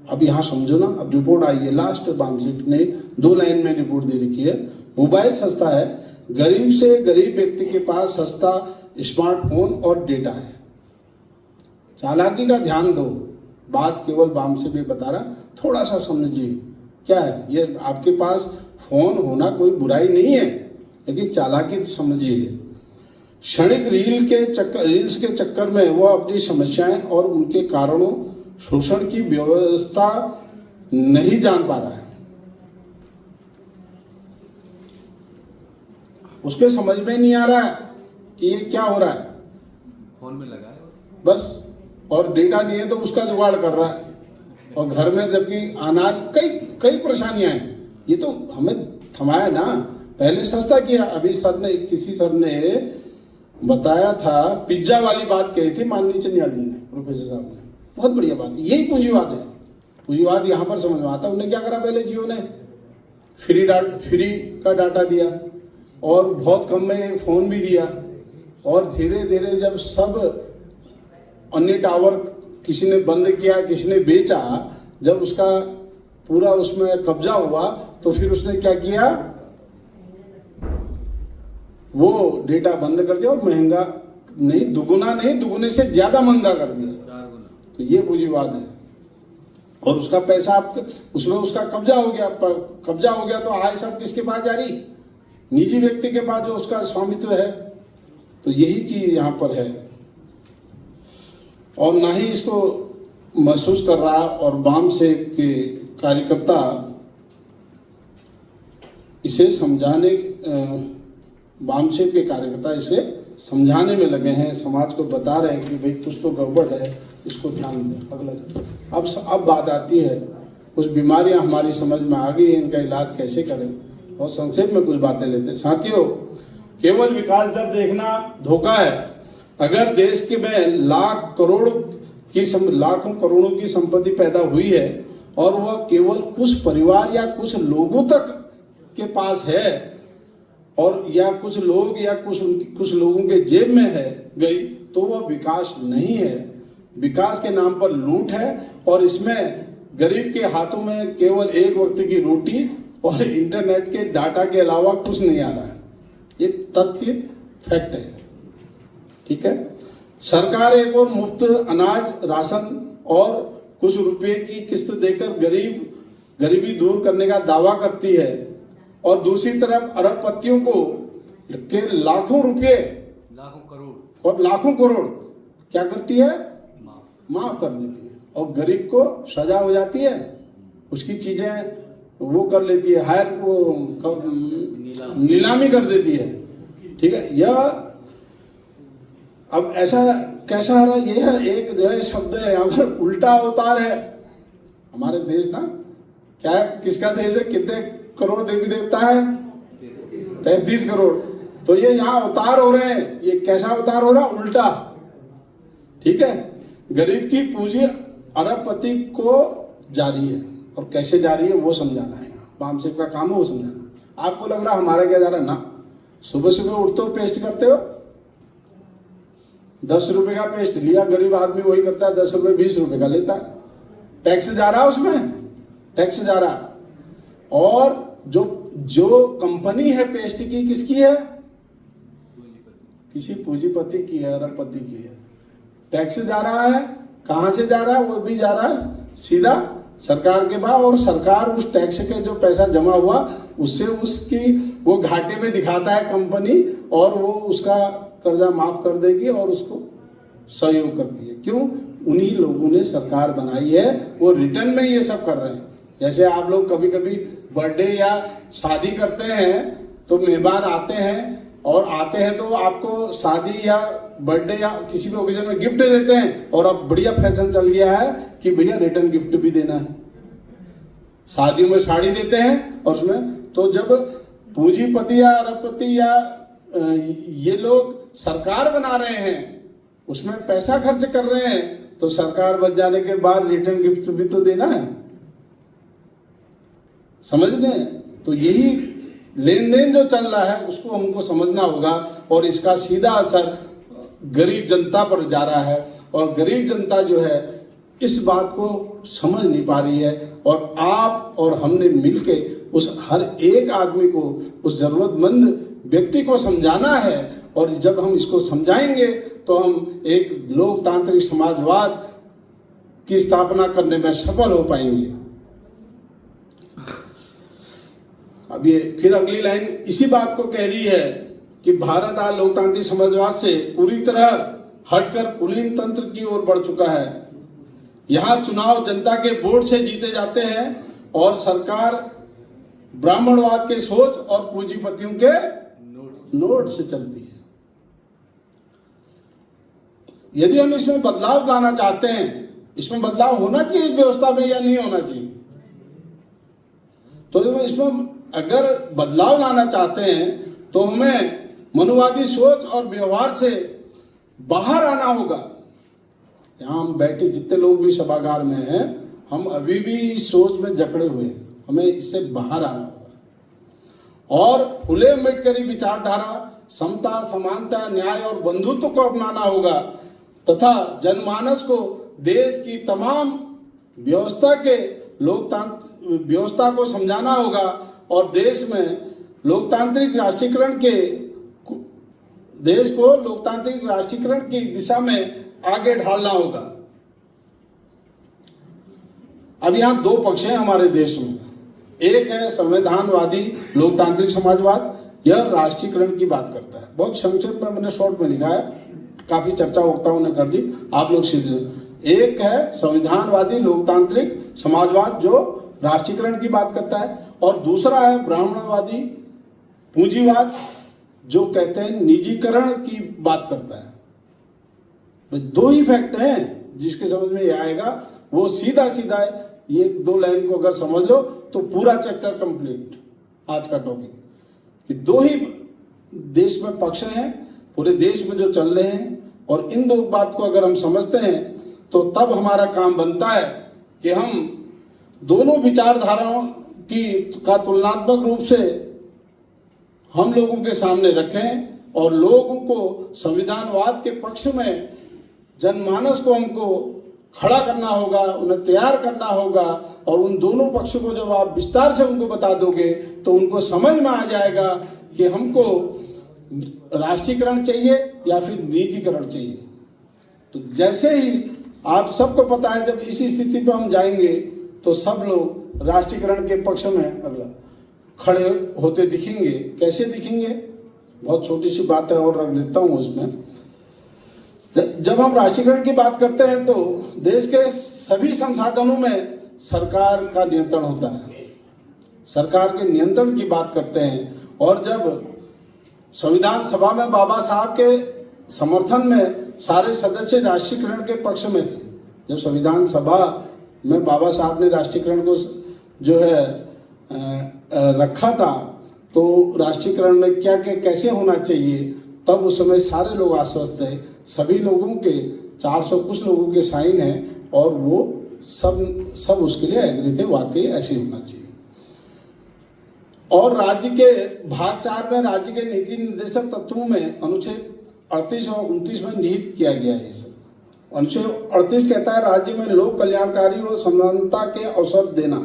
अब यहाँ समझो ना, अब रिपोर्ट आई है लास्ट, बामसेट ने 2 लाइन में रिपोर्ट दे रखी है। मोबाइल सस्ता है, गरीब से गरीब व्यक्ति के पास सस्ता स्मार्टफोन और डेटा है। चालाकी का ध्यान दो, बात केवल बामसेट भी बता रहा, थोड़ा सा समझिए क्या है ये। आपके पास फोन होना कोई बुराई नहीं है, लेकिन चालाकी समझिए। क्षणिक रील्स के चक्कर में वो अपनी समस्याएं और उनके कारणों, शोषण की व्यवस्था नहीं जान पा रहा है। उसके समझ में नहीं आ रहा है कि ये क्या हो रहा है, फोन में लगा है बस, और डेटा नहीं है तो उसका जुगाड़ कर रहा है। और घर में जबकि अनाज, कई परेशानियां हैं। ये तो हमें थमाया ना, पहले सस्ता किया। अभी किसी सर ने बताया था, पिज्जा वाली बात कही थी माननीय चंद्याल जी ने, प्रोफेसर साहब ने, बहुत बढ़िया बात। यही पूंजीवाद है। पूंजीवाद यहाँ पर समझ में आता है। उन्हें क्या करा, पहले जियो ने फ्री का डाटा दिया और बहुत कम में फ़ोन भी दिया, और धीरे धीरे जब सब अन्य टावर किसी ने बंद किया, किसी ने बेचा, जब उसका पूरा उसमें कब्जा हुआ, तो फिर उसने क्या किया, वो डेटा बंद कर दिया और महंगा नहीं, दुगुना नहीं, दुगुने से ज्यादा महंगा कर दिया। तो ये पूंजीवाद है। और उसका पैसा आप उसमें उसका कब्जा हो गया तो आय सब किसके पास जा रही, निजी व्यक्ति के पास जो उसका स्वामित्व है। तो यही चीज यहाँ पर है, और ना ही इसको महसूस कर रहा। और वाम से के कार्यकर्ता इसे समझाने वामसेप के कार्यकर्ता इसे समझाने में लगे हैं, समाज को बता रहे हैं कि भाई कुछ तो गड़बड़ है, इसको ध्यान दें। अगला अब बात आती है, कुछ बीमारियां हमारी समझ में आ गई हैं, इनका इलाज कैसे करें, और संक्षेप में कुछ बातें लेते हैं। साथियों, केवल विकास दर देखना धोखा है। अगर देश के में लाखों करोड़ों की संपत्ति पैदा हुई है और वह केवल कुछ परिवार या कुछ लोगों तक के पास है, और या कुछ लोग या कुछ लोगों के जेब में है गई, तो वह विकास नहीं है। विकास के नाम पर लूट है, और इसमें गरीब के हाथों में केवल एक वक्त की रोटी और इंटरनेट के डाटा के अलावा कुछ नहीं आ रहा है। ये तथ्य फैक्ट है, ठीक है। सरकार एक और मुफ्त अनाज, राशन और कुछ रुपए की किस्त देकर गरीबी दूर करने का दावा करती है, और दूसरी तरफ अरबपतियों को के लाखों रुपए, लाखों करोड़ क्या करती है, माफ कर देती है, और गरीब को सजा हो जाती है, उसकी चीजें वो कर लेती है, हायर वो नीलामी कर देती है, ठीक है। यह अब ऐसा कैसा है, यह एक जो है शब्द है यहाँ पर उल्टा अवतार है। हमारे देश ना क्या, किसका देश है, कितने करोड़ देवी देवता है, 33 करोड़। तो ये यहाँ अवतार हो रहे हैं, ये कैसा अवतार हो रहा, उल्टा, ठीक है। गरीब की पूंजी अरबपति को जारी है, और कैसे जारी है वो समझाना है। वामसेप का काम है वो समझाना। आपको लग रहा हमारा क्या जा रहा है ना, सुबह सुबह उठते हो, पेस्ट करते हो, 10 रुपए का पेस्ट लिया, गरीब आदमी वही करता है, 10 रुपए 20 रुपए का लेता है, टैक्स जा रहा है उसमें, टैक्स जा रहा है। और जो कंपनी है पेस्ट की, किसकी है, किसी पूंजीपति की है, अरबपति की है। टैक्स जा रहा है, कहां से जा रहा है, वो भी जा रहा है सीधा सरकार के पास, और सरकार उस टैक्स के जो पैसा जमा हुआ उससे उसकी वो घाटे में दिखाता है कंपनी, और वो उसका कर्जा माफ कर देगी और उसको सहयोग करती है। क्यों, उन्हीं लोगों ने सरकार बनाई है, वो रिटर्न में ये सब कर रहे हैं। जैसे आप लोग कभी कभी बर्थडे या शादी करते हैं तो मेहमान आते हैं, और आते हैं तो आपको शादी या बर्थडे या किसी भी ओकेजन में गिफ्ट देते हैं, और अब बढ़िया फैशन चल गया है कि भैया रिटर्न गिफ्ट भी देना है। शादियों में साड़ी देते हैं, और उसमें तो जब पूंजीपति या अरबपति या ये लोग सरकार बना रहे हैं, उसमें पैसा खर्च कर रहे हैं, तो सरकार बन जाने के बाद रिटर्न गिफ्ट भी तो देना है, समझ रहे। तो यही लेन देन जो चल रहा है उसको हमको समझना होगा, और इसका सीधा असर गरीब जनता पर जा रहा है, और गरीब जनता जो है इस बात को समझ नहीं पा रही है। और आप और हमने मिलके उस हर एक आदमी को, उस जरूरतमंद व्यक्ति को समझाना है, और जब हम इसको समझाएंगे तो हम एक लोकतांत्रिक समाजवाद की स्थापना करने में सफल हो पाएंगे। अब ये फिर अगली लाइन इसी बात को कह रही है कि भारत आज लोकतांत्रिक समाजवाद से पूरी तरह हटकर कुलीन तंत्र की ओर बढ़ चुका है। यहाँ चुनाव जनता के वोट से जीते जाते हैं, और सरकार ब्राह्मणवाद के सोच और पूंजीपतियों के नोट से चलती है। यदि हम इसमें बदलाव लाना चाहते हैं, इसमें बदलाव होना चाहिए व्यवस्था में या नहीं होना चाहिए, तो इसमें अगर बदलाव लाना चाहते हैं तो हमें मनुवादी सोच और व्यवहार से बाहर आना होगा। यहाँ हम बैठे जितने लोग भी सभागार में हैं, हम अभी भी इस सोच में जकड़े हुए हैं, हमें इससे बाहर आना होगा, और फुले अम्बेडकरी विचारधारा, समता, समानता, न्याय और बंधुत्व को अपनाना होगा, तथा जनमानस को देश की तमाम व्यवस्था के लोकतांत्रिक व्यवस्था को समझाना होगा, और देश को लोकतांत्रिक राष्ट्रीयकरण की दिशा में आगे ढालना होगा। अब यहाँ दो पक्ष हैं हमारे देश में, एक है संविधानवादी लोकतांत्रिक समाजवाद, यह राष्ट्रीयकरण की बात करता है। बहुत संक्षेप में मैंने शॉर्ट में लिखा है, काफी चर्चा वक्ताओं ने कर दी, आप लोग सीधे। एक है संविधानवादी लोकतांत्रिक समाजवाद जो राष्ट्रीयकरण की बात करता है, और दूसरा है ब्राह्मणवादी पूंजीवाद, जो कहते हैं निजीकरण की बात करता है। बस दो ही फैक्ट हैं जिसके समझ में ये आएगा, वो सीधा सीधा है। ये दो लाइन को अगर समझ लो तो पूरा चैप्टर कंप्लीट आज का टॉपिक, कि दो ही देश में पक्ष हैं पूरे देश में जो चल रहे हैं, और इन दो बात को अगर हम समझते हैं तो तब हमारा काम बनता है कि हम दोनों विचारधाराओं का तुलनात्मक रूप से हम लोगों के सामने रखें और लोगों को संविधानवाद के पक्ष में जनमानस को हमको खड़ा करना होगा, उन्हें तैयार करना होगा। और उन दोनों पक्षों को जब आप विस्तार से उनको बता दोगे तो उनको समझ में आ जाएगा कि हमको राष्ट्रीयकरण चाहिए या फिर निजीकरण चाहिए। तो जैसे ही आप सबको पता है, जब इसी स्थिति पर हम जाएंगे तो सब लोग राष्ट्रीयकरण के पक्ष में अगला खड़े होते दिखेंगे। कैसे दिखेंगे, बहुत छोटी सी बात है और रख देता हूँ उसमें। जब हम राष्ट्रीयकरण की बात करते हैं तो देश के सभी संसाधनों में सरकार का नियंत्रण होता है, सरकार के नियंत्रण की बात करते हैं। और जब संविधान सभा में बाबा साहब के समर्थन में सारे सदस्य राष्ट्रीयकरण के पक्ष में थे, जब संविधान सभा में बाबा साहब ने राष्ट्रीयकरण को जो है रखा था, तो राष्ट्रीयकरण में क्या क्या कैसे होना चाहिए, तब उस समय सारे लोग आश्वस्त थे। सभी लोगों के 400 कुछ लोगों के साइन हैं और वो सब उसके लिए एग्री थे, वाकई ऐसे होना चाहिए। और राज्य के भाग 4 में राज्य के नीति निर्देशक तत्वों में अनुच्छेद 38 और 29 में निहित किया गया है। सब अनुच्छेद 38 कहता है राज्य में लोक कल्याणकारी और समानता के अवसर देना,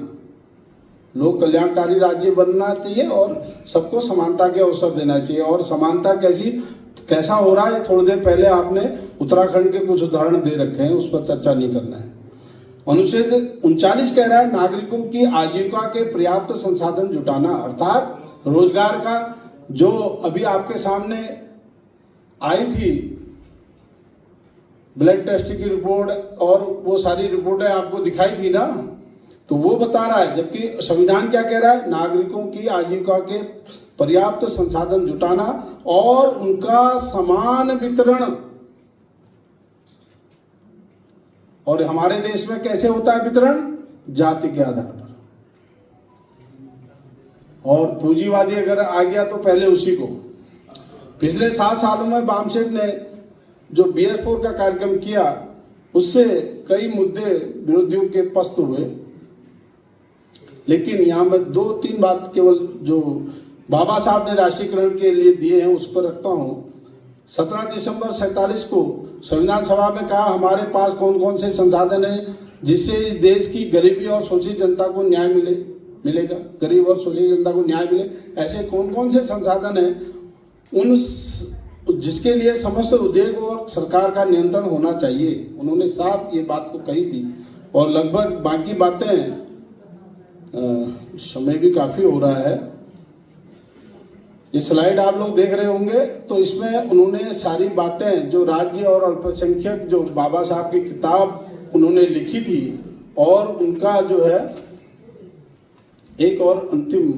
लोक कल्याणकारी राज्य बनना चाहिए और सबको समानता के अवसर देना चाहिए। और समानता कैसा हो रहा है, थोड़ी देर पहले आपने उत्तराखंड के कुछ उदाहरण दे रखे हैं, उस पर चर्चा नहीं करना है। अनुच्छेद 39 कह रहा है नागरिकों की आजीविका के पर्याप्त संसाधन जुटाना, अर्थात रोजगार का जो अभी आपके सामने आई थी ब्लड टेस्ट की रिपोर्ट और वो सारी रिपोर्टें आपको दिखाई थी ना, तो वो बता रहा है। जबकि संविधान क्या कह रहा है, नागरिकों की आजीविका के पर्याप्त संसाधन जुटाना और उनका समान वितरण। और हमारे देश में कैसे होता है वितरण, जाति के आधार पर। और पूंजीवादी अगर आ गया तो पहले उसी को। पिछले 7 सालों में वामसेक ने जो BS4 का कार्यक्रम किया, उससे कई मुद्दे विरोधियों के पस्त हुए। लेकिन यहाँ मैं 2-3 बात केवल जो बाबा साहब ने राष्ट्रीयकरण के लिए दिए हैं उस पर रखता हूँ। 17 दिसंबर 47 को संविधान सभा में कहा हमारे पास कौन कौन से संसाधन हैं जिससे इस देश की गरीबी और शोषित जनता को न्याय मिलेगा, गरीब और शोषित जनता को न्याय मिले। ऐसे कौन कौन से संसाधन हैं उन जिसके लिए समस्त उद्योग और सरकार का नियंत्रण होना चाहिए। उन्होंने साफ ये बात को कही थी। और लगभग बाकी बातें, समय भी काफ़ी हो रहा है, ये स्लाइड आप लोग देख रहे होंगे, तो इसमें उन्होंने सारी बातें जो राज्य और अल्पसंख्यक जो बाबा साहब की किताब उन्होंने लिखी थी, और उनका जो है एक और अंतिम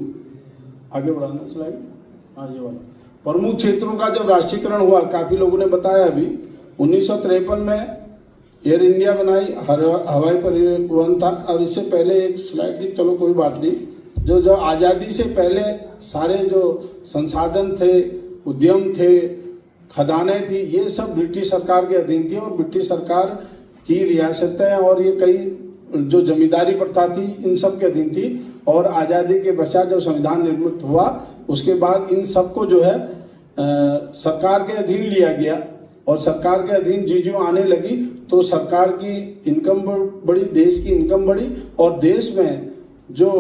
आगे बढ़ाना स्लाइड, हाँ ये वाला, प्रमुख क्षेत्रों का जब राष्ट्रीयकरण हुआ, काफ़ी लोगों ने बताया अभी, 1953 में एयर इंडिया बनाई, हवाई परिवहन था। और इससे पहले एक स्लाइड थी, चलो कोई बात नहीं, जो आज़ादी से पहले सारे जो संसाधन थे, उद्यम थे, खदानें थी, ये सब ब्रिटिश सरकार के अधीन थी। और ब्रिटिश सरकार की रियासतें और ये कई जो जमींदारी प्रथा थी इन सब के अधीन थी। और आज़ादी के पश्चात जब संविधान निर्मित हुआ उसके बाद इन सबको जो है सरकार के अधीन लिया गया। और सरकार के अधीन चीज़ें आने लगी तो सरकार की इनकम बढ़ी, देश की इनकम बढ़ी, और देश में जो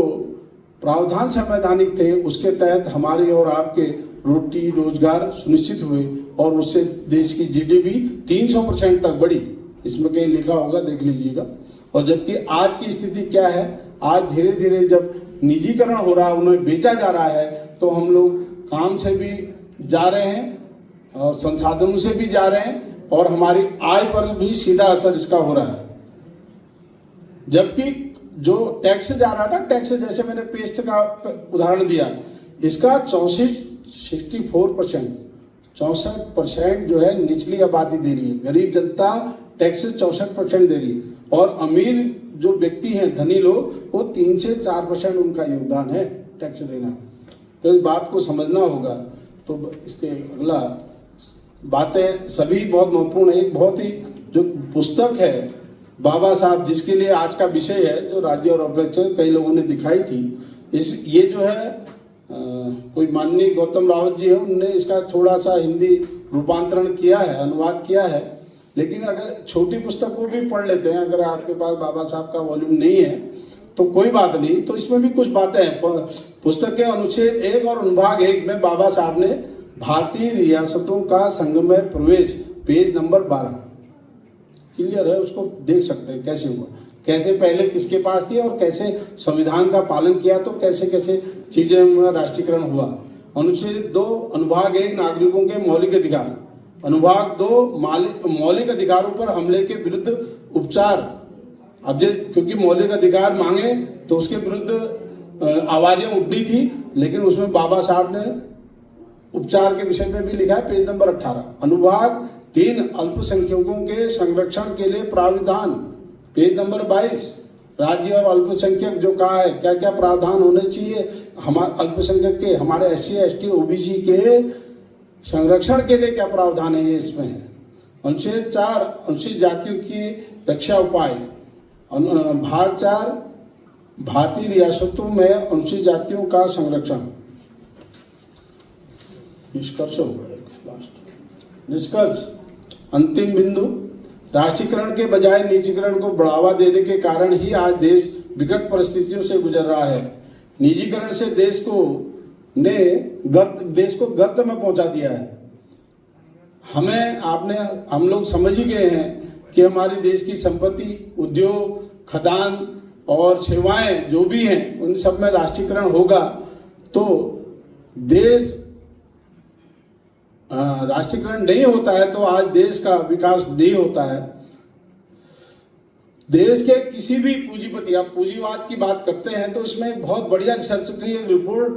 प्रावधान संवैधानिक थे उसके तहत हमारी और आपके रोटी रोजगार सुनिश्चित हुए। और उससे देश की GDP 300% तक बढ़ी। इसमें कहीं लिखा होगा, देख लीजिएगा। और जबकि आज की स्थिति क्या है, आज धीरे धीरे जब निजीकरण हो रहा है, उन्हें बेचा जा रहा है, तो हम लोग काम से भी जा रहे हैं और संसाधनों से भी जा रहे हैं और हमारी आय पर भी सीधा असर इसका हो रहा है। जबकि जो टैक्स जा रहा था, टैक्स जैसे मैंने पेस्ट का उदाहरण दिया, इसका 64% जो है निचली आबादी दे रही है, गरीब जनता टैक्स 64% दे रही है, और अमीर जो व्यक्ति हैं, धनी लोग, वो 3 से 4% उनका योगदान है टैक्स देना। तो इस बात को समझना होगा। तो इसके अगला बातें सभी बहुत महत्वपूर्ण है। एक बहुत ही जो पुस्तक है बाबा साहब, जिसके लिए आज का विषय है, जो राज्य और ऑपरेशन कई लोगों ने दिखाई थी, ये जो है कोई माननीय गौतम रावत जी है, उनने इसका थोड़ा सा हिंदी रूपांतरण किया है, अनुवाद किया है। लेकिन अगर छोटी पुस्तक को भी पढ़ लेते हैं, अगर आपके पास बाबा साहब का वॉल्यूम नहीं है तो कोई बात नहीं, तो इसमें भी कुछ बातें हैं। पुस्तक के अनुच्छेद 1 और अनुभाग 1 में बाबा साहब ने भारतीय रियासतों का संगमय प्रवेश, पेज नंबर 12 क्लियर है, उसको देख सकते हैं कैसे हुआ, कैसे पहले किसके पास थी और कैसे संविधान का पालन किया, तो कैसे कैसे चीजें राष्ट्रीयकरण हुआ। अनुच्छेद 2 अनुभाग 1 नागरिकों के मौलिक अधिकार, अनुभाग 2 मौलिक अधिकारों पर हमले के विरुद्ध उपचार। अब क्योंकि मौलिक अधिकार मांगे तो उसके विरुद्ध आवाजें उठनी थी, लेकिन उसमें बाबा साहब ने उपचार के विषय में भी लिखा है, पेज नंबर 18। अनुभाग 3 अल्पसंख्यकों के संरक्षण के लिए प्राविधान, पेज नंबर 22। राज्य और अल्पसंख्यक जो कहा है, क्या क्या प्रावधान होने चाहिए हमारे अल्पसंख्यक के, हमारे SC ST OBC के संरक्षण के लिए क्या प्रावधान है, ये इसमें है। अनुच्छेद 4 अनुसूचित जातियों की रक्षा उपाय, भाग 4 भारतीय रियासतों में अनुसूचित जातियों का संरक्षण। निष्कर्ष होगा एक लास्ट निष्कर्ष, अंतिम बिंदु, राष्ट्रीयकरण के बजाय निजीकरण को बढ़ावा देने के कारण ही आज देश विकट परिस्थितियों से गुजर रहा है। निजीकरण से देश को गर्त में पहुंचा दिया है। हम लोग समझ ही गए हैं कि हमारी देश की संपत्ति, उद्योग, खदान और सेवाएं जो भी हैं, उन सब में राष्ट्रीयकरण होगा तो देश, राष्ट्रीयकरण नहीं होता है तो आज देश का विकास नहीं होता है। देश के किसी भी पूंजीपति, आप पूंजीवाद की बात करते हैं तो इसमें बहुत बढ़िया रिसर्च की एक रिपोर्ट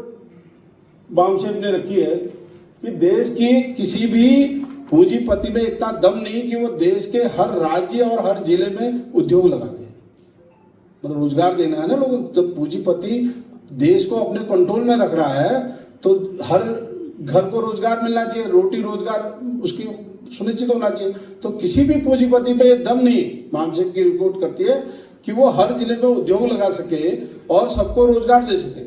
बामशेफ ने रखी है कि देश की किसी भी पूंजीपति में इतना दम नहीं कि वो देश के हर राज्य और हर जिले में उद्योग लगा दे, मतलब रोजगार देना है ना लोगों। जब पूंजीपति देश को अपने कंट्रोल में रख रहा है तो हर घर को रोजगार मिलना चाहिए, रोटी रोजगार उसकी सुनिश्चित होना चाहिए। तो किसी भी पूंजीपति पे दम नहीं, मामशेफ की रिपोर्ट करती है कि वो हर जिले में उद्योग लगा सके और सबको रोजगार दे सके,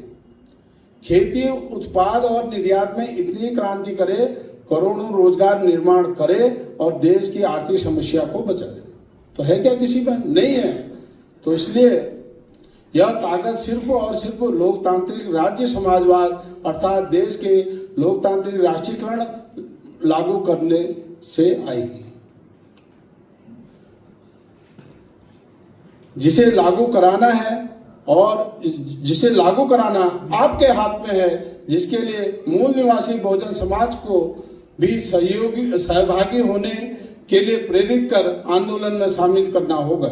खेती उत्पाद और निर्यात में इतनी क्रांति करे, करोड़ों रोजगार निर्माण करे और देश की आर्थिक समस्या को बचा दे। तो है क्या किसी में? नहीं है। तो इसलिए यह ताकत सिर्फ और सिर्फ लोकतांत्रिक राज्य समाजवाद अर्थात देश के लोकतांत्रिक राष्ट्रीयकरण लागू करने से आएगी, जिसे लागू कराना है और जिसे लागू कराना आपके हाथ में है, जिसके लिए मूल निवासी बहुजन समाज को भी सहभागी होने के लिए प्रेरित कर आंदोलन में शामिल करना होगा।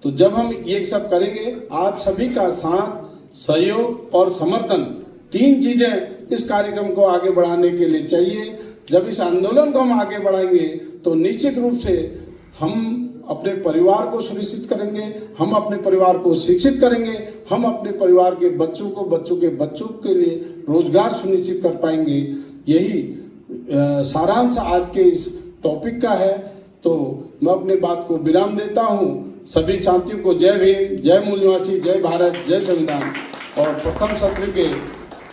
तो जब हम ये सब करेंगे, आप सभी का साथ, सहयोग और समर्थन, 3 चीजें इस कार्यक्रम को आगे बढ़ाने के लिए चाहिए। जब इस आंदोलन को हम आगे बढ़ाएंगे तो निश्चित रूप से हम अपने परिवार को सुनिश्चित करेंगे, हम अपने परिवार को शिक्षित करेंगे, हम अपने परिवार के बच्चों को, बच्चों के बच्चों के लिए रोजगार सुनिश्चित कर पाएंगे। यही सारांश आज के इस टॉपिक का है। तो मैं अपने बात को विराम देता हूँ। सभी साथियों को जय भीम, जय मूल निवासी, जय भारत, जय संविधान। और प्रथम सत्र के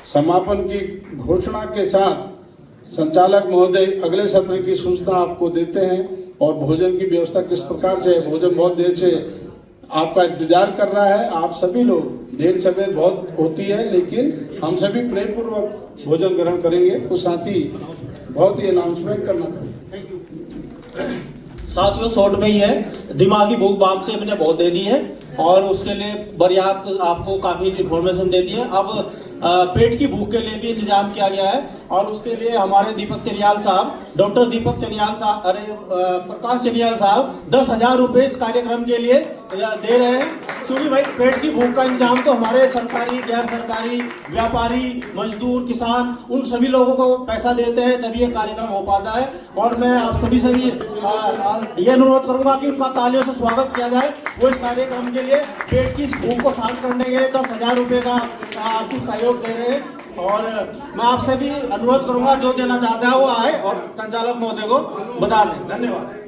समापन की घोषणा के साथ संचालक महोदय अगले सत्र की सूचना आपको देते हैं। और भोजन की व्यवस्था किस प्रकार से है, भोजन बहुत देर से आपका इंतजार कर रहा है। आप सभी लोग, देर सवेर बहुत होती है लेकिन हम सभी प्रेम पूर्वक भोजन ग्रहण करेंगे। कुछ साथी बहुत ही अनाउंसमेंट करना चाहिए। साथियों, शॉर्ट में ही है, दिमागी भूख बाप से मैंने बहुत दे दी है और उसके लिए पर्याप्त आपको काफी इंफॉर्मेशन दे दी है। अब पेट की भूख के लिए भी इंतजाम किया गया है और उसके लिए हमारे दीपक चनियाल साहब, डॉक्टर दीपक चनियाल साहब, प्रकाश चनियाल साहब 10,000 रुपए इस कार्यक्रम के लिए दे रहे हैं, क्योंकि भाई पेट की भूख का इंतजाम तो हमारे सरकारी, गैर सरकारी, व्यापारी, मजदूर, किसान, उन सभी लोगों को पैसा देते हैं तभी ये कार्यक्रम हो पाता है। और मैं आप सभी से भी ये अनुरोध करूंगा कि उनका तालियों से स्वागत किया जाए। वो इस कार्यक्रम के लिए पेट की इस भूख को शांत करने के लिए 10,000 रुपये का आर्थिक सहयोग दे रहे हैं। और मैं आपसे भी अनुरोध करूंगा जो देना चाहता है वो आए और संचालक महोदय को बता दें। धन्यवाद।